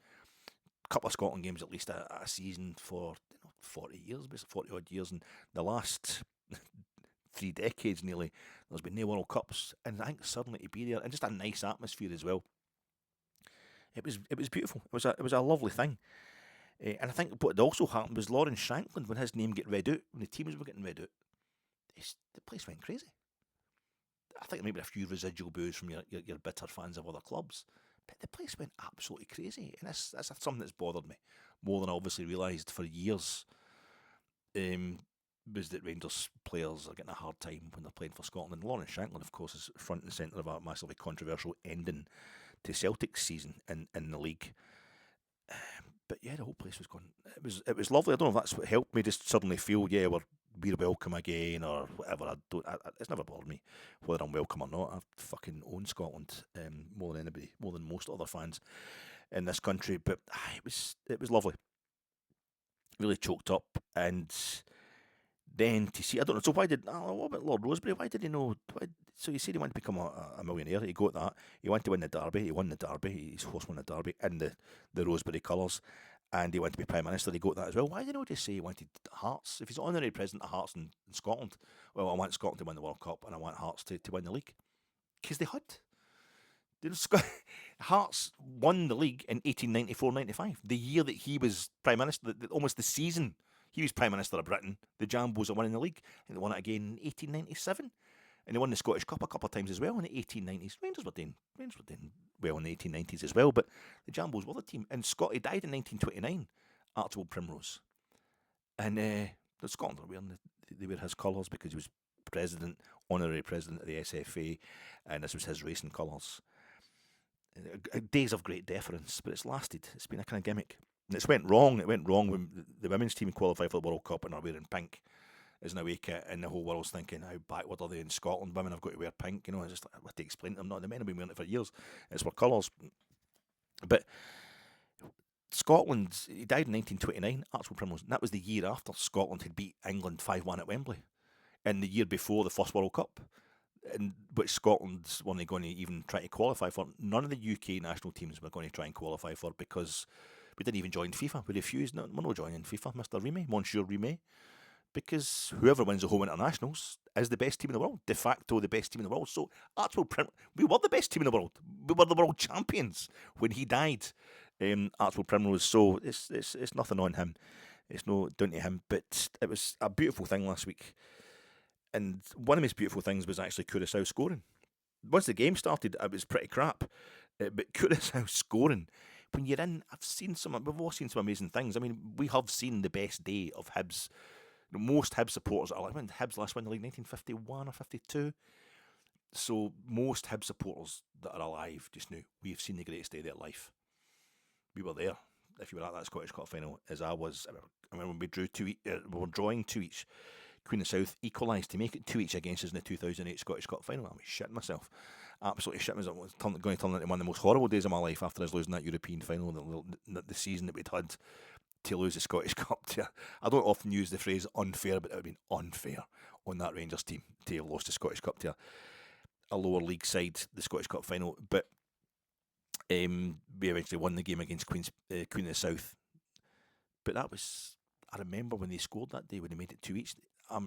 a couple of Scotland games at least a season for 40 years, basically 40 odd years, and the last 3 decades nearly, there's been no World Cups, and I think suddenly to be there, and just a nice atmosphere as well. It was beautiful. It was a lovely thing. And I think what also happened was Lawrence Shankland, when his name get read out, when the teams were getting read out, the place went crazy. I think there might be a few residual boos from your bitter fans of other clubs. But the place went absolutely crazy. And that's something that's bothered me more than I obviously realised for years. Was that Rangers players are getting a hard time when they're playing for Scotland. And Lawrence Shankland, of course, is front and centre of a massively controversial ending to Celtic's season in the league. But yeah, the whole place was gone. It was lovely. I don't know if that's what helped me just suddenly feel, yeah, we're welcome again or whatever. It's never bothered me whether I'm welcome or not. I fucking own Scotland more than anybody, more than most other fans in this country. But it was lovely. Really choked up. And then to see, I don't know, so what about Lord Rosebery? Why did he know? So he said he wanted to become a millionaire. He got that. He wanted to win the Derby. He won the Derby. His horse won the Derby in the Rosebery colours. And he wanted to be Prime Minister. He got that as well. Why did he not just say he wanted Hearts? If he's honorary president of Hearts in Scotland, well, I want Scotland to win the World Cup and I want Hearts to win the league. Because they had. Hearts won the league in 1894-95, the year that he was Prime Minister, almost the season he was Prime Minister of Britain. The Jambos are winning the league. And they won it again in 1897. And they won the Scottish Cup a couple of times as well in the 1890s. Rangers were doing well in the 1890s as well, but the Jambos were the team. And Scotty died in 1929, Archibald Primrose. And the Scotland were wearing they wear his colours because he was honorary president of the SFA, and this was his racing colours. Days of great deference, but it's lasted. It's been a kind of gimmick. And it went wrong when the women's team qualified for the World Cup and are wearing pink as an away kit, and the whole world's thinking, how backward are they in Scotland? Women have got to wear pink, It's just like, I have to explain to them, the men have been wearing it for years. It's for colours. But Scotland, he died in 1929, Archibald Primrose, and that was the year after Scotland had beat England 5-1 at Wembley, and the year before the first World Cup, and which Scotland weren't going to even try to qualify for. None of the UK national teams were going to try and qualify for because we didn't even join FIFA. We refused. We're not joining FIFA, Mr. Rimet, Monsieur Rimet, because whoever wins the home internationals is the best team in the world, de facto the best team in the world. So we were the best team in the world. We were the world champions when he died, Archibald Primrose. So it's nothing on him. It's no down to him. But it was a beautiful thing last week. And one of his beautiful things was actually Curacao scoring. Once the game started, it was pretty crap. But Curacao scoring, when you're in, we've all seen some amazing things. I mean, we have seen the best day of Hibs. Most Hibs supporters are like, when did Hibs last win the league? 1951 or 52? So most Hibs supporters that are alive just now, we've seen the greatest day of their life. We were there. If you were at that Scottish Cup final, as I was, I remember when we were drawing 2 each. Queen of South equalised to make it 2 each against us in the 2008 Scottish Cup final. I was shitting myself. Absolutely shitting myself. It was going to turn into one of the most horrible days of my life after us losing that European final, the season that we'd had to lose the Scottish Cup to. I don't often use the phrase unfair, but it would have been unfair on that Rangers team to have lost the Scottish Cup to a lower league side, the Scottish Cup final. But we eventually won the game against Queen of the South. But I remember when they scored that day, when they made it 2 each.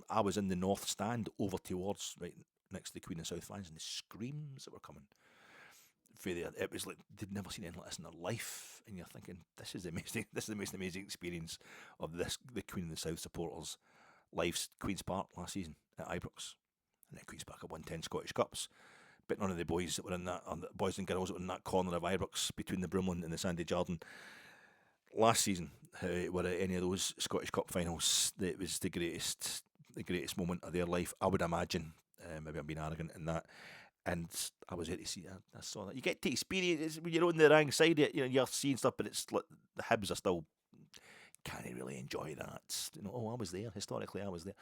I was in the north stand over towards right next to the Queen of South fans, and the screams that were coming for there, it was like they'd never seen anything like this in their life. And you're thinking, this is the most amazing experience of the Queen of the South supporters' lives. Queen's Park last season at Ibrox, and then Queen's Park had won 10 Scottish Cups. But none of the boys that were in that, the boys and girls that were in that corner of Ibrox between the Broomland and the Sandy Jarden last season were at any of those Scottish Cup finals. It was the greatest moment of their life, I would imagine. Maybe I'm being arrogant in that. And I was there to see that. I saw that. You get to experience when you're on the wrong side. You're seeing stuff, but it's like the Hibs are still can't really enjoy that. I was there historically. I was there.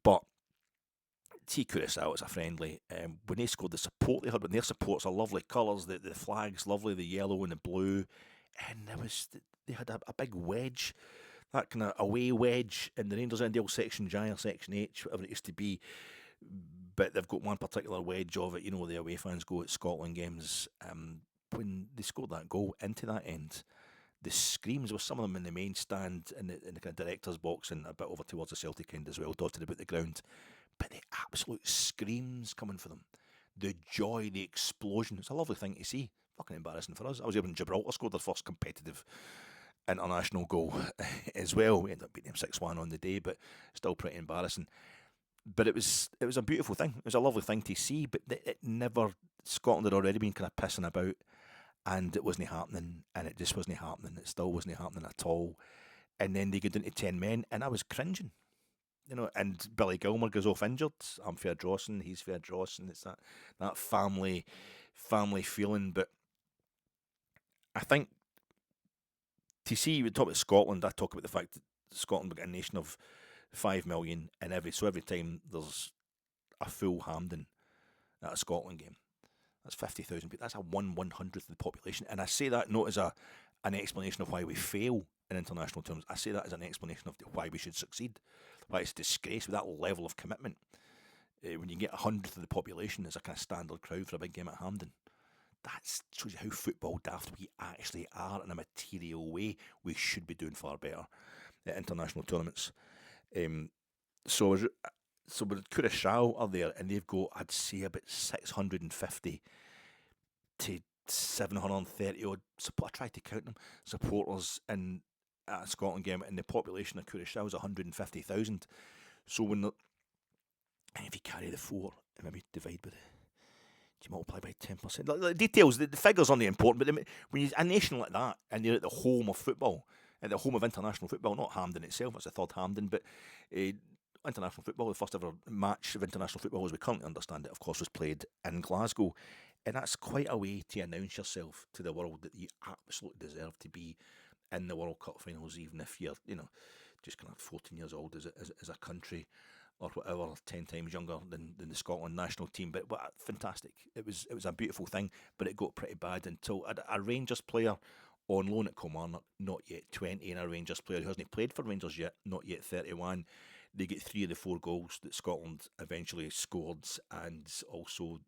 But see Curacao, it's a friendly. When they scored, the support they had, when their supports are lovely colours, the flag's lovely, the yellow and the blue, and they had a big wedge. That kind of away wedge in the Rangers End, Section J or Section H, whatever it used to be. But they've got one particular wedge of it, the away fans go at Scotland games. When they scored that goal into that end, the screams, with some of them in the main stand, in the kind of director's box, and a bit over towards the Celtic end as well, dotted about the ground. But the absolute screams coming for them. The joy, the explosion. It's a lovely thing to see. Fucking embarrassing for us. I was able in Gibraltar, scored their first competitive international goal as well. We ended up beating them 6-1 on the day, but still pretty embarrassing. But it was a beautiful thing. It was a lovely thing to see. But it never. Scotland had already been kind of pissing about, and it wasn't happening, and it just wasn't happening. It still wasn't happening at all. And then they go down to 10 men, and I was cringing. And Billy Gilmour goes off injured. I'm fair drossing, he's fair drossing. It's that family feeling. But I think to see, we talk about Scotland, I talk about the fact that Scotland got a nation of 5 million, and every time there's a full Hampden at a Scotland game, that's 50,000 people. That's a 1/100th of the population. And I say that not as an explanation of why we fail in international terms. I say that as an explanation of why we should succeed. Why it's a disgrace with that level of commitment. When you get 100th of the population as a kind of standard crowd for a big game at Hampden, that shows you how football daft we actually are in a material way. We should be doing far better at international tournaments. So with Curacao are there, and they've got, I'd say, about 650 to 730 odd. I tried to count them, supporters in a Scotland game, and the population of Curacao is 150,000. So if you carry the 4 and maybe divide by you multiply by 10%. The details, the figures aren't important, but when you're a nation like that and you're at the home of football, at the home of international football, not Hampden itself, it's the third Hampden, but international football, the first ever match of international football as we currently understand it, of course, was played in Glasgow. And that's quite a way to announce yourself to the world that you absolutely deserve to be in the World Cup finals, even if you're, just kind of 14 years old as a country, or whatever, 10 times younger than the Scotland national team. But fantastic. It was a beautiful thing, but it got pretty bad until a Rangers player on loan at Kilmarnock, not yet 20, and a Rangers player who hasn't played for Rangers yet, not yet 31. They get 3 of the 4 goals that Scotland eventually scored, and also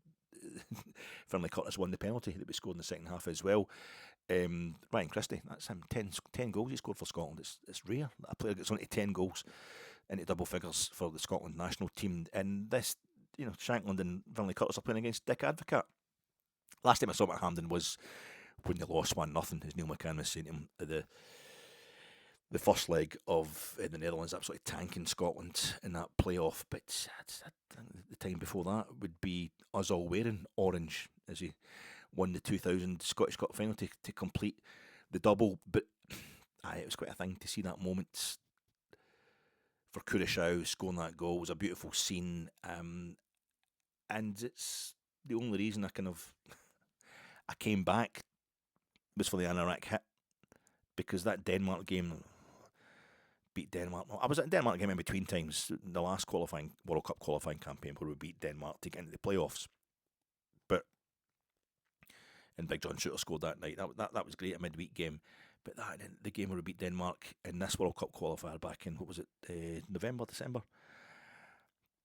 Finlay Curtis won the penalty that we scored in the second half as well. Ryan Christie, that's him, 10 goals he scored for Scotland. It's rare that a player gets onto 10 goals into double figures for the Scotland national team. And this, Shankland and Finlay Curtis are playing against Dick Advocaat. Last time I saw him at Hampden was when they lost 1-0, as Neil McCann was saying to him, at the first leg of the Netherlands, absolutely tanking Scotland in that playoff. But the time before that would be us all wearing orange as he won the 2000 Scottish Cup final to complete the double. But it was quite a thing to see that moment for Curacao scoring that goal. It was a beautiful scene, and it's the only reason I came back was for the Anorak hit, because that Denmark game beat Denmark. I was at the Denmark game in between times, the last World Cup qualifying campaign where we beat Denmark to get into the playoffs. And Big John Shooter scored that night. That was great, a midweek game. But the game where we beat Denmark in this World Cup qualifier back in, what was it, November, December?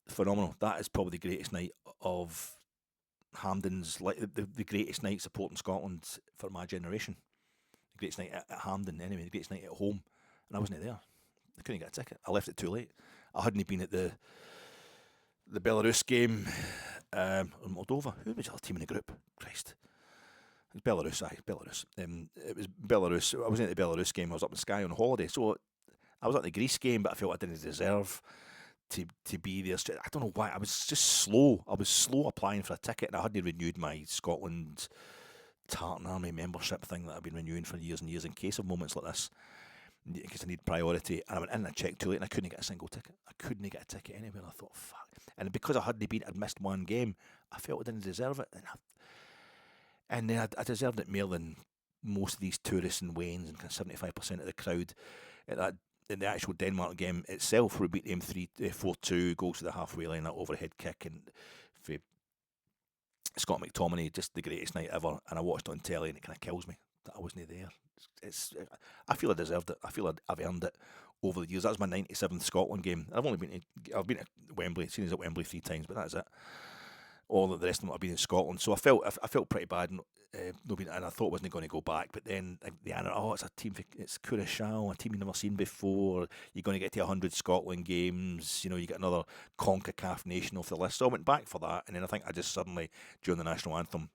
Phenomenal. That is probably the greatest night of Hampden's, like the greatest night supporting Scotland for my generation. The greatest night at Hampden, anyway, the greatest night at home. And I wasn't there. I couldn't get a ticket. I left it too late. I hadn't been at the Belarus game, Moldova. Who was the other team in the group? Christ. It was Belarus. It was Belarus. I wasn't at the Belarus game. I was up in Skye on holiday. So I was at the Greece game, but I felt I didn't deserve to be there. I don't know why. I was just slow. I was slow applying for a ticket, and I hadn't renewed my Scotland Tartan Army membership thing that I've been renewing for years and years in case of moments like this, in case I need priority. And I went in and I checked too late, and I couldn't get a single ticket. I couldn't get a ticket anywhere. I thought, fuck. And because I'd missed one game, I felt I didn't deserve it. And then I deserved it more than most of these tourists and Waynes, and kind of 75% of the crowd in the actual Denmark game itself, where we beat them 4-2, goals to the halfway line, that overhead kick, and for Scott McTominay, just the greatest night ever. And I watched it on telly, and it kind of kills me that I wasn't there. I feel I deserved it. I feel I've earned it over the years. That was my 97th Scotland game. I've been at Wembley, seen as at Wembley 3 times, but that's it. All of the rest of them have been in Scotland, so I felt pretty bad, and I thought I wasn't going to go back. But then it's a team, it's Curacao, a team you've never seen before. You're going to get to 100 Scotland games. You get another CONCACAF nation off the list. So I went back for that, and then I think I just suddenly, during the national anthem,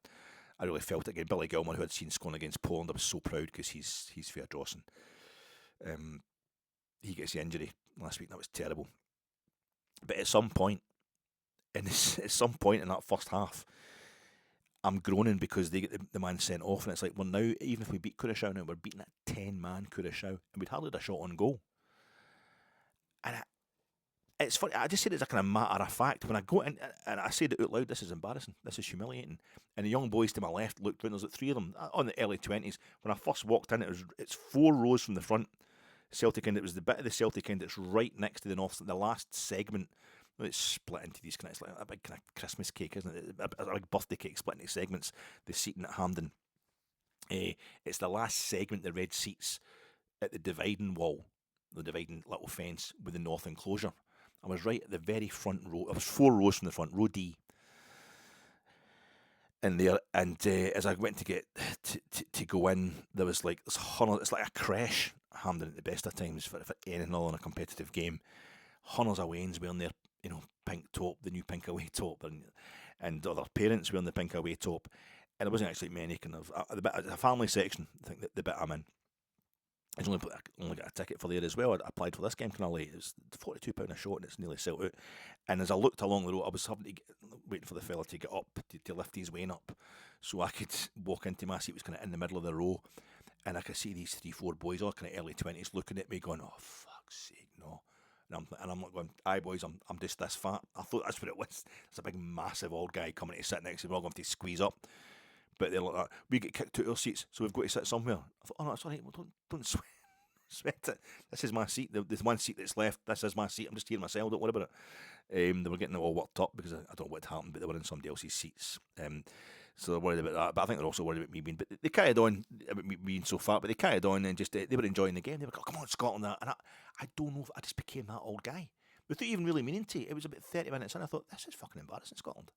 I really felt it again. Billy Gilmour, who had seen scoring against Poland, I was so proud because he's fair drossing. He gets the injury last week, and that was terrible. But at some point, at some point in that first half, I'm groaning because they get the man sent off, and it's like, well, now, even if we beat Curacao now, we're beating a 10-man Curacao, and we'd hardly had a shot on goal. And it's funny, I just said it as a kind of matter of fact. When I go in, and I said it out loud, this is embarrassing, this is humiliating. And the young boys to my left looked around, there's like 3 of them on the early 20s. When I first walked in, it's 4 rows from the front, Celtic end. It was the bit of the Celtic end that's right next to the North, the last segment. It's split into these kind of, it's like a big kind of Christmas cake, isn't it? A big birthday cake split into segments. The seating at Hampden. It's the last segment, the red seats at the dividing wall, the dividing little fence with the North enclosure. I was right at the very front row. I was 4 rows from the front, row D. And there, and as I went to get to go in, there was like this huddle. It's like a creche, Hampden at the best of times for anything other than a competitive game. Hunners of Waynes wearing their, pink top, the new pink away top, and other parents wearing the pink away top. And there wasn't actually many kind of a family section. I think the bit I'm in. I only got a ticket for there as well. I applied for this game kind of late. It was £42 a shot, and it's nearly sold out. And as I looked along the road, I was waiting for the fella to get up to lift his wain up, so I could walk into my seat. It was kind of in the middle of the row, and I could see these 3-4 boys, all kind of early 20s, looking at me, going, "Oh, fuck's sake, no!" And I'm like going, "Aye, boys, I'm just this fat." I thought that's what it was. It's a big, massive old guy coming to sit next to me. We're all going to have to squeeze up. But they're like that. We get kicked out of our seats, so we've got to sit somewhere. I thought, "Oh no, it's all right. Well, don't sweat." Sweat it. This is my seat. There's one seat that's left. This is my seat. I'm just here myself. Don't worry about it. They were getting all worked up because I don't know what happened, but they were in somebody else's seats. So they're worried about that. But I think they're also worried about me being. But they carried on about me being so fat. But they carried on and just they were enjoying the game. They were like, "Come on, Scotland!" And I don't know if I just became that old guy without even really meaning to. It was about 30 minutes in. I thought, this is fucking embarrassing, Scotland.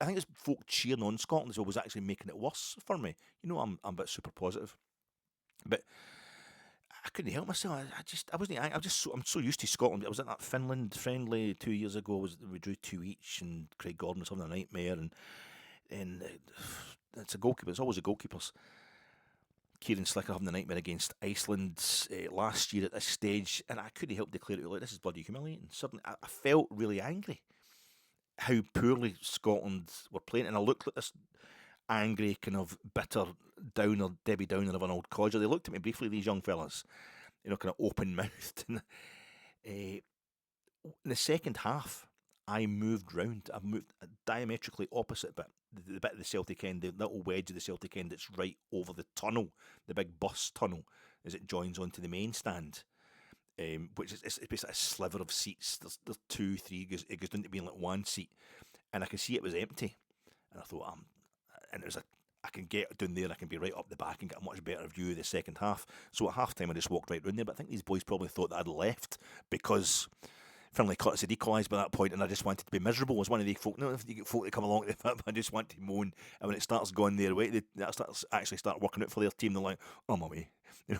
I think it's folk cheering on Scotland as well was actually making it worse for me. I'm a bit super positive, but I couldn't help myself. I'm so used to Scotland. I was at that Finland friendly 2 years ago. We drew 2 each, and Craig Gordon was having a nightmare, and it's a goalkeeper. It's always the goalkeepers. Kieran Slicker having the nightmare against Iceland last year at this stage, and I couldn't help declare it like, this is bloody humiliating. Suddenly, I felt really angry how poorly Scotland were playing, and I looked like this angry, kind of bitter downer, Debbie Downer of an old codger. They looked at me briefly, these young fellas, kind of open-mouthed. In the second half, I moved round. I moved diametrically opposite bit, the bit of the Celtic end, the little wedge of the Celtic end that's right over the tunnel, the big bus tunnel, as it joins onto the main stand. Which is it's basically a sliver of seats. There's 2, 3. It goes down to being like one seat, and I could see it was empty. And I thought, and it was I can get down there, I can be right up the back and get a much better view of the second half. So at half time, I just walked right round there. But I think these boys probably thought that I'd left because Finlay Curtis had equalised by that point, and I just wanted to be miserable. I was one of the folk. If you get folk to come along to the I just want to moan. And when it starts going their way, they start working out for their team. They're like, "Oh my way,"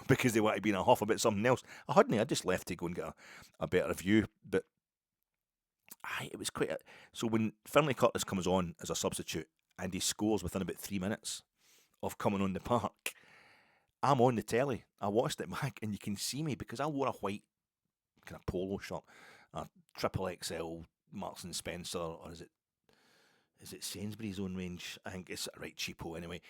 because they want to be in a huff about something else. I just left to go and get a better view. But it was quite. So when Finlay Curtis comes on as a substitute and he scores within about 3 minutes of coming on the park, I'm on the telly. I watched it back, and you can see me because I wore a white kind of polo shirt, a triple XL Marks and Spencer, or is it Sainsbury's own range? I think it's right cheapo anyway.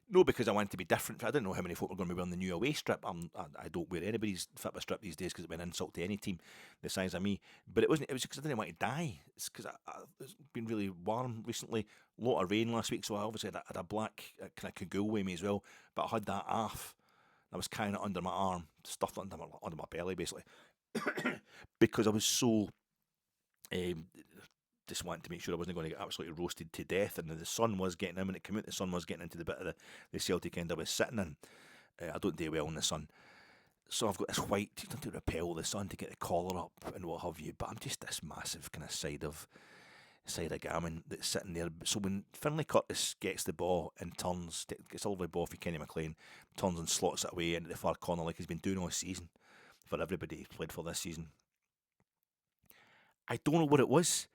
No, because I wanted to be different. I didn't know how many folk were going to be wearing the new away strip. I don't wear anybody's Fitbit strip these days because it's been an insult to any team the size of me. But it was because I didn't want to die. It's because it's been really warm recently. A lot of rain last week, so I obviously had a black kind of cagoule with me as well. But I had that off. I was carrying it under my arm, stuffed it under my belly basically, because I was so. Just wanted to make sure I wasn't going to get absolutely roasted to death, and the sun was getting in. When it came out, the sun was getting into the bit of the Celtic end I was sitting in. I don't do well in the sun, so I've got this white to repel the sun, to get the collar up and what have you. But I'm just this massive kind of side of gammon that's sitting there. So when Finlay Curtis gets the ball and gets a lovely ball for Kenny McLean, turns and slots it away into the far corner like he's been doing all season for everybody he's played for this season. I don't know what it was.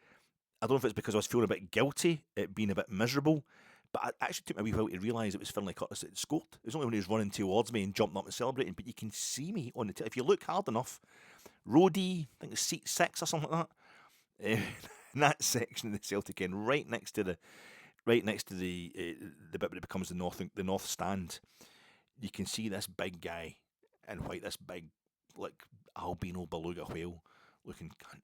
I don't know if it's because I was feeling a bit guilty at being a bit miserable, but it actually took me a wee while to realise it was Finlay Curtis that had scored. It was only when he was running towards me and jumping up and celebrating, but you can see me on the if you look hard enough, row D, I think it's seat 6 or something like in that section of the Celtic end, right next to the the bit where it becomes the north stand. You can see this big guy in white, this big like albino beluga whale looking cunt,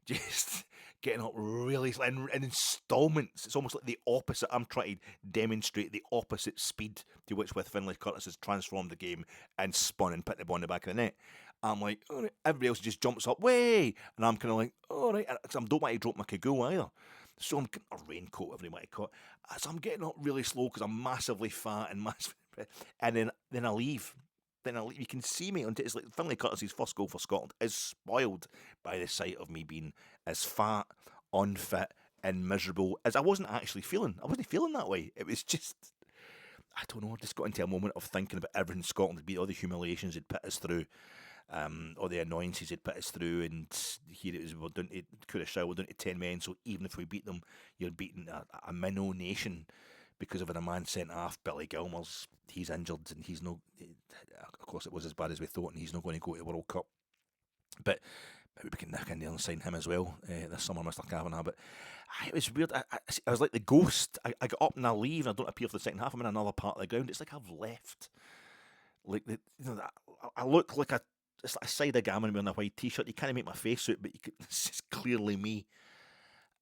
just getting up really in installments. It's almost like the opposite. I'm trying to demonstrate the opposite speed to which with Finlay Curtis has transformed the game and spun and put the ball in the back of the net. I'm like, all right. Everybody else just jumps up, way, and I'm kind of like, all right, because I don't want to drop my cagoule either. So I'm a raincoat, whatever you want to call it. So I'm getting up really slow because I'm massively fat and massively, and then I leave. You can see me on it's like Finlay Curtis' first goal for Scotland is spoiled by the sight of me being as fat, unfit, and miserable as I wasn't actually feeling. I wasn't feeling that way. It was just, I don't know, I just got into a moment of thinking about everything Scotland had been, all the humiliations they'd put us through, or the annoyances they'd put us through, and here it was, we're down to Curacao, we're down to 10 men, so even if we beat them, you're beating a minnow nation because of a man sent off, Billy Gilmour's, he's injured, and he's no, of course it was as bad as we thought, and he's not going to go to the World Cup. But maybe we can nick in there and sign him as well this summer, Mr. Kavanagh. But it was weird. I was like the ghost. I got up and I leave, and I don't appear for the second half. I'm in another part of the ground. It's like I've left. Like I look like it's like a side of gammon wearing a white t-shirt. You can't make my face out, but it's just clearly me.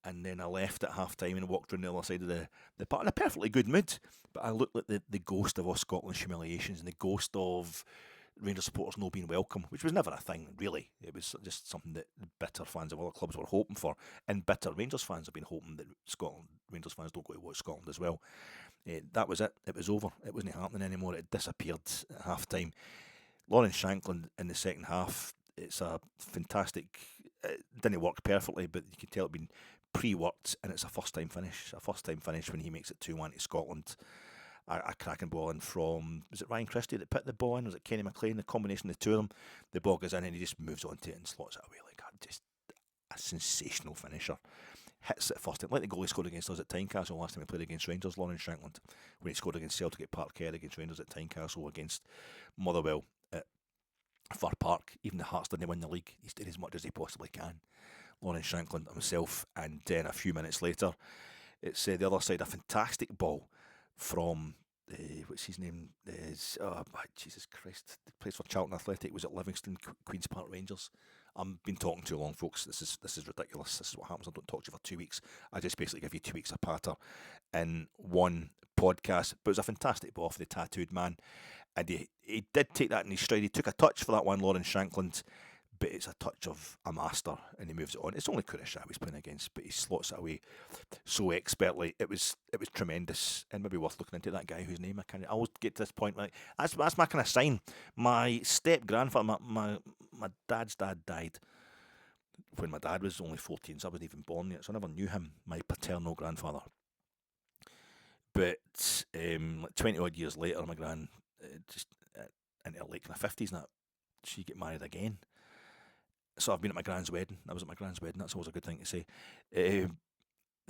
And then I left at half time and walked around the other side of the park in a perfectly good mood. But I looked like the ghost of all Scotland's humiliations and the ghost of Rangers supporters not being welcome, which was never a thing, really. It was just something that bitter fans of other clubs were hoping for, and bitter Rangers fans have been hoping that Rangers fans don't go to watch Scotland as well. That was it. It was over. It wasn't happening anymore. It disappeared at half time. Lawrence Shankland in the second half, it's a fantastic, it didn't work perfectly, but you can tell it'd been pre-worked, and it's a first-time finish. A first-time finish when he makes it 2-1 to Scotland. A cracking ball in from, was it Ryan Christie that put the ball in? Was it Kenny McLean? The combination of the two of them. The ball goes in and he just moves on to it and slots it away like just a sensational finisher. Hits it first time, like the goal he scored against us at Tynecastle last time he played against Rangers, Lawrence Shankland, when he scored against Celtic at Park Care, against Rangers at Tynecastle, against Motherwell at Fir Park. Even the Hearts didn't win the league. He's done as much as he possibly can. Lawrence Shankland himself, and then a few minutes later, it's the other side, a fantastic ball from what's his name? Jesus Christ! He plays for Charlton Athletic. Was it Livingston, Queen's Park Rangers? I've been talking too long, folks. This is ridiculous. This is what happens. I don't talk to you for 2 weeks. I just basically give you 2 weeks of patter in one podcast. But it was a fantastic ball for the tattooed man, and he did take that in his stride. He took a touch for that one, Lawrence Shankland. But it's a touch of a master, and he moves it on. It's only Curacao he's playing against, but he slots it away so expertly. It was tremendous, and maybe worth looking into that guy whose name I always get to this point. Like that's my kind of sign. My step grandfather, my dad's dad died when my dad was only 14, so I wasn't even born yet, so I never knew him. My paternal grandfather. But like 20 odd years later, my gran just into her late 50s, and that she get married again. So I've been at my gran's wedding. I was at my gran's wedding. That's always a good thing to say.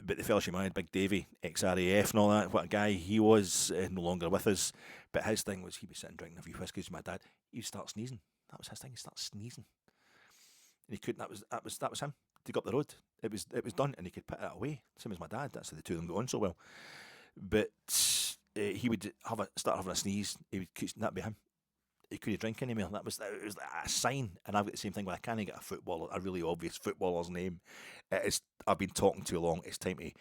But the fella she married, Big Davy, ex-RAF and all that, what a guy he was, no longer with us. But his thing was he'd be sitting drinking a few whiskies with my dad. He'd start sneezing. That was his thing. He'd start sneezing. And he couldn't. That was him. To go up the road. It was done, and he could put it away. Same as my dad. That's how the two of them got on so well. But he would start having a sneeze. That'd be him. He couldn't drink anymore. It was a sign. And I've got the same thing, but I can't get a really obvious footballer's name. I've been talking too long. It's time to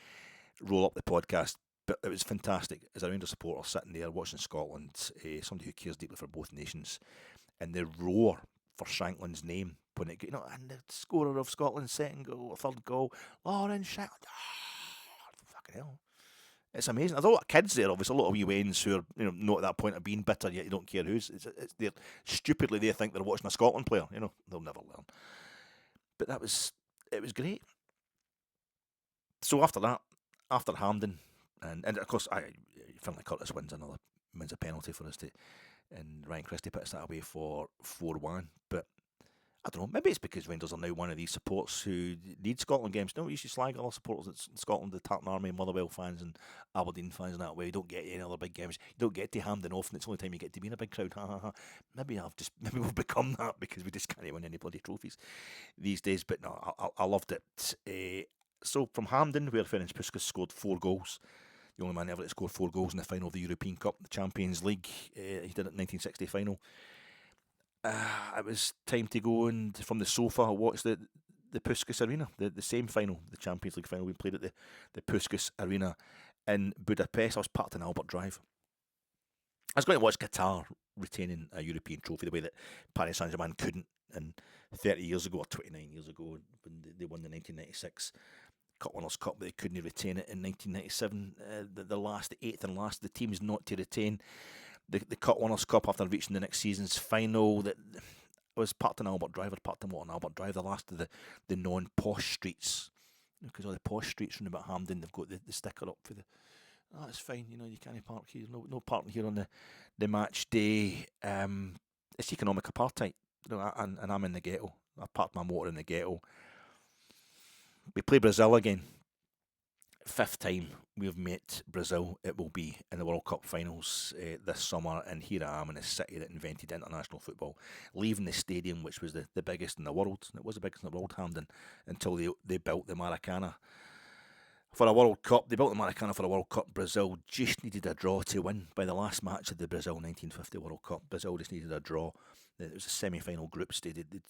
roll up the podcast. But it was fantastic as a Rangers supporter sitting there watching Scotland, somebody who cares deeply for both nations, and the roar for Shankland's name when it, and the scorer of Scotland's second goal, third goal, Lawrence Shankland. Fucking hell. It's amazing. There's a lot of kids there, obviously, a lot of wee wains who are, not at that point of being bitter yet. You don't care who's. It's stupidly they think they're watching a Scotland player. They'll never learn. But it was great. So after that, after Hampden, and of course, Finlay Curtis wins a penalty for us and Ryan Christie puts that away for 4-1. But I don't know, maybe it's because Rangers are now one of these supporters who need Scotland games. No, we used to slag other supporters in Scotland, the Tartan Army, Motherwell fans and Aberdeen fans in that way. You don't get any other big games. You don't get to Hampden often. It's the only time you get to be in a big crowd. Ha ha ha. Maybe we've become that because we just can't win any bloody trophies these days. But no, I loved it. So from Hampden, where Ferenc Puskas scored 4 goals, the only man ever to score 4 goals in the final of the European Cup, the Champions League. He did it in the 1960 final. It was time to go and from the sofa watch the Puskas Arena, the same final, the Champions League final. We played at the Puskas Arena in Budapest. I was parked on Albert Drive. I was going to watch Qatar retaining a European trophy the way that Paris Saint-Germain couldn't, and 30 years ago or 29 years ago when they won the 1996 Winners' Cup, but they couldn't retain it in 1997. The eighth and last of the teams not to retain the Cup Winners' Cup after reaching the next season's final. That was parked on Albert Drive, or parked on Albert Drive, the last of the non-posh streets, because all the posh streets around about Hampden, they've got the sticker up for the. Oh, it's fine, you can't park here. No parking here on the match day. It's economic apartheid, and I'm in the ghetto. I parked my motor in the ghetto. We play Brazil again. 5th time we've met Brazil. It will be in the World Cup finals this summer, and here I am in a city that invented international football, leaving the stadium, which was the biggest in the world. It was the biggest in the world, Hampden, until they built the Maracana for a World Cup. They built the Maracana for a World Cup. Brazil just needed a draw to win. By the last match of the Brazil 1950 World Cup, Brazil just needed a draw. It was a semi-final group stage. They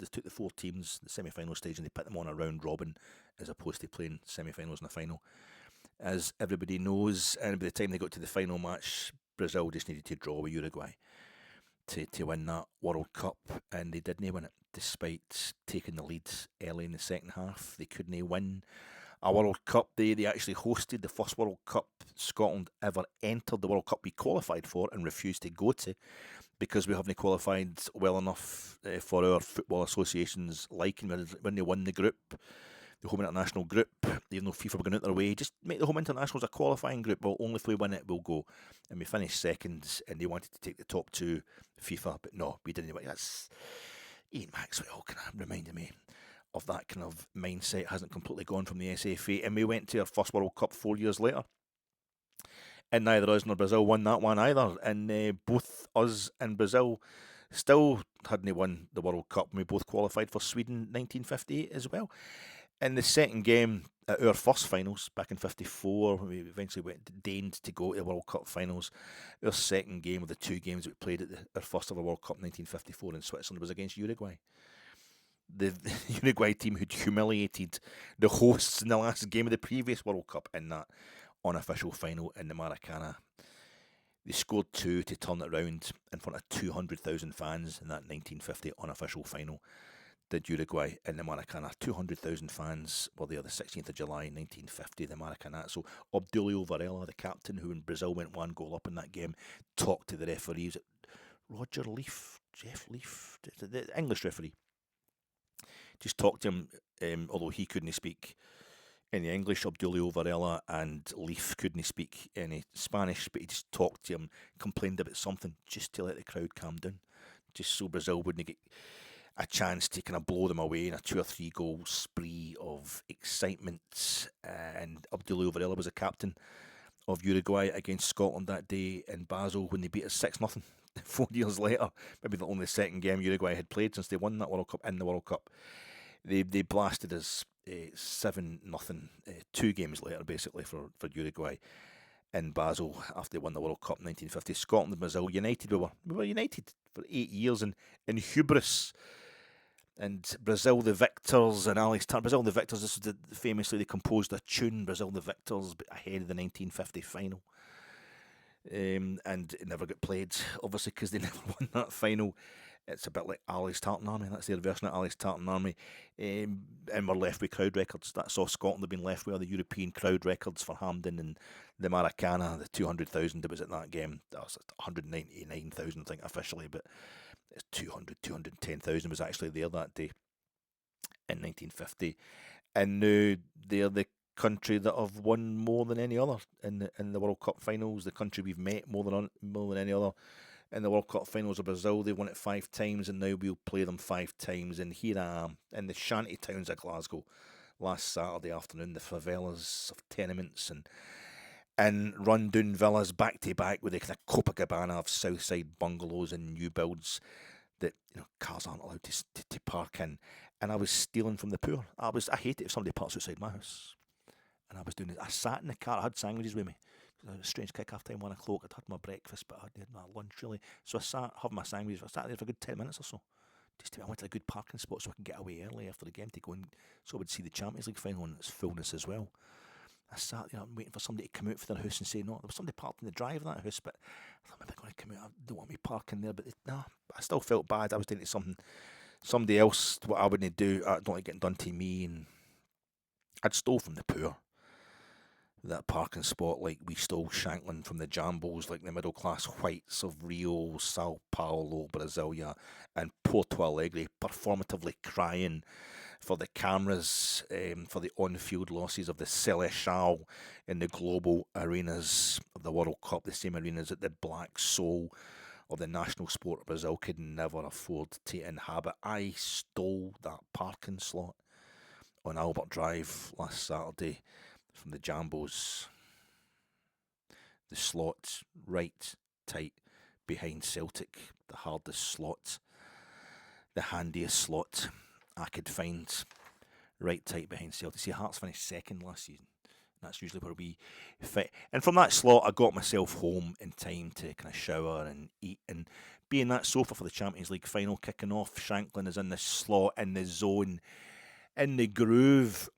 took the 4 teams, the semi-final stage, and they put them on a round robin as opposed to playing semi-finals and a final. As everybody knows, and by the time they got to the final match, Brazil just needed to draw with Uruguay to win that World Cup, and they didn't win it, despite taking the lead early in the second half. They couldn't win a World Cup. They actually hosted the first World Cup Scotland ever entered the World Cup we qualified for and refused to go to, because we haven't qualified well enough for our football association's liking. When they won the group, the home international group, even though FIFA were going out their way, just make the home internationals a qualifying group. Well, only if we win it, we'll go. And we finished second, and they wanted to take the top 2 FIFA, but no, we didn't. That's Ian Maxwell kind of reminded me of that kind of mindset. Hasn't completely gone from the SFA, and we went to our first World Cup 4 years later, and neither us nor Brazil won that one either, and both us and Brazil still hadn't won the World Cup, and we both qualified for Sweden 1958 as well. In the second game at our first finals back in 54, we eventually deigned to go to the World Cup finals. Our second game of the 2 games we played at our first ever World Cup 1954 in Switzerland was against Uruguay. The Uruguay team who'd humiliated the hosts in the last game of the previous World Cup in that unofficial final in the Maracana. They scored 2 to turn it around in front of 200,000 fans in that 1950 unofficial final. Did Uruguay in the Maracana. 200,000 fans were there the 16th of July 1950, the Maracana. So Obdulio Varela, the captain, who in Brazil went 1 goal up in that game, talked to the referees. Roger Leaf, Jeff Leaf, the English referee. Just talked to him, although he couldn't speak any English, Obdulio Varela, and Leaf couldn't speak any Spanish, but he just talked to him, complained about something, just to let the crowd calm down, just so Brazil wouldn't get a chance to kind of blow them away in a 2 or 3 goal spree of excitement. And Obdulio Varela was a captain of Uruguay against Scotland that day in Basel when they beat us 6-0 4 years later. Maybe the only second game Uruguay had played since they won that World Cup in the World Cup. They blasted us 7-0 2 games later, basically, for Uruguay in Basel after they won the World Cup in 1950. Scotland and Brazil united. We were united for 8 years in hubris. And Brazil the Victors and Alex Tartan. Brazil the Victors, this was famously they composed a tune, Brazil the Victors, ahead of the 1950 final. And it never got played, obviously, because they never won that final. It's a bit like Ali's Tartan Army. That's their version of Ali's Tartan Army. And we're left with crowd records. That's all Scotland have been left with, are the European crowd records for Hampden and the Maracana, the 200,000 that was at that game. That was 199,000, I think, officially, but it's 210,000 was actually there that day in 1950. And now they're the country that have won more than any other in the World Cup finals, the country we've met more than any other in the World Cup finals of Brazil. They won it 5 times, and now we'll play them 5 times. And here I am in the shanty towns of Glasgow last Saturday afternoon, the favelas of tenements and run-down villas back to back with the kind of Copacabana of Southside bungalows and new builds that cars aren't allowed to park in. And I was stealing from the poor. I hate it if somebody parks outside my house. And I was doing it. I sat in the car. I had sandwiches with me. It was a strange kick-off time, 1 o'clock. I'd had my breakfast, but I had my lunch really. So I sat, having my sandwiches. I sat there for a good 10 minutes or so. I went to a good parking spot so I can get away early after the game to go and so I would see the Champions League final in its fullness as well. I sat there waiting for somebody to come out for their house and say no. There was somebody parked in the drive of that house, but I thought maybe they're going to come out. I don't want me parking there, but no, I still felt bad. I was doing it to somebody else. What I wouldn't do, I don't like getting done to me, and I'd stole from the poor. That parking spot, like we stole Shankland from the Jambos, like the middle class whites of Rio, Sao Paulo, Brasilia, and Porto Alegre, performatively crying for the cameras, for the on-field losses of the Seleção in the global arenas of the World Cup, the same arenas that the Black Soul of the national sport of Brazil could never afford to inhabit. I stole that parking slot on Albert Drive last Saturday from the Jambos. The slot right tight behind Celtic, the hardest slot, the handiest slot I could find, right tight behind Celtic. See, Hearts finished second last season. That's usually where we fit. And from that slot, I got myself home in time to kind of shower and eat and be in that sofa for the Champions League final kicking off. Shankland is in the slot, in the zone, in the groove,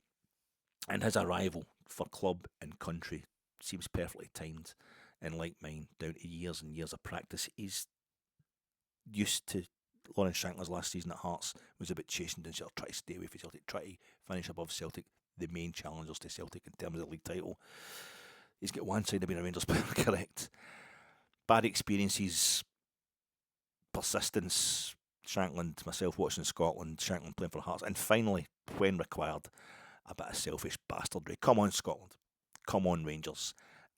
and his arrival for club and country seems perfectly timed. And like mine, down to years and years of practice, he's used to. Lawrence Shankland's last season at Hearts was about chasing down Celtic, try to stay away from Celtic, try to finish above Celtic, the main challengers to Celtic in terms of the league title. He's got one side of being a Rangers player, correct. Bad experiences, persistence, Shankland, myself watching Scotland, Shankland playing for Hearts, and finally, when required, a bit of selfish bastardry. Come on, Scotland. Come on, Rangers.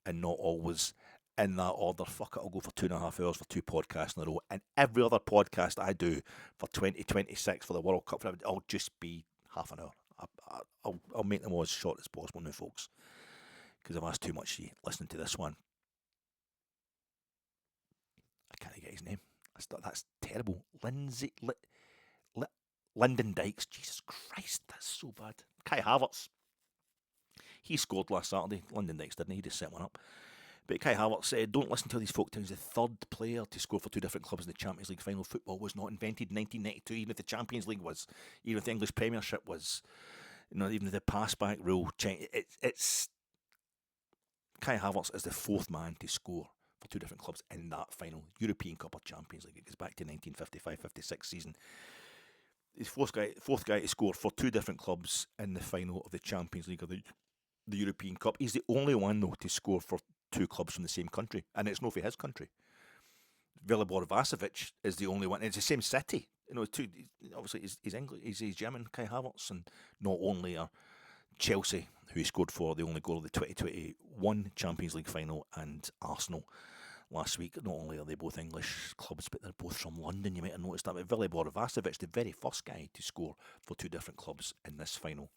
And not always in that order. Fuck it, I'll go for 2.5 hours for 2 podcasts in a row. And every other podcast I do for 2026 for the World Cup, I'll just be half an hour. I'll make them all as short as possible now, folks. Because I've asked too much listening to this one. I can't get his name. That's terrible. Lyndon Dykes. Jesus Christ, that's so bad. Kai Havertz. He scored last Saturday. Lyndon Dykes didn't he? He just set one up. But Kai Havertz said, don't listen to all these folk tales. The third player to score for 2 different clubs in the Champions League final. Football was not invented in 1992, even if the Champions League was, even if the English Premiership was, even if the pass-back rule changed. It's Kai Havertz is the 4th man to score for 2 different clubs in that final. European Cup or Champions League. It goes back to 1955-56 season. He's 4th guy to score for 2 different clubs in the final of the Champions League or the European Cup. He's the only one, though, to score for 2 clubs from the same country, and it's not for his country. Velibor Vasovic is the only one. It's the same city. Obviously, he's English, he's German, Kai Havertz, and not only are Chelsea, who he scored for the only goal of the 2021 Champions League final, and Arsenal last week, not only are they both English clubs, but they're both from London. You might have noticed that. But Velibor Vasovic, the very first guy to score for 2 different clubs in this final.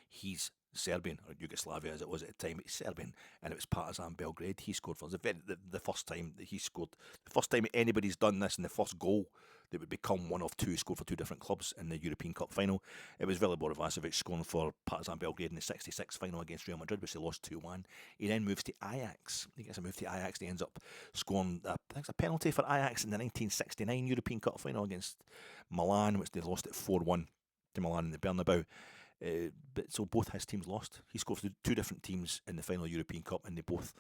He's Serbian, or Yugoslavia as it was at the time. He's Serbian, and it was Partizan Belgrade. He scored for us the first time that he scored. The first time anybody's done this, and the first goal that would become one of 2 scored for 2 different clubs in the European Cup final. It was Velibor Vasovic scoring for Partizan Belgrade in the 66 final against Real Madrid, which they lost 2-1. He then moves to Ajax. He gets a move to Ajax. He ends up scoring, I think it's a penalty for Ajax in the 1969 European Cup final against Milan, which they lost at 4-1 to Milan in the Bernabeu. But so both his teams lost. He scored for 2 different teams in the final European Cup, and they both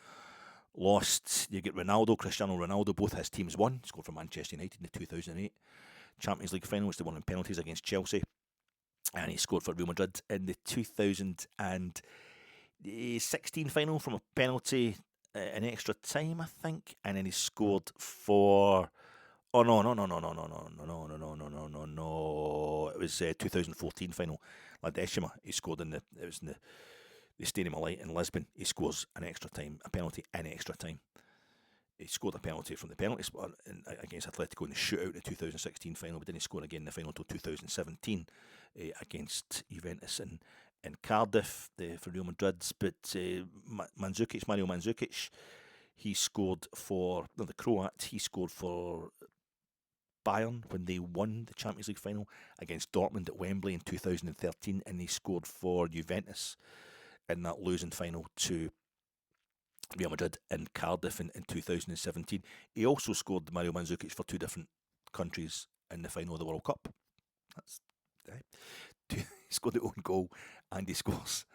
lost. You get Cristiano Ronaldo, both his teams won. He scored for Manchester United in the 2008 Champions League final, which they won in penalties against Chelsea. And he scored for Real Madrid in the 2016 final from a penalty in extra time, I think. And then he scored for... Oh, no. It was 2014 final. La Decima, he scored in the Stadium of Light in Lisbon. He scores an extra time, a penalty in extra time. He scored a penalty from the penalty spot against Atletico in the shootout in the 2016 final, but didn't score again in the final until 2017 against Juventus in Cardiff for Real Madrid. But Mario Mandzukic, he scored for the Croat. He scored for Bayern when they won the Champions League final against Dortmund at Wembley in 2013, and he scored for Juventus in that losing final to Real Madrid in Cardiff in 2017. He also scored, Mario Mandzukic, for two different countries in the final of the World Cup. He scored the own goal, and he scores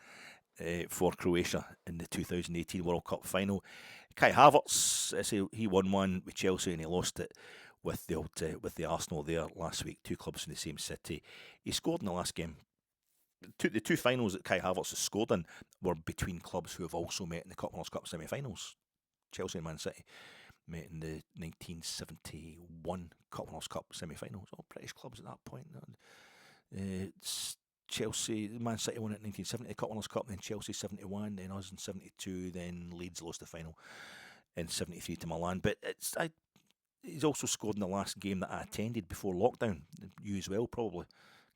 for Croatia in the 2018 World Cup final. Kai Havertz, he won one with Chelsea and he lost it with the Arsenal there last week. Two clubs in the same city. He scored in the last game. The two finals that Kai Havertz has scored in were between clubs who have also met in the Winners' Cup semi-finals. Chelsea and Man City met in the 1971 Winners' Cup semi-finals. All British clubs at that point. Chelsea, Man City won it in 1970, the Winners' Cup, then Chelsea 71, then us in 72, then Leeds lost the final in 73 to Milan. But he's also scored in the last game that I attended before lockdown. You as well, probably.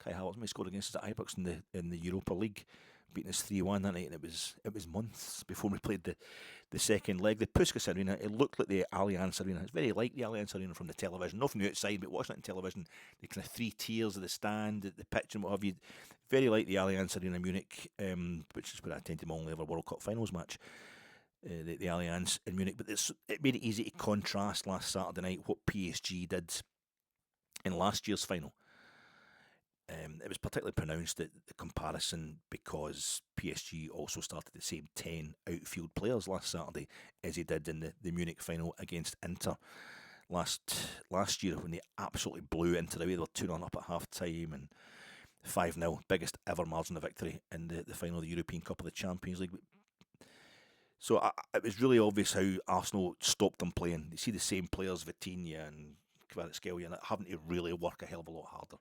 Kai Havertz scored against us at Ibrox in the Europa League, beating us 3-1 that night, and it was months before we played the second leg. The Puskas Arena, it looked like the Allianz Arena. It's very like the Allianz Arena from the television, not from the outside, but watching it on television, the kind of three tiers of the stand, the pitch and what have you. Very like the Allianz Arena in Munich, which is where I attended my only ever World Cup finals match. The Allianz in Munich, but it made it easy to contrast last Saturday night what PSG did in last year's final. It was particularly pronounced, the comparison, because PSG also started the same 10 outfield players last Saturday as he did in the Munich final against Inter last year, when they absolutely blew Inter away. They were 2-0 up at half time and 5-0, biggest ever margin of victory in the final of the European Cup of the Champions League. So it was really obvious how Arsenal stopped them playing. You see the same players, Vitinha and Kvaratskhelia, having to really work a hell of a lot harder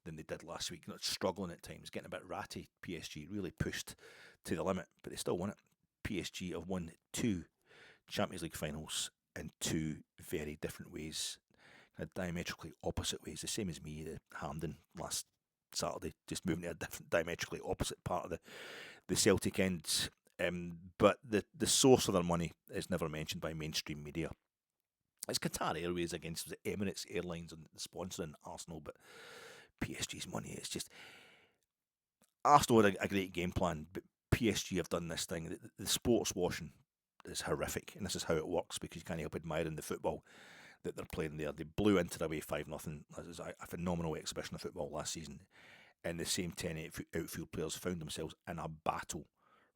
than they did last week. Not struggling at times, getting a bit ratty. PSG really pushed to the limit, but they still won it. PSG have won 2 Champions League finals in 2 very different ways, diametrically opposite ways. The same as me, the Hampden last Saturday, just moving to a different, diametrically opposite part of the Celtic end. But the source of their money is never mentioned by mainstream media. It's Qatar Airways against the Emirates Airlines and sponsoring Arsenal, but PSG's money, it's just... Arsenal had a great game plan, but PSG have done this thing. The sports washing is horrific, and this is how it works, because you can't help admiring the football that they're playing there. They blew Inter away 5-0. That was a phenomenal exhibition of football last season. And the same 10 outfield players found themselves in a battle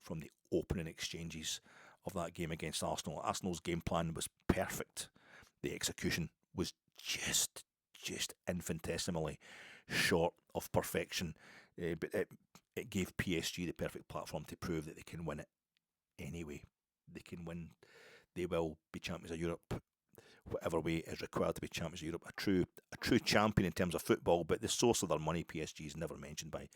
from the opening exchanges of that game against Arsenal. Arsenal's game plan was perfect. The execution was just infinitesimally short of perfection, but it gave PSG the perfect platform to prove that they can win it anyway. They can win. They will be champions of Europe, whatever way is required to be champions of Europe. A true champion in terms of football, but the source of their money, PSG, is never mentioned by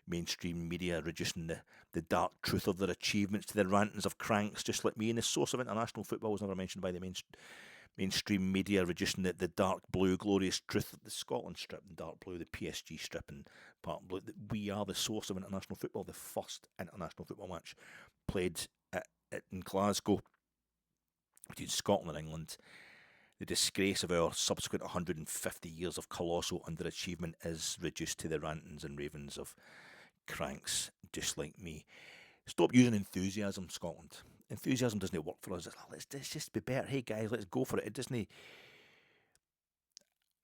mainstream media, reducing the dark truth of their achievements to the rantings of cranks just like me. And the source of international football was never mentioned by the mainstream media, reducing the dark blue glorious truth of the Scotland strip and dark blue, the PSG strip and part blue. We are the source of international football. The first international football match played in Glasgow between Scotland and England. The disgrace of our subsequent 150 years of colossal underachievement is reduced to the rantings and ravings of cranks just like me. Stop using enthusiasm, Scotland. Enthusiasm doesn't work for us. Let's just be better. Hey guys, let's go for it. It doesn't.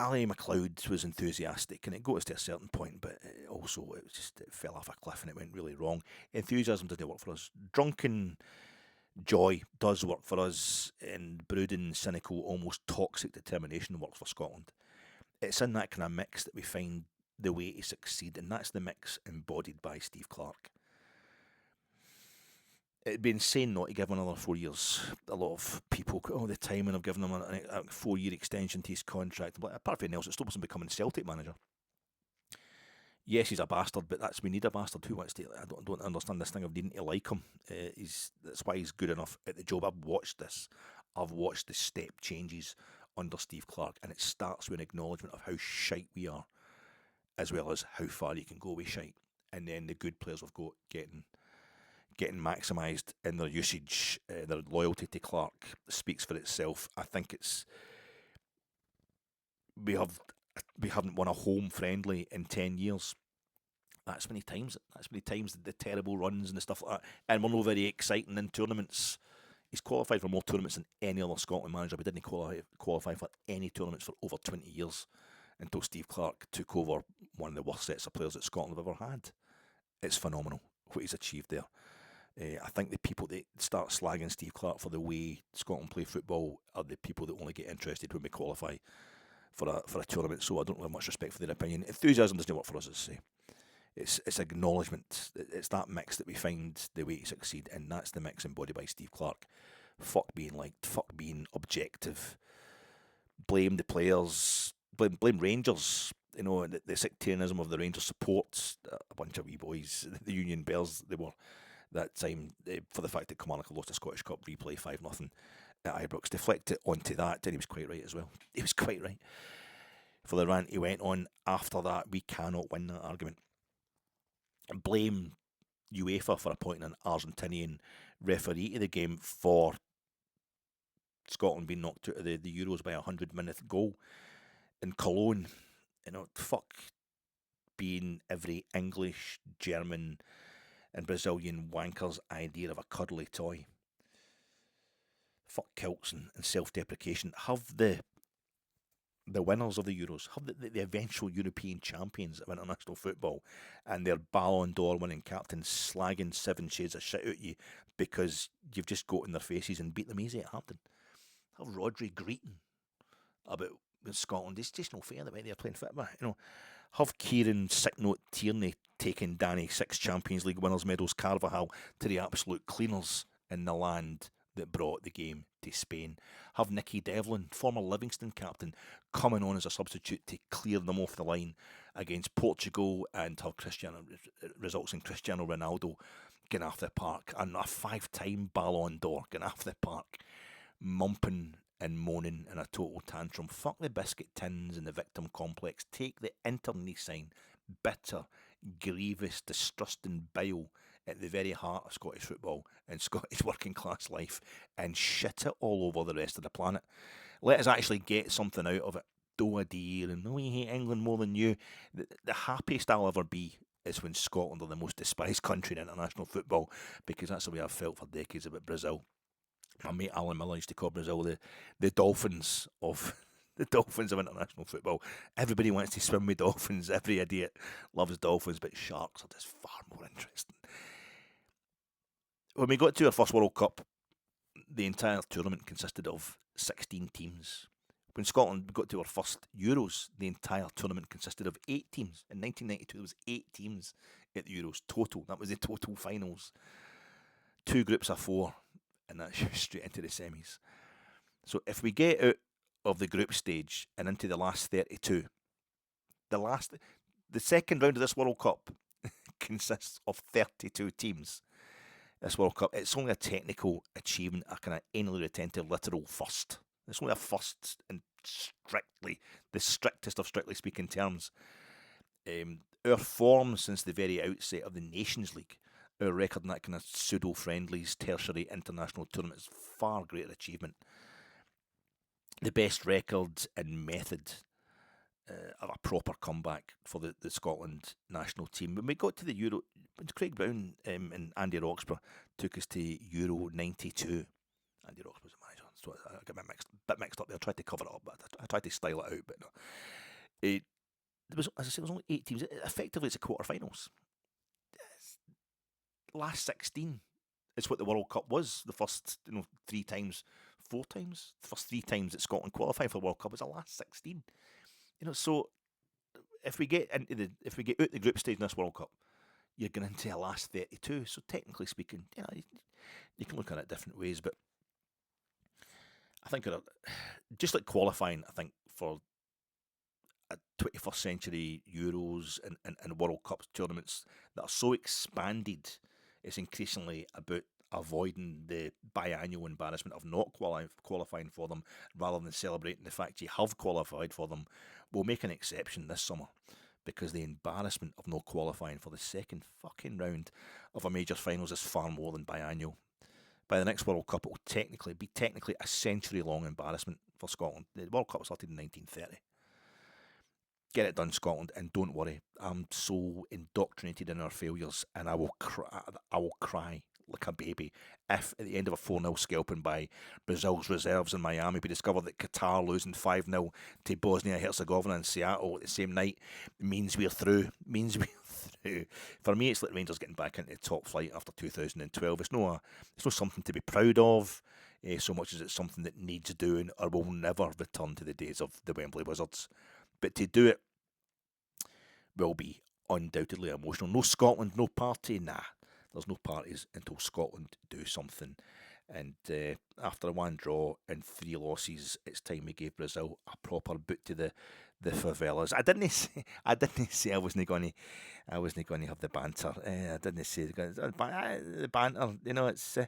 Ali MacLeod was enthusiastic, and it got us to a certain point, but also it fell off a cliff and it went really wrong. Enthusiasm doesn't work for us. Drunken joy does work for us, and brooding, cynical, almost toxic determination works for Scotland. It's in that kind of mix that we find the way to succeed, and that's the mix embodied by Steve Clarke. It'd be insane not to give him another 4 years. A lot of people all the time, and I've given him a 4-year extension to his contract. But apart from anything else, it stops him becoming Celtic manager. Yes, he's a bastard, but we need a bastard. Who wants to? I don't understand this thing of needing to like him. That's why he's good enough at the job. I've watched this I've watched the step changes under Steve Clarke, and it starts with an acknowledgement of how shite we are, as well as how far you can go with shite. And then the good players have got getting maximised in their usage. Their loyalty to Clarke speaks for itself. I think we haven't won a home friendly in 10 years. That's many times. The terrible runs and the stuff like that. And we're not very exciting in tournaments. He's qualified for more tournaments than any other Scotland manager, but didn't qualify for any tournaments for over 20 years until Steve Clarke took over one of the worst sets of players that Scotland have ever had. It's phenomenal what he's achieved there. I think the people that start slagging Steve Clarke for the way Scotland play football are the people that only get interested when we qualify for a tournament, so I don't have much respect for their opinion. Enthusiasm doesn't work for us, as I say. It's acknowledgement. It's that mix that we find the way to succeed, and that's the mix embodied by Steve Clarke. Fuck being liked, fuck being objective. Blame the players, blame Rangers. You know, the sectarianism of the Rangers support, a bunch of wee boys, the Union Bears, they were that time, for the fact that Kilmarnock lost the Scottish Cup replay 5-0 at Ibrox. Deflect it onto that, and he was quite right as well. He was quite right. For the rant he went on after that, we cannot win that argument. Blame UEFA for appointing an Argentinian referee to the game for Scotland being knocked out of the Euros by a 100-minute goal in Cologne. You know, fuck being every English, German and Brazilian wanker's idea of a cuddly toy. Fuck kilts and self-deprecation. Have the winners of the Euros, have the eventual European champions of international football and their Ballon d'Or winning captain slagging 7 shades of shit at you because you've just got in their faces and beat them easy at Hampden. Have Rodri greeting about Scotland. It's just no fair the way they're playing football. You know, have Kieran Sicknote Tierney taking Danny 6 Champions League winners medals Carvajal to the absolute cleaners in the land that brought the game to Spain. Have Nicky Devlin, former Livingston captain, coming on as a substitute to clear them off the line against Portugal, and have results in Cristiano Ronaldo getting off the park, and a 5-time Ballon d'Or getting off the park, mumping and moaning in a total tantrum. Fuck the biscuit tins and the victim complex. Take the internecine, bitter, grievous, distrusting bile at the very heart of Scottish football and Scottish working class life and shit it all over the rest of the planet. Let us actually get something out of it. Do a dear and we hate England more than you. The happiest I'll ever be is when Scotland are the most despised country in international football, because that's the way I've felt for decades about Brazil. My mate Alan Miller used to call Brazil the dolphins of international football. Everybody wants to swim with dolphins. Every idiot loves dolphins, but sharks are just far more interesting. When we got to our first World Cup, the entire tournament consisted of 16 teams. When Scotland got to our first Euros, the entire tournament consisted of 8 teams. In 1992, there was 8 teams at the Euros total. That was the total finals. 2 groups of 4, and that's straight into the semis. So if we get out of the group stage and into the last 32, the second round of this World Cup consists of 32 teams. This World Cup, it's only a technical achievement, a kind of anally retentive literal first. It's only a first in the strictest of strictly speaking terms. Our form since the very outset of the Nations League, our record in that kind of pseudo-friendlies, tertiary international tournament is far greater achievement. The best record and method of a proper comeback for the Scotland national team. When we got to the Euro, when Craig Brown and Andy Roxburgh took us to Euro 92, Andy Roxburgh was the manager, so I got a bit mixed up there. I tried to cover it up, but I tried to style it out, but no. There was, as I said, there was only 8 teams. Effectively, it's a quarterfinals. Last 16 is what the World Cup was. The first, 3 times, 4 times. The first 3 times that Scotland qualified for the World Cup was the last 16. So if we get out the group stage in this World Cup, you're going into the last 32. So technically speaking, you can look at it different ways. But I think just like qualifying, I think for a 21st century Euros and World Cup tournaments that are so expanded, it's increasingly about avoiding the biannual embarrassment of not qualifying for them, rather than celebrating the fact you have qualified for them, we'll make an exception this summer, because the embarrassment of not qualifying for the second fucking round of a major finals is far more than biannual. By the next World Cup, it will be technically a century-long embarrassment for Scotland. The World Cup started in 1930. Get it done, Scotland, and don't worry. I'm so indoctrinated in our failures, and I will cry like a baby if, at the end of a 4-0 scalping by Brazil's reserves in Miami, we discover that Qatar losing 5-0 to Bosnia-Herzegovina and Seattle at the same night means we're through. For me, it's like Rangers getting back into the top flight after 2012. It's not something to be proud of, so much as it's something that needs doing, or will never return to the days of the Wembley Wizards. But to do it will be undoubtedly emotional. No Scotland, no party, nah. There's no parties until Scotland do something. And after a 1 draw and 3 losses, it's time we gave Brazil a proper boot to the favelas. I didn't say I wasn't going to have the banter. I didn't say the banter. You know, it's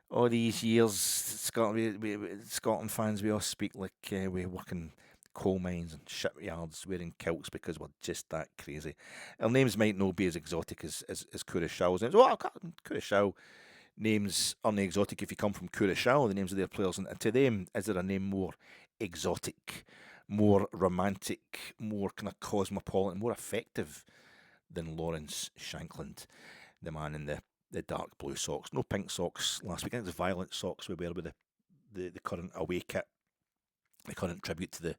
all these years, Scotland fans, we all speak like we work in coal mines and shipyards wearing kilts because we're just that crazy. Our names might not be as exotic as Curacao's names. Well, Curacao names aren't exotic if you come from Curacao, the names of their players. And to them, is there a name more exotic, more romantic, more kind of cosmopolitan, more effective than Lawrence Shankland, the man in the dark blue socks? No pink socks last week. I think it was violet socks we wear with the current away kit. The current tribute to the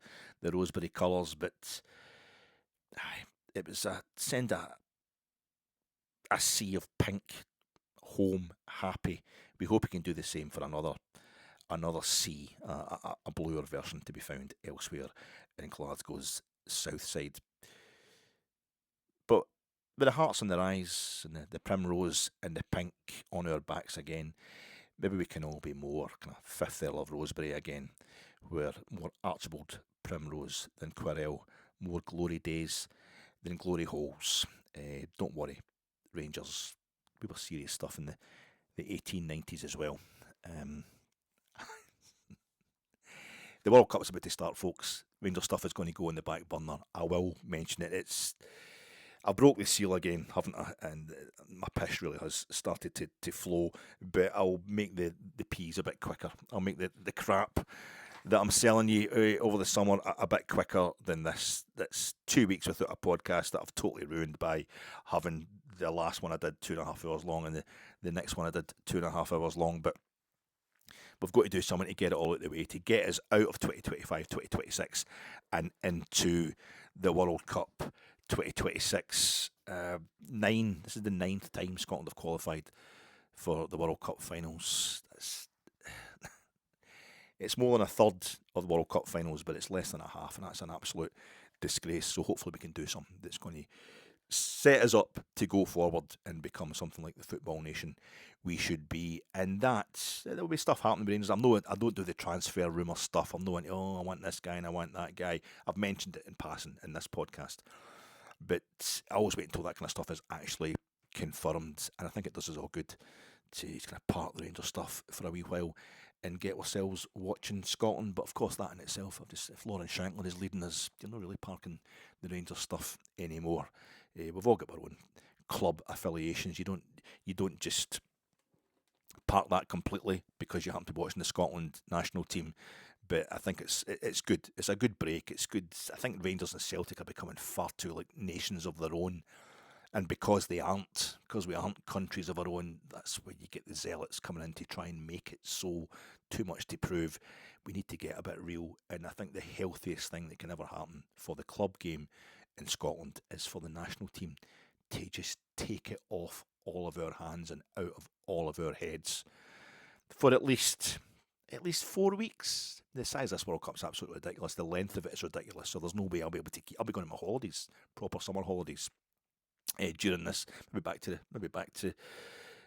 Rosebery colours, but it was send a sea of pink home, happy. We hope we can do the same for another sea, a bluer version to be found elsewhere in Glasgow's south side. But with the hearts in their eyes and the primrose and the pink on our backs again, maybe we can all be more kind of Fifth Earl of Rosebery again. We're more Archibald Primrose than Quirrell, more glory days than glory holes. Don't worry, Rangers, we were serious stuff in the 1890s as well. The World Cup's about to start, folks. Rangers stuff is going to go in the back burner. I will mention it. I broke the seal again, haven't I? And my piss really has started to flow, but I'll make the peas a bit quicker. I'll make the crap that I'm selling you over the summer a bit quicker than this. That's 2 weeks without a podcast that I've totally ruined by having the last one I did 2.5 hours long and the next one I did 2.5 hours long. But we've got to do something to get it all out of the way, to get us out of 2025, 2026 and into the World Cup 2026. This is the 9th time Scotland have qualified for the World Cup finals. It's more than a third of the World Cup finals, but it's less than a half, and that's an absolute disgrace. So hopefully we can do something that's going to set us up to go forward and become something like the football nation we should be. And there'll be stuff happening with Rangers. I don't do the transfer rumour stuff. I'm not, I want this guy and I want that guy. I've mentioned it in passing in this podcast, but I always wait until that kind of stuff is actually confirmed, and I think it does us all good to kind of park the Rangers stuff for a wee while and get ourselves watching Scotland. But of course, that in itself, if Lawrence Shankland is leading us, you're not really parking the Rangers stuff anymore. We've all got our own club affiliations. You don't just park that completely because you happen to be watching the Scotland national team. But I think it's good. It's a good break. It's good. I think Rangers and Celtic are becoming far too like nations of their own. And because we aren't countries of our own, that's where you get the zealots coming in to try and make it so too much to prove. We need to get a bit real. And I think the healthiest thing that can ever happen for the club game in Scotland is for the national team to just take it off all of our hands and out of all of our heads for at least 4 weeks. The size of this World Cup's absolutely ridiculous. The length of it is ridiculous. So there's no way I'll be able to I'll be going on my holidays, proper summer holidays. During this, maybe back to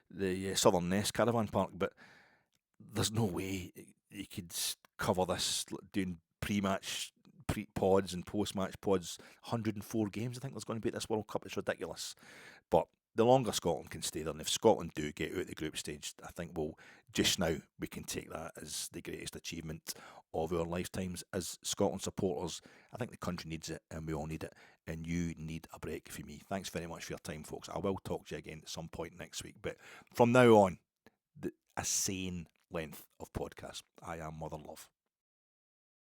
the SouTHERNess caravan park, but there's no way you could cover this doing pre-match pods and post-match pods. 104 games I think there's going to be at this World Cup. It's ridiculous, but the longer Scotland can stay there, and if Scotland do get out of the group stage, I think just now we can take that as the greatest achievement of our lifetimes as Scotland supporters. I think the country needs it, and we all need it, and you need a break from me. Thanks very much for your time, folks. I will talk to you again at some point next week, but from now on, a sane length of podcast. I am Mother Love.